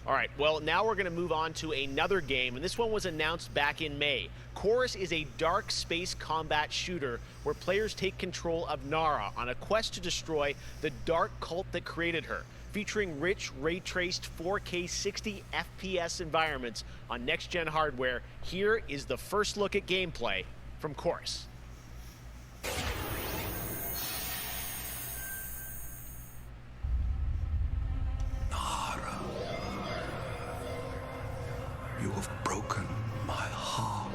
[SPEAKER 20] All right, well, now we're going to move on to another game, and this one was announced back in May. Chorus is a dark space combat shooter where players take control of Nara on a quest to destroy the dark cult that created her, featuring rich, ray-traced 4K 60 FPS environments on next-gen hardware. Here is the first look at gameplay from Chorus.
[SPEAKER 10] You have broken my heart.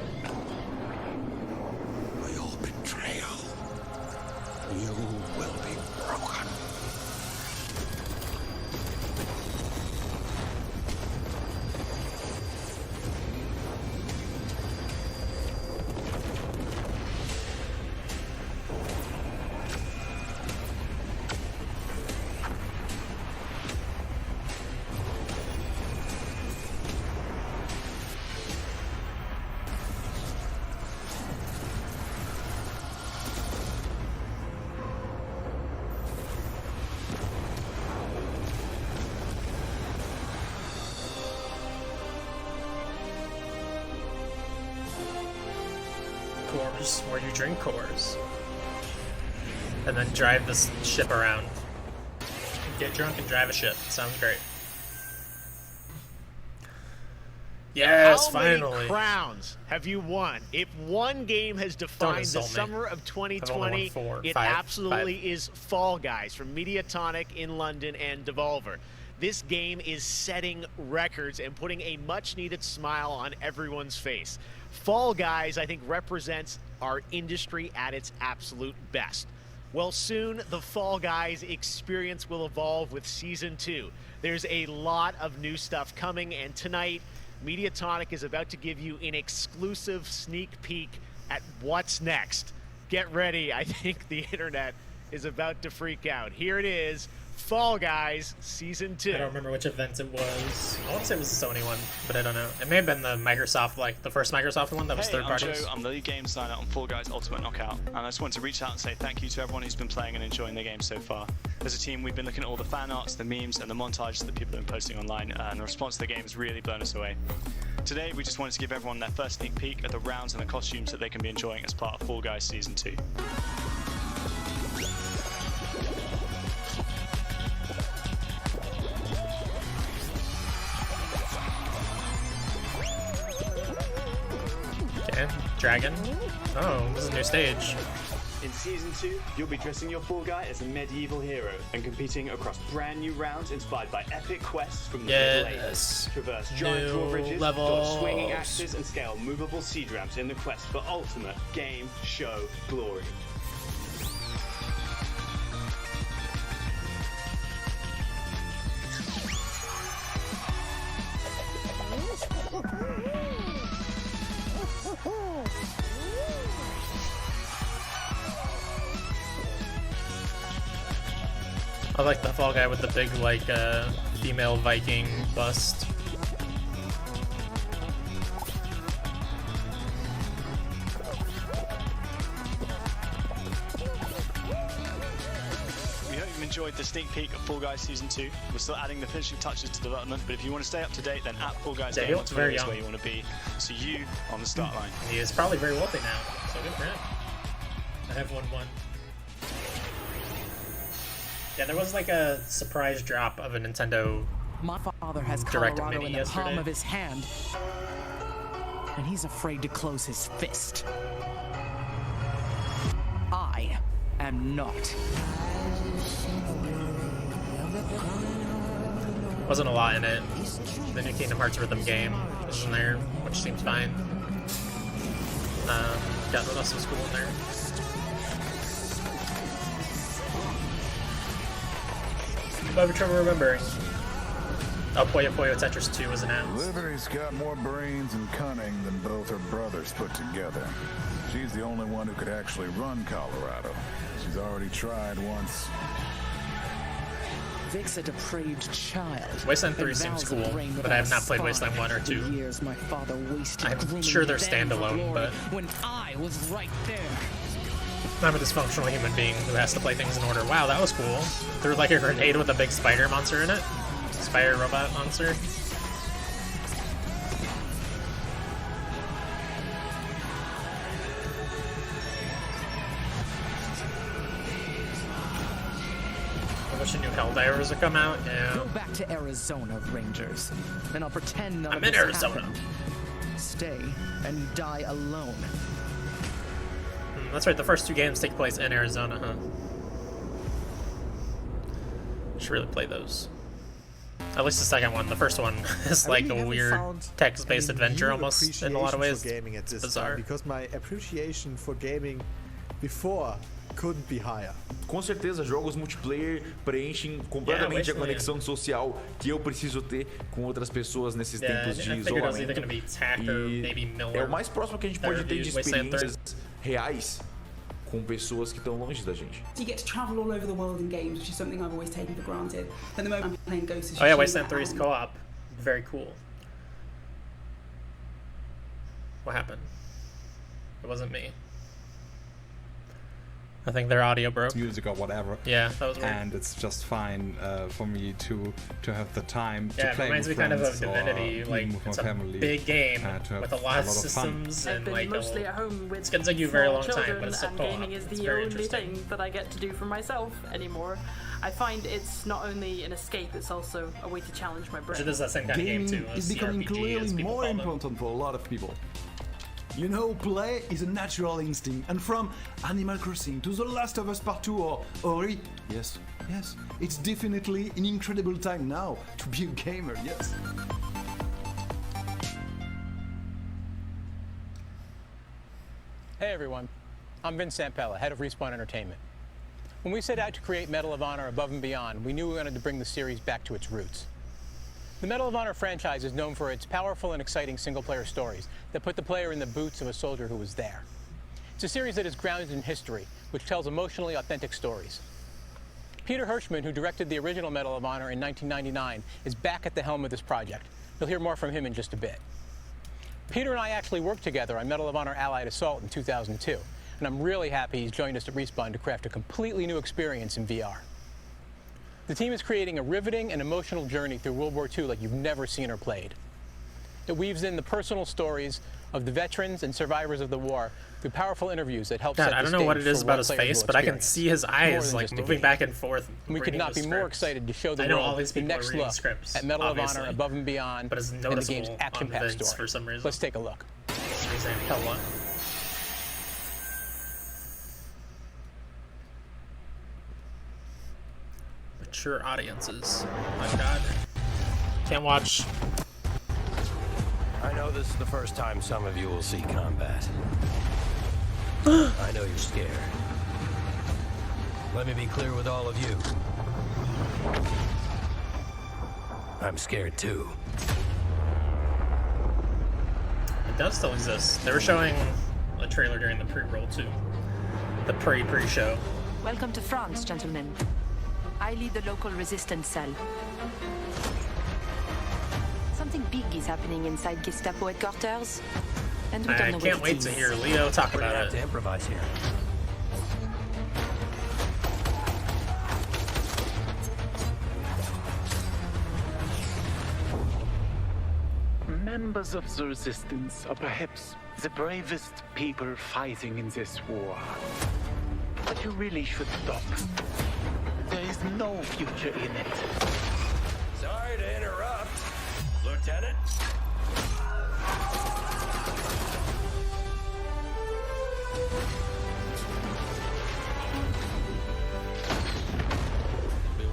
[SPEAKER 10] By your betrayal, you will be broken.
[SPEAKER 1] Where you drink cores and then drive this ship around. Get drunk and drive a ship. Sounds great. Yes, finally.
[SPEAKER 20] How many crowns have you won? If one game has defined the summer of 2020, it absolutely is Fall Guys from Mediatonic in London and Devolver. This game is setting records and putting a much-needed smile on everyone's face. Fall Guys, I think, represents our industry at its absolute best. Well, soon the Fall Guys experience will evolve with Season 2. There's a lot of new stuff coming, and tonight, Mediatonic is about to give you an exclusive sneak peek at what's next. Get ready, I think the internet is about to freak out. Here it is, Fall Guys Season 2.
[SPEAKER 1] I don't remember which event it was. I want to say it was the Sony one, but I don't know. It may have been the Microsoft, like the first Microsoft one that was third party.
[SPEAKER 7] I'm Joe, I'm the lead game designer on Fall Guys Ultimate Knockout, and I just wanted to reach out and say thank you to everyone who's been playing and enjoying the game so far. As a team, we've been looking at all the fan arts, the memes, and the montages that people have been posting online, and the response to the game has really blown us away. Today, we just wanted to give everyone their first sneak peek at the rounds and the costumes that they can be enjoying as part of Fall Guys Season 2.
[SPEAKER 1] Okay, Dragon. Oh, this is a new stage.
[SPEAKER 8] In Season 2, you'll be dressing your Fall Guy as a medieval hero and competing across brand new rounds inspired by epic quests from the Middle Ages. Traverse giant drawbridges, dodge swinging axes, and scale movable siege ramps in the quest for ultimate game show glory.
[SPEAKER 1] I like the Fall Guy with the big, like, female Viking bust.
[SPEAKER 7] We hope you've enjoyed the sneak peek of Fall Guys Season 2. We're still adding the finishing touches to development, but if you want to stay up to date, then at Fall Guys Game is where you want to be. See you on the start line.
[SPEAKER 1] He is probably very wealthy now, so good for him. I have 1-1. Yeah, there was like a surprise drop of a Nintendo
[SPEAKER 3] My father has
[SPEAKER 1] Direct
[SPEAKER 3] Colorado
[SPEAKER 1] Mini
[SPEAKER 3] in the
[SPEAKER 1] yesterday.
[SPEAKER 3] palm of his hand, and he's afraid to close his fist. I am not.
[SPEAKER 1] Wasn't a lot in it. The new Kingdom Hearts rhythm game was in there, which seems fine. Got what else was cool in there? Over trouble remembering. Oh, Puyo Puyo Tetris 2 was announced.
[SPEAKER 12] Liberty's got more brains and cunning than both her brothers put together. She's the only one who could actually run Colorado. She's already tried once.
[SPEAKER 3] Vic's a depraved child.
[SPEAKER 1] Wasteland 3 seems cool, but I have not played Wasteland 1 or 2.
[SPEAKER 3] Years my father wasted
[SPEAKER 1] I'm sure they're standalone, but
[SPEAKER 3] when I was right there.
[SPEAKER 1] I'm a dysfunctional human being who has to play things in order. Wow, that was cool. Threw like a grenade with a big spider monster in it. Spider robot monster. I wish a new Helldivers would come out. Yeah.
[SPEAKER 3] Go back to Arizona, Rangers, and I'll pretend none
[SPEAKER 1] I'm
[SPEAKER 3] of
[SPEAKER 1] in
[SPEAKER 3] this
[SPEAKER 1] Arizona.
[SPEAKER 3] happened. Stay and die alone.
[SPEAKER 1] That's right, the first two games take place in Arizona, huh? Should really play those. At least the second one. The first one is like a weird text-based adventure almost in a lot of ways.
[SPEAKER 14] It's
[SPEAKER 1] bizarre.
[SPEAKER 14] Because my appreciation for gaming before couldn't be higher.
[SPEAKER 11] Com certeza, jogos multiplayer preenchem completamente a conexão social que eu preciso ter com outras pessoas nesses tempos de isolamento. E é o mais próximo que a gente pode ter de experiências reais com pessoas que estão longe da gente.
[SPEAKER 23] You get to travel all over the world in games, which is something I've always taken for granted. At the moment I'm playing Ghost of Tsushima.
[SPEAKER 1] Oh yeah, Wasteland 3 is co-op. Very cool. What happened? It wasn't me. I think their audio broke.
[SPEAKER 24] Music or whatever.
[SPEAKER 1] Yeah, that was weird.
[SPEAKER 24] And it's just fine for me to have the time to
[SPEAKER 1] yeah,
[SPEAKER 24] play with friends.
[SPEAKER 1] It reminds me kind of Divinity. Like it's a
[SPEAKER 24] family,
[SPEAKER 1] big game with a lot of systems and like mostly at home with it's gonna take you a very long time, but it's a co-op.
[SPEAKER 15] Gaming is the only thing that I get to do for myself anymore. I find it's not only an escape, it's also a way to challenge my brain.
[SPEAKER 1] It is that same kind of game too.
[SPEAKER 26] Is becoming clearly more important for a lot of people. You know, play is a natural instinct, and from Animal Crossing to The Last of Us Part 2 or Ori, yes, it's definitely an incredible time now to be a gamer, yes.
[SPEAKER 27] Hey everyone, I'm Vince Sampella, head of Respawn Entertainment. When we set out to create Medal of Honor Above and Beyond, we knew we wanted to bring the series back to its roots. The Medal of Honor franchise is known for its powerful and exciting single-player stories that put the player in the boots of a soldier who was there. It's a series that is grounded in history, which tells emotionally authentic stories. Peter Hirschman, who directed the original Medal of Honor in 1999, is back at the helm of this project. You'll hear more from him in just a bit. Peter and I actually worked together on Medal of Honor Allied Assault in 2002, and I'm really happy he's joined us at Respawn to craft a completely new experience in VR. The team is creating a riveting and emotional journey through World War II like you've never seen or played. It weaves in the personal stories of the veterans and survivors of the war through powerful interviews that help set the stage.
[SPEAKER 1] I don't know what it is about his face, but I can see his eyes like moving back and forth.
[SPEAKER 27] We could not be more excited to show the world the next look at Medal of Honor Above and Beyond and the game's action-packed story.
[SPEAKER 1] For some reason.
[SPEAKER 27] Let's take a look.
[SPEAKER 1] Mature audiences. My God. Can't watch.
[SPEAKER 2] I know this is the first time some of you will see combat. I know you're scared. Let me be clear with all of you. I'm scared too.
[SPEAKER 1] It does still exist. They were showing a trailer during the pre-roll too. The pre-show.
[SPEAKER 28] Welcome to France, gentlemen. I lead the local resistance cell. Something big is happening inside Gestapo headquarters, and we don't know what it is.
[SPEAKER 1] I can't wait to hear Leo talk about it.
[SPEAKER 2] To improvise here.
[SPEAKER 29] Members of the resistance are perhaps the bravest people fighting in this war. But you really should stop. There is no future in it.
[SPEAKER 2] Sorry to interrupt, Lieutenant.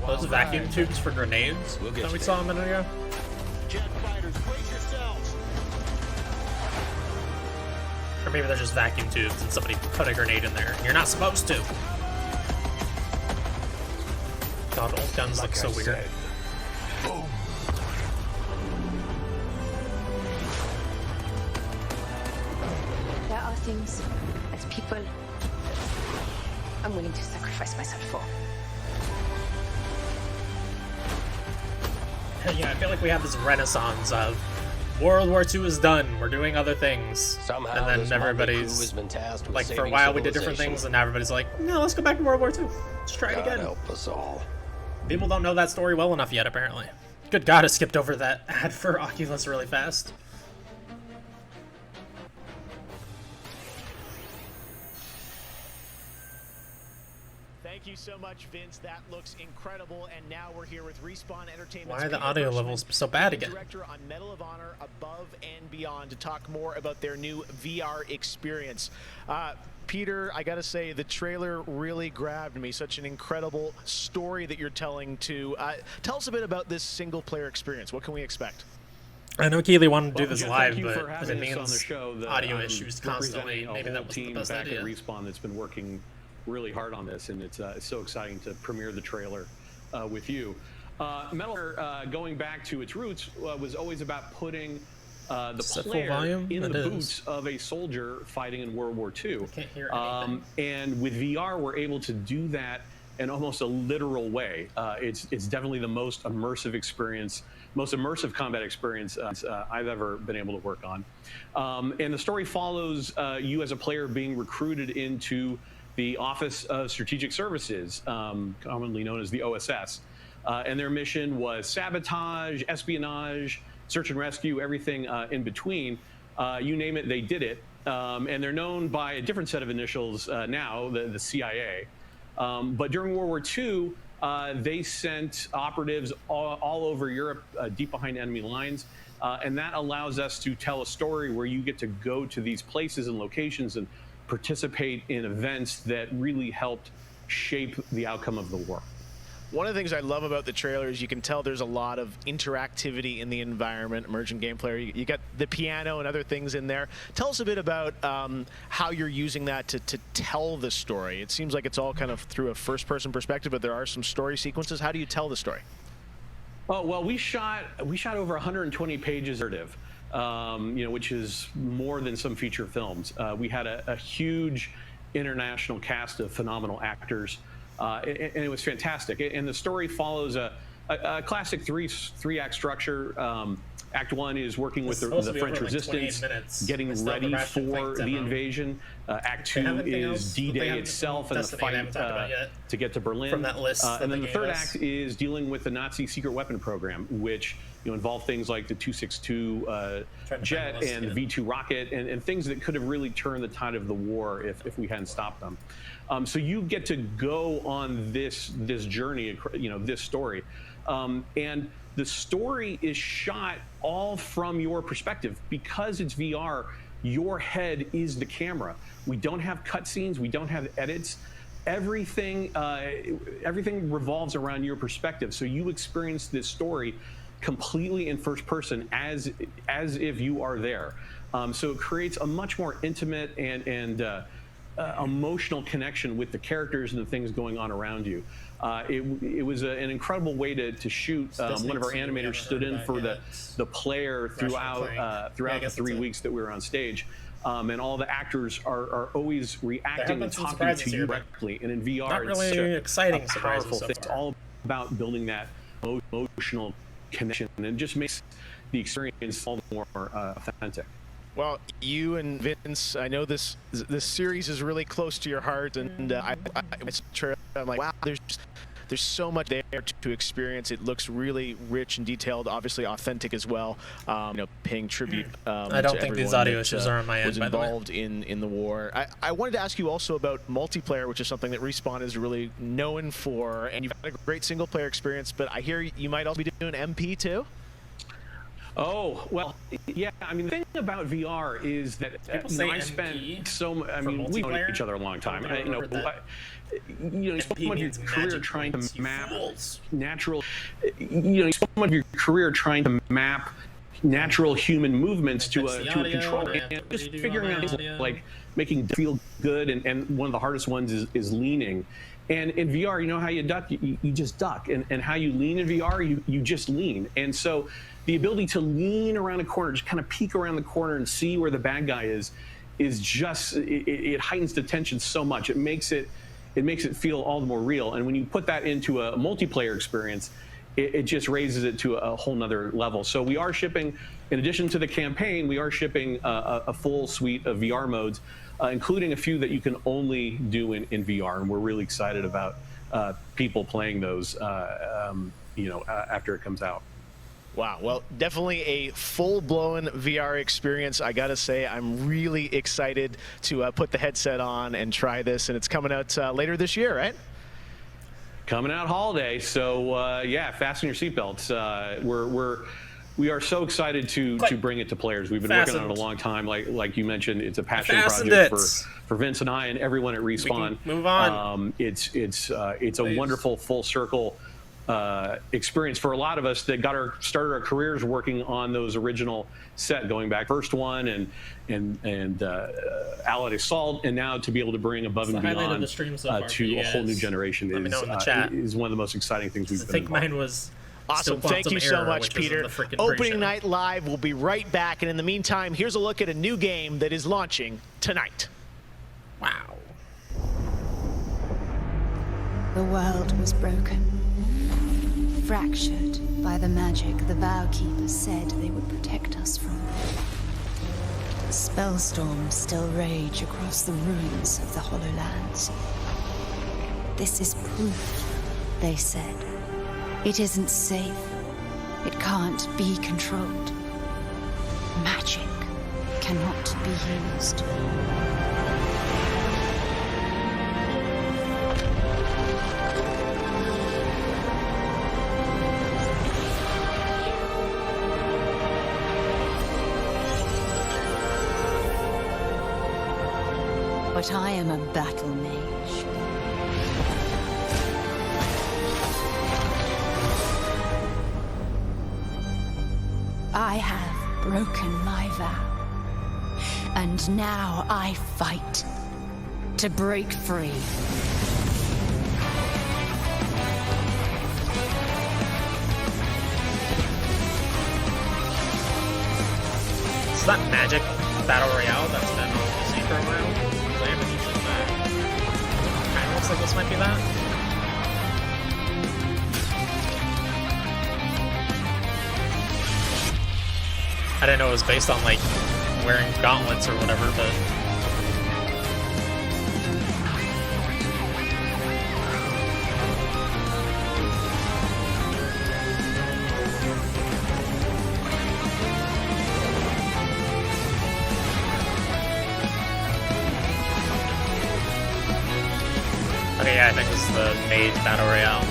[SPEAKER 1] Those vacuum tubes for grenades that we saw a minute ago.
[SPEAKER 20] Jet fighters, brace yourselves.
[SPEAKER 1] Or maybe they're just vacuum tubes and somebody put a grenade in there. You're not supposed to. God, old guns look so weird.
[SPEAKER 10] Boom.
[SPEAKER 28] There are things as people I'm willing to sacrifice myself for.
[SPEAKER 1] Yeah, I feel like we have this renaissance of World War II is done, we're doing other things.
[SPEAKER 2] Somehow,
[SPEAKER 1] and then everybody's like, for a while we did different things, and now everybody's like, no, let's go back to World War II. Let's try it again.
[SPEAKER 2] Help us all.
[SPEAKER 1] People don't know that story well enough yet, apparently. Good God, I skipped over that ad for Oculus really fast.
[SPEAKER 20] Thank you so much, Vince. That looks incredible. And now we're here with Respawn Entertainment.
[SPEAKER 1] Why are the audio levels so bad again?
[SPEAKER 20] Director on Medal of Honor Above and Beyond to talk more about their new VR experience. Peter, I gotta say, the trailer really grabbed me. Such an incredible story that you're telling to. Tell us a bit about this single-player experience. What can we expect?
[SPEAKER 1] I know Keeley wanted to do this
[SPEAKER 4] Jeff,
[SPEAKER 1] live,
[SPEAKER 4] thank you for
[SPEAKER 1] but
[SPEAKER 4] having
[SPEAKER 1] it
[SPEAKER 4] us on
[SPEAKER 1] means
[SPEAKER 4] the show.
[SPEAKER 1] audio issues constantly. Maybe that wasn't the
[SPEAKER 4] team
[SPEAKER 1] best
[SPEAKER 4] back
[SPEAKER 1] idea.
[SPEAKER 4] at Respawn that's been working really hard on this, and it's so exciting to premiere the trailer with you. Metal going back to its roots was always about putting the player in the boots of a soldier fighting in World War II.
[SPEAKER 1] Can't hear anything.
[SPEAKER 4] And with VR, we're able to do that in almost a literal way. It's definitely the most immersive experience, most immersive combat experience I've ever been able to work on. And the story follows you as a player being recruited into the Office of Strategic Services, commonly known as the OSS. And their mission was sabotage, espionage, search and rescue, everything in between. You name it, they did it. And they're known by a different set of initials now, the CIA. But during World War II, they sent operatives all over Europe, deep behind enemy lines. And that allows us to tell a story where you get to go to these places and locations and participate in events that really helped shape the outcome of the war.
[SPEAKER 20] One of the things I love about the trailer is you can tell there's a lot of interactivity in the environment, emergent gameplay. You got the piano and other things in there. Tell us a bit about how you're using that to tell the story. It seems like it's all kind of through a first-person perspective, but there are some story sequences. How do you tell the story?
[SPEAKER 4] Oh, well, we shot over 120 pages of narrative, which is more than some feature films. We had a huge international cast of phenomenal actors. And it was fantastic. And the story follows a classic three-act structure. Act 1 is working with the French resistance, getting ready for the invasion. Act 2 is D-Day itself and the fight to get to Berlin.
[SPEAKER 1] From that list
[SPEAKER 4] and then the third act is dealing with the Nazi secret weapon program, which involved things like the 262 jet and the V2 rocket and things that could have really turned the tide of the war if we hadn't stopped them. So you get to go on this journey, this story. And the story is shot all from your perspective. Because it's VR, your head is the camera. We don't have cutscenes, we don't have edits. Everything revolves around your perspective. So you experience this story completely in first person as if you are there. So it creates a much more intimate and emotional connection with the characters and the things going on around you. It was an incredible way to shoot. One of our animators stood in for the player throughout the 3 weeks that we were on stage. And all the actors are always reacting and talking to you directly. And in VR,
[SPEAKER 1] not really
[SPEAKER 4] it's
[SPEAKER 1] exciting
[SPEAKER 4] a powerful
[SPEAKER 1] so
[SPEAKER 4] thing. It's all about building that emotional connection, and it just makes the experience all the more authentic.
[SPEAKER 20] Well, you and Vince, I know this series is really close to your heart, and I'm like, wow, there's There's so much there to experience. It looks really rich and detailed, obviously authentic as well. Paying tribute.
[SPEAKER 1] I don't think these audio issues are on my end.
[SPEAKER 20] Was involved in the war. I wanted to ask you also about multiplayer, which is something that Respawn is really known for, and you've had a great single player experience. But I hear you might also be doing MP too.
[SPEAKER 4] Oh, well, yeah. I mean, the thing about VR is that I spent we've known each other a long time. So much of your career trying to map natural. So much of your career trying to map natural human movements to a control, and just figuring out things like making feel good. And one of the hardest ones is leaning. And in VR, you know how you duck? You just duck. And how you lean in VR, you just lean. And so the ability to lean around a corner, just kind of peek around the corner and see where the bad guy is just, it heightens the tension so much. It makes it feel all the more real. And when you put that into a multiplayer experience, it just raises it to a whole nother level. So we are shipping, in addition to the campaign, we are shipping a full suite of VR modes, including a few that you can only do in VR. And we're really excited about people playing those, after it comes out.
[SPEAKER 20] Wow, well, definitely a full-blown VR experience. I gotta say, I'm really excited to put the headset on and try this, and it's coming out later this year, right?
[SPEAKER 4] Coming out holiday, so yeah, fasten your seatbelts. We are so excited to bring it to players. We've been working on it a long time. Like you mentioned, it's a passion project for Vince and I and everyone at Respawn.
[SPEAKER 1] Move on.
[SPEAKER 4] It's a wonderful full circle experience for a lot of us that started our careers working on those original set, going back first one and Allied Assault, and now to be able to bring Above and Beyond to a whole new generation is one of the most exciting things we've been
[SPEAKER 1] involved. Mine was
[SPEAKER 20] awesome. Thank you so much, Peter. Opening Night Live will be right back, and in the meantime, here's a look at a new game that is launching tonight.
[SPEAKER 1] Wow.
[SPEAKER 5] The world was broken. Fractured by the magic the Vow Keepers said they would protect us from. Spellstorms still rage across the ruins of the Hollowlands. This is proof, they said. It isn't safe. It can't be controlled. Magic cannot be used. But I am a battle mage. I have broken my vow. And now I fight to break free.
[SPEAKER 1] Is that Magic Battle Royale that's been on PC for a while? I haven't used that. Kind of looks like this might be that. I didn't know it was based on like wearing gauntlets or whatever, but okay, yeah, I think this is the Mage Battle Royale.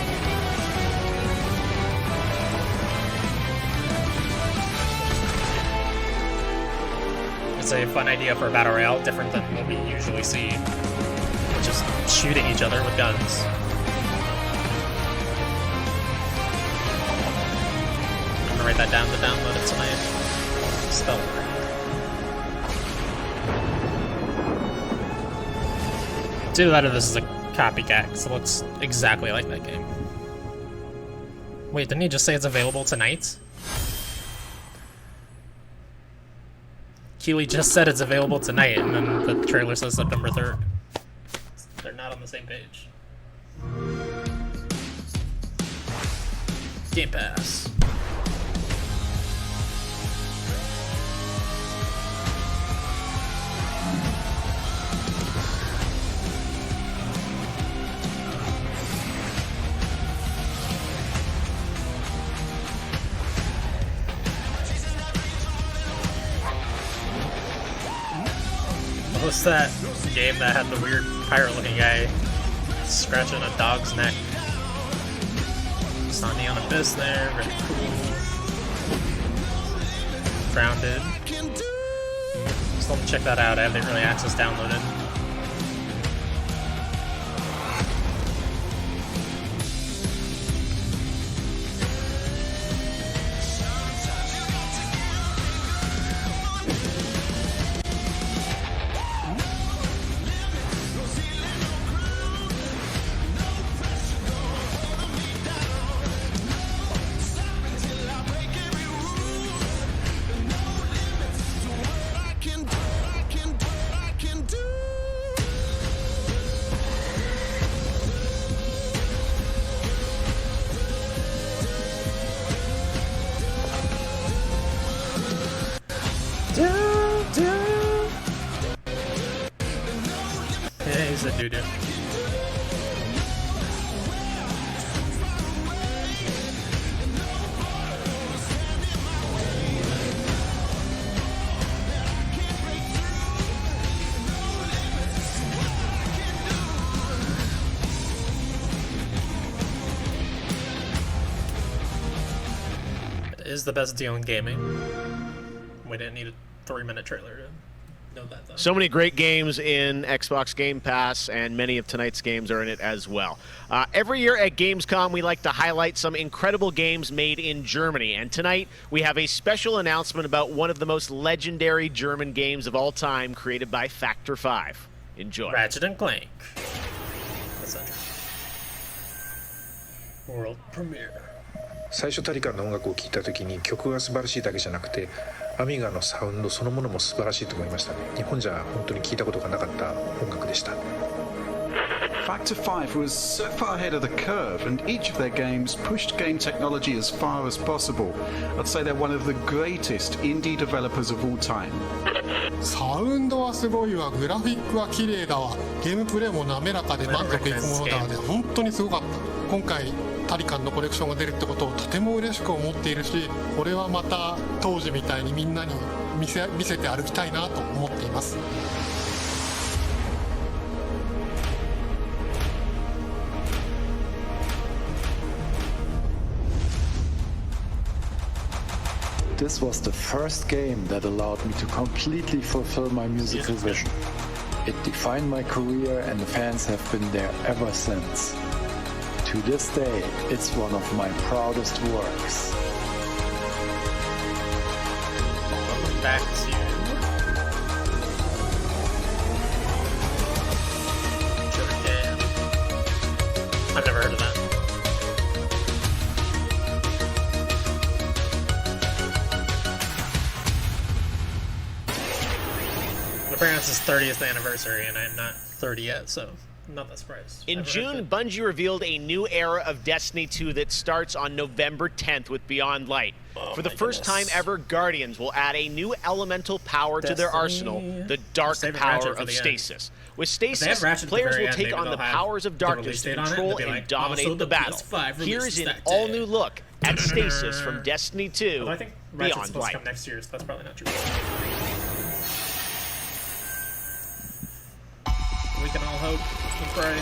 [SPEAKER 1] It's a fun idea for a Battle Royale, different than what we usually see. Just shooting each other with guns. I'm gonna write that down to download it tonight. Spell it. It's either that or this is a copycat, because it looks exactly like that game. Wait, didn't he just say it's available tonight? Keely just said it's available tonight, and then the trailer says September 3rd. They're not on the same page. Game Pass. What's that game that had the weird pirate-looking guy scratching a dog's neck? Saw Neon Abyss there, very cool. Grounded. Still have to check that out. I have the early access downloaded. Yeah, he's a doo-doo. It is the best deal in gaming. We didn't need a 3-minute trailer to know that, though.
[SPEAKER 20] So many great games in Xbox Game Pass, and many of tonight's games are in it as well. Every year at Gamescom, we like to highlight some incredible games made in Germany. And tonight, we have a special announcement about one of the most legendary German games of all time, created by Factor 5. Enjoy.
[SPEAKER 1] Ratchet and Clank. World premiere.
[SPEAKER 6] 最初タリカンの音楽を聴いた時に曲が素晴らしいだけじゃなくてアミガのサウンドそのものも素晴らしいと思いましたね。日本じゃ本当に聴いたことがなかった音楽でした。
[SPEAKER 26] Factor 5 was so far ahead of the curve, and each of their games pushed game technology as far as possible. I'd say they're one of the greatest indie developers of all time.
[SPEAKER 9] サウンドはすごいわ、グラフィックは綺麗だわ、ゲームプレイも滑らかで満足いくものだわで、本当にすごかった。今回タリカンのコレクションが出るってことをとても嬉しく思っているし、これはまた当時みたいにみんなに見せて歩きたいなと思っています。
[SPEAKER 13] This was the first game that allowed me to completely fulfill my musical vision. It defined my career, and the fans have been there ever since. To this day, it's one of my proudest works.
[SPEAKER 1] Welcome back to Jordan. I've never heard of that. Apparently it's his 30th anniversary, and I'm not 30 yet, so I'm not that surprised.
[SPEAKER 20] In June, Bungie revealed a new era of Destiny 2 that starts on November 10th with Beyond Light. For the first time ever, Guardians will add a new elemental power to their arsenal, the dark power of Stasis. With Stasis, players will take on the powers of darkness to control and dominate the battle. Here's an all-new look at Stasis from Destiny 2
[SPEAKER 1] I think Ratchet's supposed to come next year, so that's probably not true. We can all hope and pray.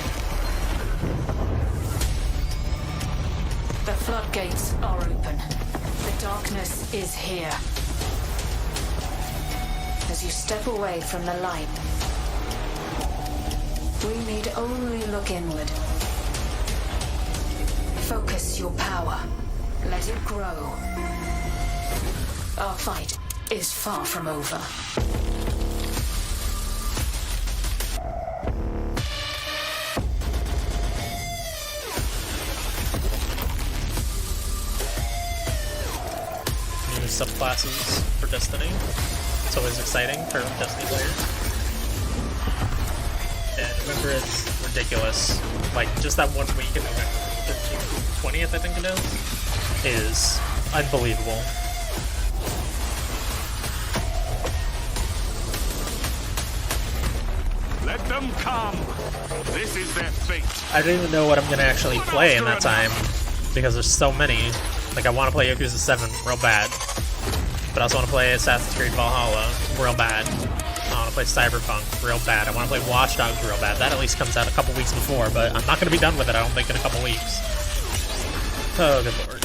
[SPEAKER 16] The floodgates are open. The darkness is here. As you step away from the light, we need only look inward. Focus your power. Let it grow. Our fight is far from over.
[SPEAKER 1] Subclasses for Destiny. It's always exciting for Destiny players. And November is ridiculous. Like, just that 1 week in November, 13th, 20th, I think it is unbelievable.
[SPEAKER 10] Let them come. This is their fate.
[SPEAKER 1] I don't even know what I'm gonna actually play in that time because there's so many. Like, I want to play Yakuza 7 real bad, but I also want to play Assassin's Creed Valhalla real bad. I want to play Cyberpunk real bad. I want to play Watch Dogs real bad. That at least comes out a couple weeks before, but I'm not going to be done with it, I don't think, in a couple weeks. Oh, good lord.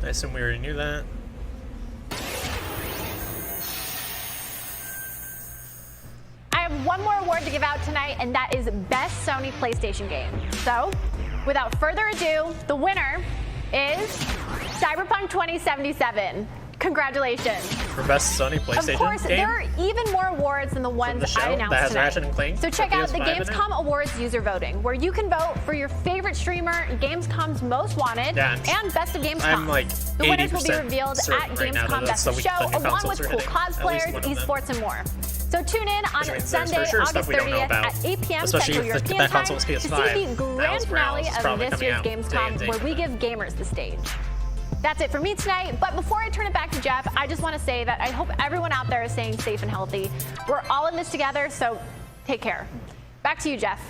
[SPEAKER 1] I assume we already knew that.
[SPEAKER 7] I have one more award to give out tonight, and that is Best Sony PlayStation Game. So, without further ado, the winner is Cyberpunk 2077. Congratulations.
[SPEAKER 1] For Best Sony PlayStation
[SPEAKER 7] Of course,
[SPEAKER 1] game?
[SPEAKER 7] there are even more awards than the ones I announced
[SPEAKER 1] that has
[SPEAKER 7] tonight.
[SPEAKER 1] Ratchet and Clank
[SPEAKER 7] So check out the
[SPEAKER 1] PS5 in it?
[SPEAKER 7] Gamescom Awards user voting, where you can vote for your favorite streamer, Gamescom's Most Wanted,
[SPEAKER 1] Yeah,
[SPEAKER 7] and Best of Gamescom.
[SPEAKER 1] I'm like
[SPEAKER 7] the winners will be
[SPEAKER 1] 80%
[SPEAKER 7] revealed
[SPEAKER 1] certain
[SPEAKER 7] at
[SPEAKER 1] right now that
[SPEAKER 7] Gamescom
[SPEAKER 1] that's
[SPEAKER 7] Best of
[SPEAKER 1] the
[SPEAKER 7] Show,
[SPEAKER 1] week the new
[SPEAKER 7] along
[SPEAKER 1] consoles
[SPEAKER 7] with
[SPEAKER 1] are
[SPEAKER 7] cool
[SPEAKER 1] hitting. At least
[SPEAKER 7] cosplayers,
[SPEAKER 1] one of them.
[SPEAKER 7] esports, and more. So tune in on
[SPEAKER 1] Which means
[SPEAKER 7] Sunday,
[SPEAKER 1] there's for sure
[SPEAKER 7] August
[SPEAKER 1] stuff we don't know
[SPEAKER 7] 30th
[SPEAKER 1] about.
[SPEAKER 7] at 8 p.m.
[SPEAKER 1] Especially
[SPEAKER 7] Central
[SPEAKER 1] if
[SPEAKER 7] European
[SPEAKER 1] that
[SPEAKER 7] time
[SPEAKER 1] console is
[SPEAKER 7] to
[SPEAKER 1] PS5.
[SPEAKER 7] see the
[SPEAKER 1] Miles
[SPEAKER 7] grand
[SPEAKER 1] Morales
[SPEAKER 7] finale
[SPEAKER 1] is
[SPEAKER 7] of
[SPEAKER 1] probably
[SPEAKER 7] this
[SPEAKER 1] coming
[SPEAKER 7] year's
[SPEAKER 1] out day and
[SPEAKER 7] Gamescom,
[SPEAKER 1] date
[SPEAKER 7] where we
[SPEAKER 1] with
[SPEAKER 7] give gamers the stage. That's it for me tonight, but before I turn it back to Jeff, I just want to say that I hope everyone out there is staying safe and healthy. We're all in this together, so take care. Back to you, Jeff.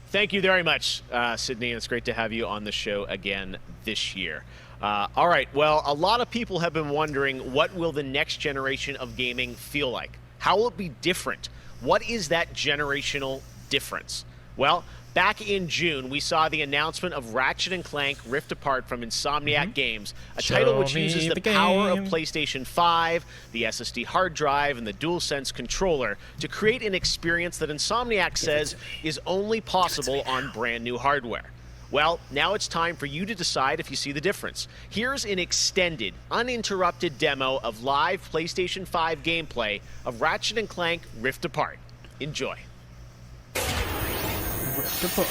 [SPEAKER 20] Thank you very much, Sydney. It's great to have you on the show again this year. All right, well, a lot of people have been wondering, what will the next generation of gaming feel like? How will it be different? What is that generational difference? Well, back in June, we saw the announcement of Ratchet & Clank Rift Apart from Insomniac Games, a title which uses the power of PlayStation 5, the SSD hard drive, and the DualSense controller to create an experience that Insomniac says is only possible on brand new hardware. Well, now it's time for you to decide if you see the difference. Here's an extended, uninterrupted demo of live PlayStation 5 gameplay of Ratchet & Clank Rift Apart. Enjoy.
[SPEAKER 1] Rift Apart.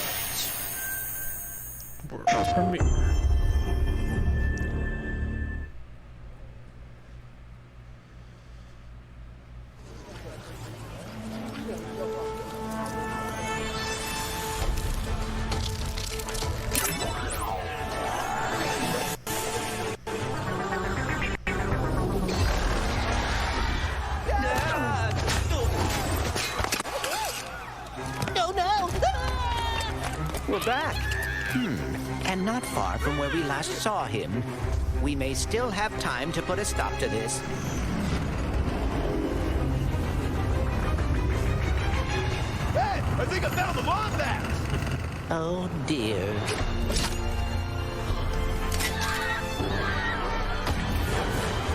[SPEAKER 1] World premiere.
[SPEAKER 8] We're back. And not far from where we last saw him. We may still have time to put a stop to this.
[SPEAKER 10] Hey, I think I found the bomb back.
[SPEAKER 8] Oh dear.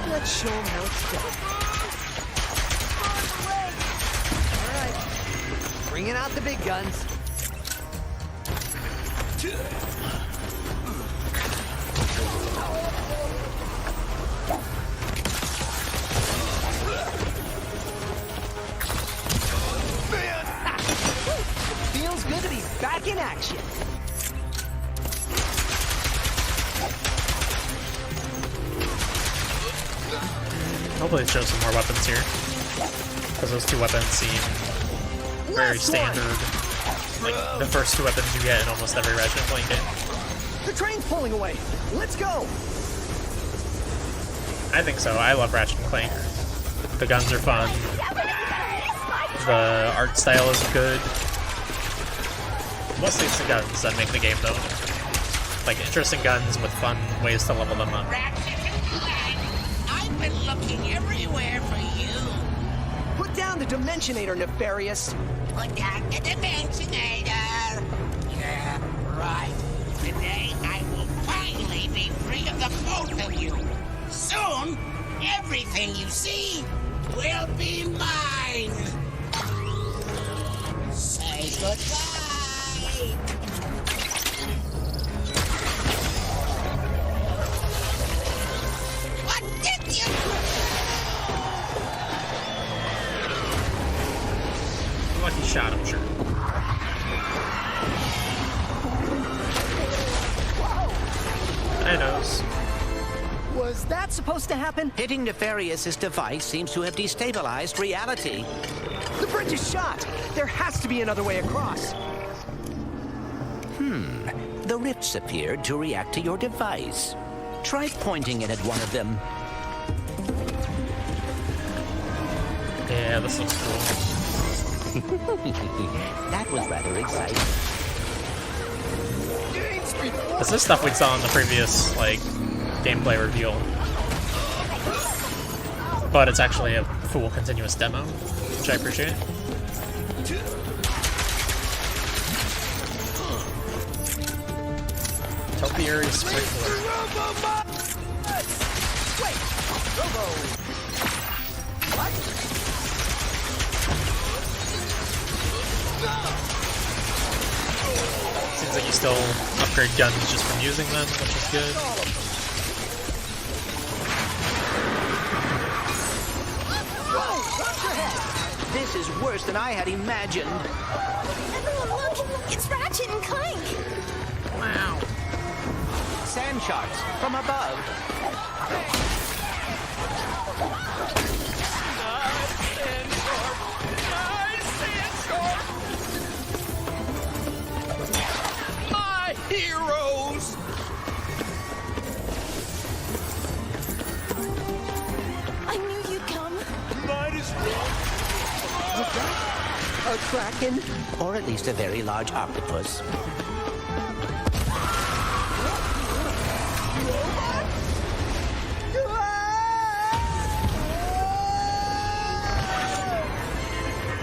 [SPEAKER 12] Let's show him how it's done. All right, bringing out the big guns. Feels good to be back in action.
[SPEAKER 1] Hopefully it shows some more weapons here. Because those two weapons seem very standard. Like the first two weapons you get in almost every Ratchet & Clank game.
[SPEAKER 12] The train's pulling away. Let's go.
[SPEAKER 1] I think so. I love Ratchet & Clank. The guns are fun. The art style is good. Mostly it's the guns that make the game though. Like interesting guns with fun ways to level them up.
[SPEAKER 12] I've been looking everywhere for you. Put down the Dimensionator, Nefarious. Put down the Dimensionator. Yeah, right. Today I will finally be free of the both of you. Soon, everything you see will be mine. Say goodbye. What did you do?
[SPEAKER 1] Lucky shot, I'm sure. I knows.
[SPEAKER 12] Was that supposed to happen?
[SPEAKER 8] Hitting Nefarious' device seems to have destabilized reality.
[SPEAKER 12] The bridge is shot! There has to be another way across.
[SPEAKER 8] The rifts appeared to react to your device. Try pointing it at one of them.
[SPEAKER 1] Yeah, this looks cool.
[SPEAKER 8] That was rather exciting.
[SPEAKER 1] This is stuff we saw in the previous, like, gameplay reveal. But it's actually a full continuous demo, which I appreciate. Topiary Sprinkler.
[SPEAKER 12] Wait! Robo! What?
[SPEAKER 1] Seems like you still upgrade guns just from using them, which is good.
[SPEAKER 8] This is worse than I had imagined.
[SPEAKER 3] Everyone look! It's Ratchet and Clank!
[SPEAKER 8] Wow. Sand sharks from above.
[SPEAKER 12] My heroes!
[SPEAKER 3] I knew you'd come.
[SPEAKER 12] Might as well. A kraken?
[SPEAKER 8] Or at least a very large octopus.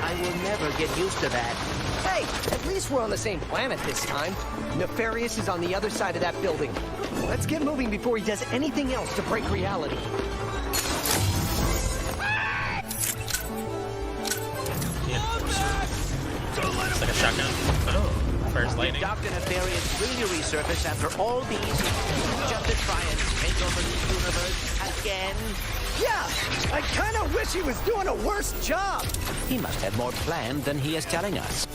[SPEAKER 8] I will never get used to that.
[SPEAKER 12] Hey, at least we're on the same planet this time. Nefarious is on the other side of that building. Let's get moving before he does anything else to break reality.
[SPEAKER 1] It's like a shotgun. Oh, fires lightning.
[SPEAKER 8] Dr. Nefarious really resurfaced after all these years, just to try and take over the universe again.
[SPEAKER 12] Yeah, I kind of wish he was doing a worse job.
[SPEAKER 8] He must have more planned than he is telling us.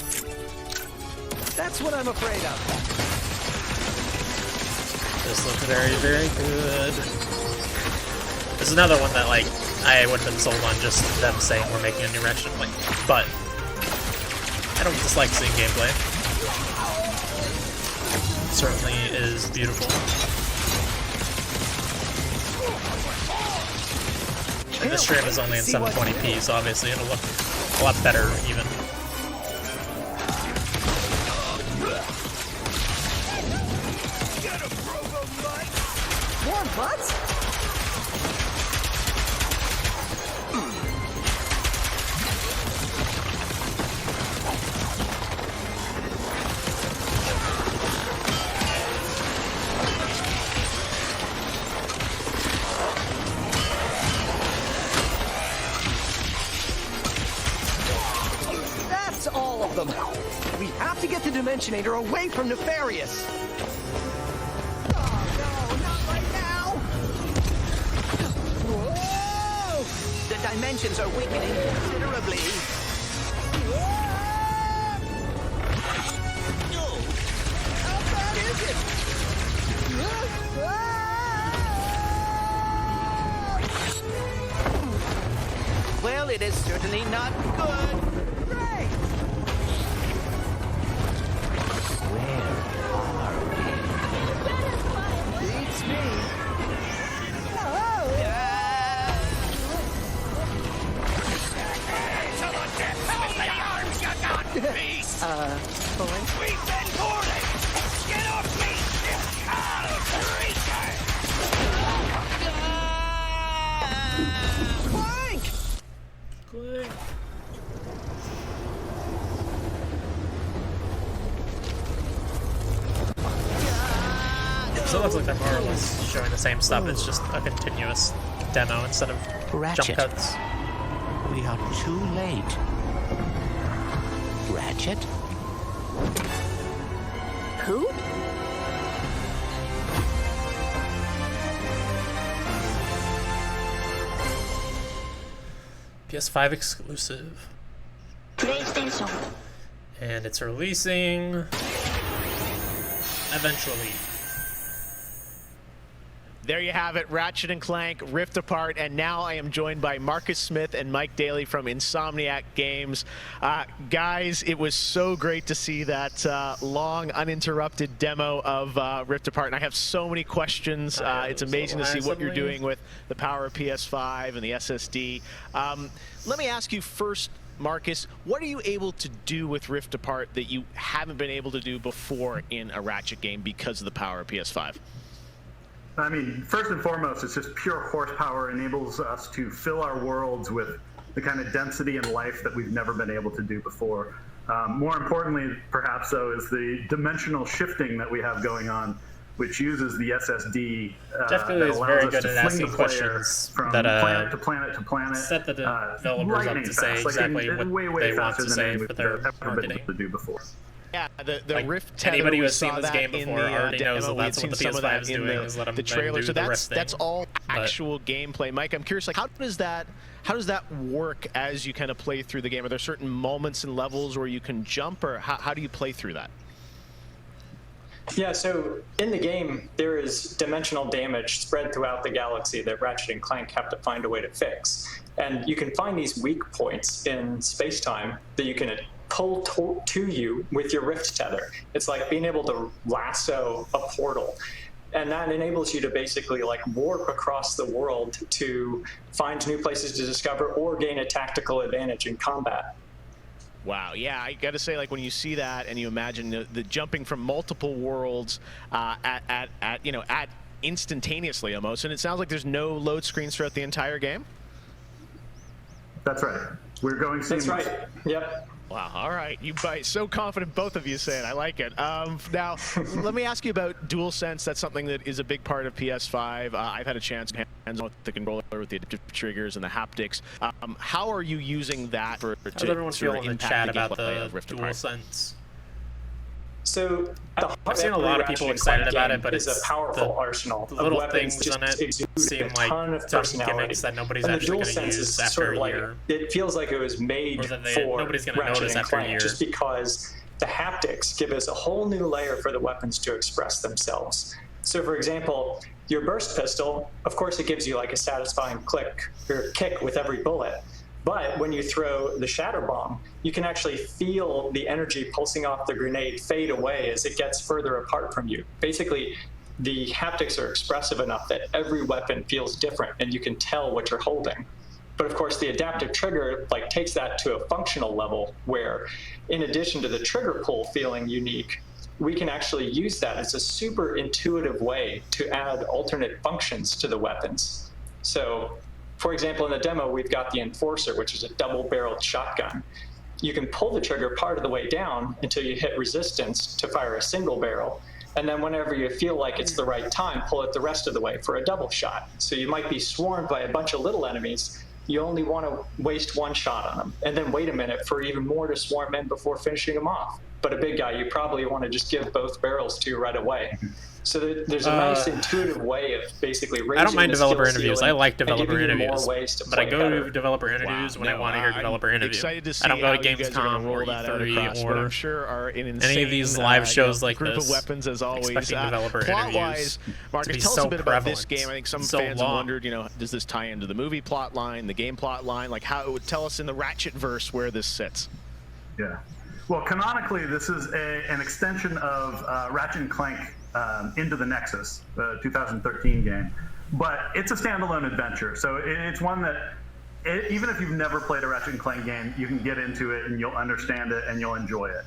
[SPEAKER 12] That's what I'm afraid of.
[SPEAKER 1] This looks very, very good. This is another one that, like, I would have been sold on just them saying we're making a new Ratchet and Clank, but I don't dislike seeing gameplay. It certainly is beautiful. And this stream is only in 720p, so obviously it'll look a lot better even.
[SPEAKER 12] More butts? That's all of them. We have to get the Dimensionator away from Nefarious. Oh no, not right now. Whoa!
[SPEAKER 8] The dimensions are weakening considerably.
[SPEAKER 12] How bad is it?
[SPEAKER 8] Well, it is certainly not good.
[SPEAKER 12] Right.
[SPEAKER 8] Where are we?
[SPEAKER 12] Beats me. We've been boarded! Get off me! Clank!
[SPEAKER 1] Clank. So it looks like they're more or less showing the same stuff, it's just a continuous demo instead of
[SPEAKER 8] Ratchet.
[SPEAKER 1] jump cuts.
[SPEAKER 8] We are too late. Ratchet?
[SPEAKER 3] Who?
[SPEAKER 1] PS5 exclusive.
[SPEAKER 3] PlayStation.
[SPEAKER 1] And it's releasing eventually.
[SPEAKER 20] There you have it, Ratchet and Clank Rift Apart, and now I am joined by Marcus Smith and Mike Daly from Insomniac Games. Guys, it was so great to see that long, uninterrupted demo of Rift Apart, and I have so many questions. It's amazing to see what you're doing with the power of PS5 and the SSD. Let me ask you first, Marcus, what are you able to do with Rift Apart that you haven't been able to do before in a Ratchet game because of the power of PS5?
[SPEAKER 11] I mean, first and foremost, it's just pure horsepower. Enables us to fill our worlds with the kind of density and life that we've never been able to do before. More importantly, perhaps, though, is the dimensional shifting that we have going on, which uses the SSD
[SPEAKER 1] Jeff
[SPEAKER 11] that
[SPEAKER 1] is
[SPEAKER 11] allows
[SPEAKER 1] very
[SPEAKER 11] us
[SPEAKER 1] good
[SPEAKER 11] to
[SPEAKER 1] at
[SPEAKER 11] fling the
[SPEAKER 1] asking
[SPEAKER 11] player
[SPEAKER 1] questions
[SPEAKER 11] from
[SPEAKER 1] that
[SPEAKER 11] planet to planet to planet.
[SPEAKER 1] set the developers up to say exactly what
[SPEAKER 11] way
[SPEAKER 1] they want
[SPEAKER 11] faster
[SPEAKER 1] to
[SPEAKER 11] than
[SPEAKER 1] say
[SPEAKER 11] anything
[SPEAKER 1] for
[SPEAKER 11] we've
[SPEAKER 1] their
[SPEAKER 11] ever been
[SPEAKER 1] marketing.
[SPEAKER 11] able to do before.
[SPEAKER 20] Yeah, the
[SPEAKER 1] Like,
[SPEAKER 20] Rift Tether,
[SPEAKER 1] anybody who
[SPEAKER 20] we
[SPEAKER 1] has seen
[SPEAKER 20] saw
[SPEAKER 1] this
[SPEAKER 20] that
[SPEAKER 1] game
[SPEAKER 20] in
[SPEAKER 1] before
[SPEAKER 20] the
[SPEAKER 1] already knows
[SPEAKER 20] demo.
[SPEAKER 1] that that's
[SPEAKER 20] We
[SPEAKER 1] what
[SPEAKER 20] had
[SPEAKER 1] the
[SPEAKER 20] seen some of
[SPEAKER 1] PS5
[SPEAKER 20] that
[SPEAKER 1] is
[SPEAKER 20] in
[SPEAKER 1] doing, is let them
[SPEAKER 20] the trailer.
[SPEAKER 1] do
[SPEAKER 20] So
[SPEAKER 1] the
[SPEAKER 20] that's
[SPEAKER 1] rest thing.
[SPEAKER 20] all actual gameplay. Mike, I'm curious, like, how does that work as you kind of play through the game? Are there certain moments and levels where you can jump, or how do you play through that?
[SPEAKER 14] Yeah, so in the game, there is dimensional damage spread throughout the galaxy that Ratchet and Clank have to find a way to fix. And you can find these weak points in space-time that you can pull to you with your Rift Tether. It's like being able to lasso a portal. And that enables you to basically like warp across the world to find new places to discover or gain a tactical advantage in combat.
[SPEAKER 20] Wow, yeah, I got to say, like, when you see that and you imagine the jumping from multiple worlds at instantaneously almost, and it sounds like there's no load screens throughout the entire game.
[SPEAKER 11] That's right. We're going seamless.
[SPEAKER 14] That's right. Yep.
[SPEAKER 20] Wow, all right. You guys, so confident, both of you say it. I like it. Now, let me ask you about DualSense. That's something that is a big part of PS5. I've had a chance to hands-on with the controller, with the adaptive triggers and the haptics. How are you using that
[SPEAKER 1] How does everyone feel in the chat about the DualSense?
[SPEAKER 14] So
[SPEAKER 1] I've seen a lot of people excited about it, but
[SPEAKER 14] it's a powerful arsenal.
[SPEAKER 1] The little
[SPEAKER 14] of
[SPEAKER 1] things in it seem like dumb gimmicks that nobody's actually going to use after a year.
[SPEAKER 14] It feels like it was made for
[SPEAKER 1] nobody's going to
[SPEAKER 14] Ratchet
[SPEAKER 1] notice
[SPEAKER 14] and
[SPEAKER 1] after a
[SPEAKER 14] Clank
[SPEAKER 1] year.
[SPEAKER 14] just because the haptics give us a whole new layer for the weapons to express themselves. So, for example, your burst pistol, of course, it gives you like a satisfying click or kick with every bullet. But when you throw the shatter bomb, you can actually feel the energy pulsing off the grenade fade away as it gets further apart from you. Basically, the haptics are expressive enough that every weapon feels different and you can tell what you're holding. But of course, the adaptive trigger like takes that to a functional level where, in addition to the trigger pull feeling unique, we can actually use that as a super intuitive way to add alternate functions to the weapons. So, for example, in the demo, we've got the Enforcer, which is a double-barreled shotgun. You can pull the trigger part of the way down until you hit resistance to fire a single barrel. And then whenever you feel like it's the right time, pull it the rest of the way for a double shot. So you might be swarmed by a bunch of little enemies. You only want to waste one shot on them, and then wait a minute for even more to swarm in before finishing them off. But a big guy, you probably want to just give both barrels to right away. So there's a nice intuitive way of basically raising
[SPEAKER 1] I don't mind
[SPEAKER 14] the
[SPEAKER 1] developer
[SPEAKER 14] skill
[SPEAKER 1] interviews.
[SPEAKER 14] ceiling
[SPEAKER 1] I like
[SPEAKER 14] and
[SPEAKER 1] developer
[SPEAKER 14] giving you
[SPEAKER 1] interviews,
[SPEAKER 14] more ways to
[SPEAKER 1] but I
[SPEAKER 14] play
[SPEAKER 1] go
[SPEAKER 14] better.
[SPEAKER 1] to developer interviews when I want to hear developer interviews.
[SPEAKER 20] Excited to see
[SPEAKER 1] I don't go
[SPEAKER 20] how
[SPEAKER 1] to
[SPEAKER 20] you guys are gonna
[SPEAKER 1] Gamescom
[SPEAKER 20] roll
[SPEAKER 1] or
[SPEAKER 20] that out across
[SPEAKER 1] E3
[SPEAKER 20] what
[SPEAKER 1] or
[SPEAKER 20] I'm sure are an insane,
[SPEAKER 1] any of these live shows like
[SPEAKER 20] group
[SPEAKER 1] this.
[SPEAKER 20] of weapons as always.
[SPEAKER 1] Expecting developer
[SPEAKER 20] Plot-wise, Marcus,
[SPEAKER 1] to be
[SPEAKER 20] tell us
[SPEAKER 1] so
[SPEAKER 20] a bit about this
[SPEAKER 1] prevalent,
[SPEAKER 20] game. I think some
[SPEAKER 1] so
[SPEAKER 20] fans have
[SPEAKER 1] long.
[SPEAKER 20] wondered, does this tie into the movie plot line, the game plot line? Like, tell us in the Ratchet verse where this sits.
[SPEAKER 11] Yeah. Well, canonically, this is an extension of Ratchet and Clank Into the Nexus, the 2013 game. But it's a standalone adventure, so it's one that, even if you've never played a Ratchet and Clank game, you can get into it and you'll understand it and you'll enjoy it.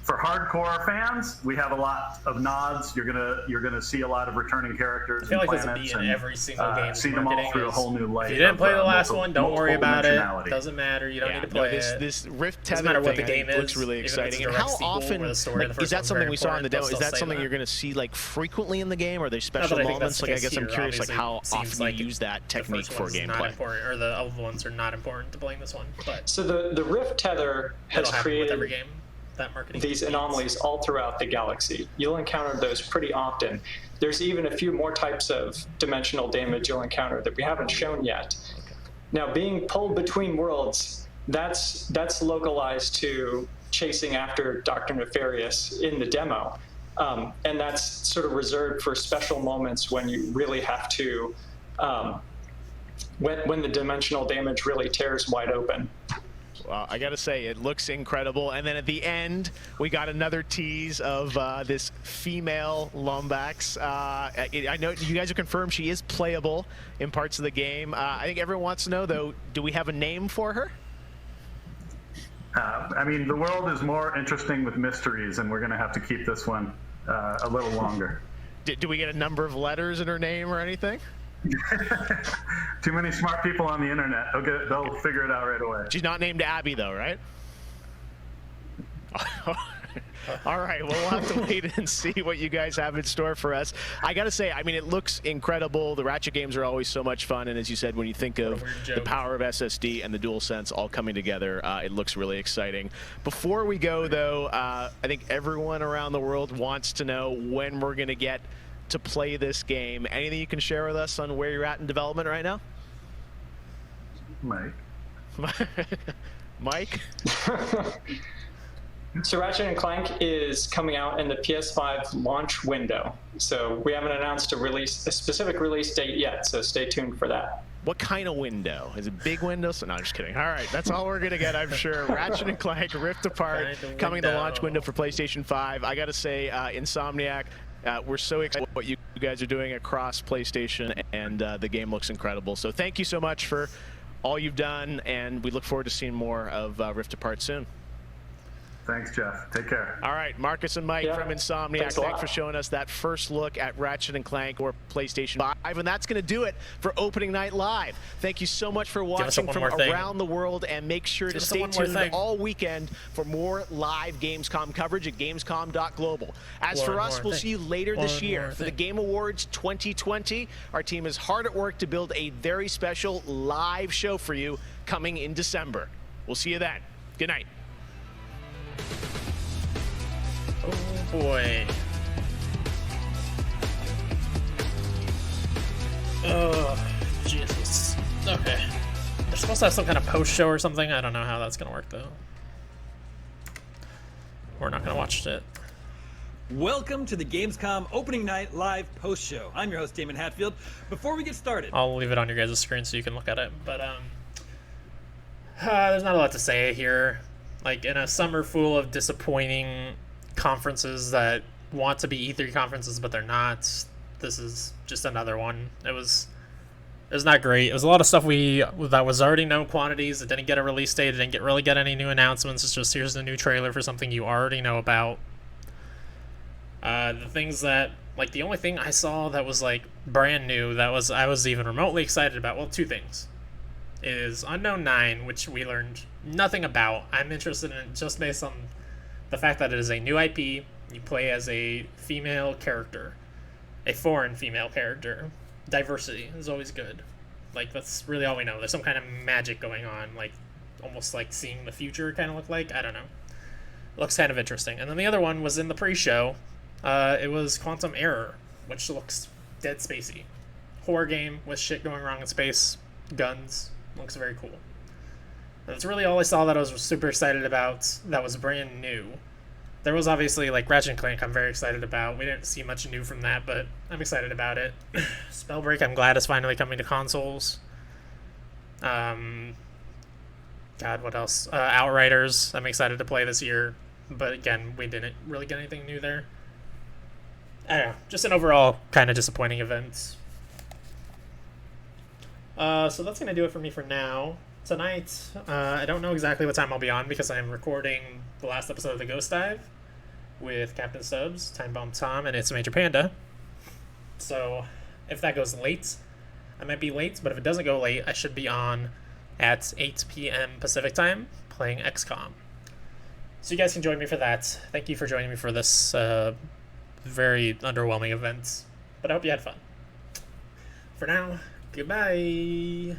[SPEAKER 11] For hardcore fans, we have a lot of nods. You're gonna see a lot of returning characters.
[SPEAKER 1] I feel
[SPEAKER 11] and
[SPEAKER 1] like this would
[SPEAKER 11] planets
[SPEAKER 1] be in
[SPEAKER 11] and,
[SPEAKER 1] every single game.
[SPEAKER 11] see them all through a whole new light.
[SPEAKER 1] If you didn't play the last
[SPEAKER 11] multiple-
[SPEAKER 1] one, don't worry about it.
[SPEAKER 11] dimensionality.
[SPEAKER 1] Doesn't matter. You don't need to play it.
[SPEAKER 20] This Rift
[SPEAKER 1] Doesn't
[SPEAKER 20] Tether
[SPEAKER 1] matter what
[SPEAKER 20] thing,
[SPEAKER 1] the
[SPEAKER 20] I
[SPEAKER 1] game
[SPEAKER 20] think,
[SPEAKER 1] is.
[SPEAKER 20] looks really
[SPEAKER 1] Even if
[SPEAKER 20] exciting.
[SPEAKER 1] it's a
[SPEAKER 20] And
[SPEAKER 1] direct
[SPEAKER 20] how
[SPEAKER 1] sequel
[SPEAKER 20] often
[SPEAKER 1] where the story of the
[SPEAKER 20] is
[SPEAKER 1] first
[SPEAKER 20] that
[SPEAKER 1] one's
[SPEAKER 20] something
[SPEAKER 1] very
[SPEAKER 20] we saw in the
[SPEAKER 1] important,
[SPEAKER 20] demo?
[SPEAKER 1] they'll
[SPEAKER 20] Is that
[SPEAKER 1] still say
[SPEAKER 20] something
[SPEAKER 1] that.
[SPEAKER 20] you're going to see like frequently in the game? Or are they
[SPEAKER 1] Not
[SPEAKER 20] special
[SPEAKER 1] that I think that's
[SPEAKER 20] moments?
[SPEAKER 1] the
[SPEAKER 20] Like, I
[SPEAKER 1] case
[SPEAKER 20] guess I'm
[SPEAKER 1] here.
[SPEAKER 20] curious, like
[SPEAKER 1] Obviously,
[SPEAKER 20] how
[SPEAKER 1] it seems
[SPEAKER 20] often
[SPEAKER 1] like
[SPEAKER 20] you use that
[SPEAKER 1] the
[SPEAKER 20] technique
[SPEAKER 1] first
[SPEAKER 20] for
[SPEAKER 1] one's not
[SPEAKER 20] gameplay.
[SPEAKER 1] important, or the other ones are not important to playing this one. But
[SPEAKER 14] So the Rift Tether has
[SPEAKER 1] it'll happen with every
[SPEAKER 14] created
[SPEAKER 1] game. That marketing
[SPEAKER 14] these anomalies all throughout the galaxy. You'll encounter those pretty often. There's even a few more types of dimensional damage you'll encounter that we haven't shown yet. Now, being pulled between worlds, that's localized to chasing after Dr. Nefarious in the demo. And that's sort of reserved for special moments when you really have to, when the dimensional damage really tears wide open.
[SPEAKER 20] Well, I gotta say, it looks incredible. And then at the end, we got another tease of this female Lombax. I know you guys have confirmed she is playable in parts of the game. I think everyone wants to know, though, do we have a name for her?
[SPEAKER 11] I mean, the world is more interesting with mysteries, and we're going to have to keep this one a little longer.
[SPEAKER 20] Do we get a number of letters in her name or anything?
[SPEAKER 11] Too many smart people on the internet. They'll figure it out right away.
[SPEAKER 20] She's not named Abby, though, right? All right, well, we'll have to wait and see what you guys have in store for us. I got to say, I mean, it looks incredible. The Ratchet games are always so much fun, and as you said, when you think of the power of SSD and the DualSense all coming together, it looks really exciting. Before we go, though, I think everyone around the world wants to know when we're going to get to play this game. Anything you can share with us on where you're at in development right now?
[SPEAKER 11] Mike?
[SPEAKER 20] Mike?
[SPEAKER 14] So Ratchet & Clank is coming out in the PS5 launch window. So we haven't announced a specific release date yet, so stay tuned for that.
[SPEAKER 20] What kind of window? Is it big window? So, no, I'm just kidding. All right, that's all we're going to get, I'm sure. Ratchet & Clank Rift Apart coming to the launch window for PlayStation 5. I got to say, Insomniac, we're so excited what you guys are doing across PlayStation, and the game looks incredible. So thank you so much for all you've done, and we look forward to seeing more of Rift Apart soon.
[SPEAKER 11] Thanks, Jeff. Take care.
[SPEAKER 20] All right, Marcus and Mike from Insomniac, thanks for showing us that first look at Ratchet & Clank or PlayStation 5. And that's going to do it for Opening Night Live. Thank you so much for watching from around the world, and make sure to stay tuned all weekend for more live Gamescom coverage at Gamescom.global. As for us, we'll see you later this year for the Game Awards 2020. Our team is hard at work to build a very special live show for you coming in December. We'll see you then. Good night.
[SPEAKER 1] Oh boy. Oh, Jesus. Okay. They're supposed to have some kind of post show or something. I don't know how that's gonna work though. We're not gonna watch it.
[SPEAKER 15] Welcome to the Gamescom Opening Night Live Post Show. I'm your host, Damon Hatfield. Before we get started,
[SPEAKER 1] I'll leave it on your guys' screen so you can look at it. But there's not a lot to say here. Like, in a summer full of disappointing conferences that want to be E3 conferences but they're not, this is just another one. It was not great. It was a lot of stuff that was already known quantities. It didn't get a release date. It didn't really get any new announcements. It's just, here's the new trailer for something you already know about. The things that, like, the only thing I saw that was like brand new that I was even remotely excited about, well, two things, is Unknown 9, which we learned nothing about. I'm interested in it just based on the fact that it is a new IP. You play as a female character, a foreign female character. Diversity is always good. Like, that's really all we know. There's some kind of magic going on, like almost like seeing the future kind of look like. I don't know. It looks kind of interesting. And then the other one was in the pre-show. It was Quantum Error, which looks dead spacey. Horror game with shit going wrong in space, guns. Looks very cool. That's really all I saw that I was super excited about that was brand new. There was obviously, like, Ratchet & Clank I'm very excited about. We didn't see much new from that, but I'm excited about it. Spellbreak I'm glad is finally coming to consoles. God, what else? Outriders I'm excited to play this year, but again, we didn't really get anything new there. I don't know, just an overall kind of disappointing event. So that's going to do it for me for now. Tonight, I don't know exactly what time I'll be on because I'm recording the last episode of the Ghost Dive with Captain Stubbs, Time Bomb Tom, and It's a Major Panda. So if that goes late, I might be late, but if it doesn't go late, I should be on at 8 p.m. Pacific time playing XCOM. So you guys can join me for that. Thank you for joining me for this very underwhelming event, but I hope you had fun. For now, goodbye.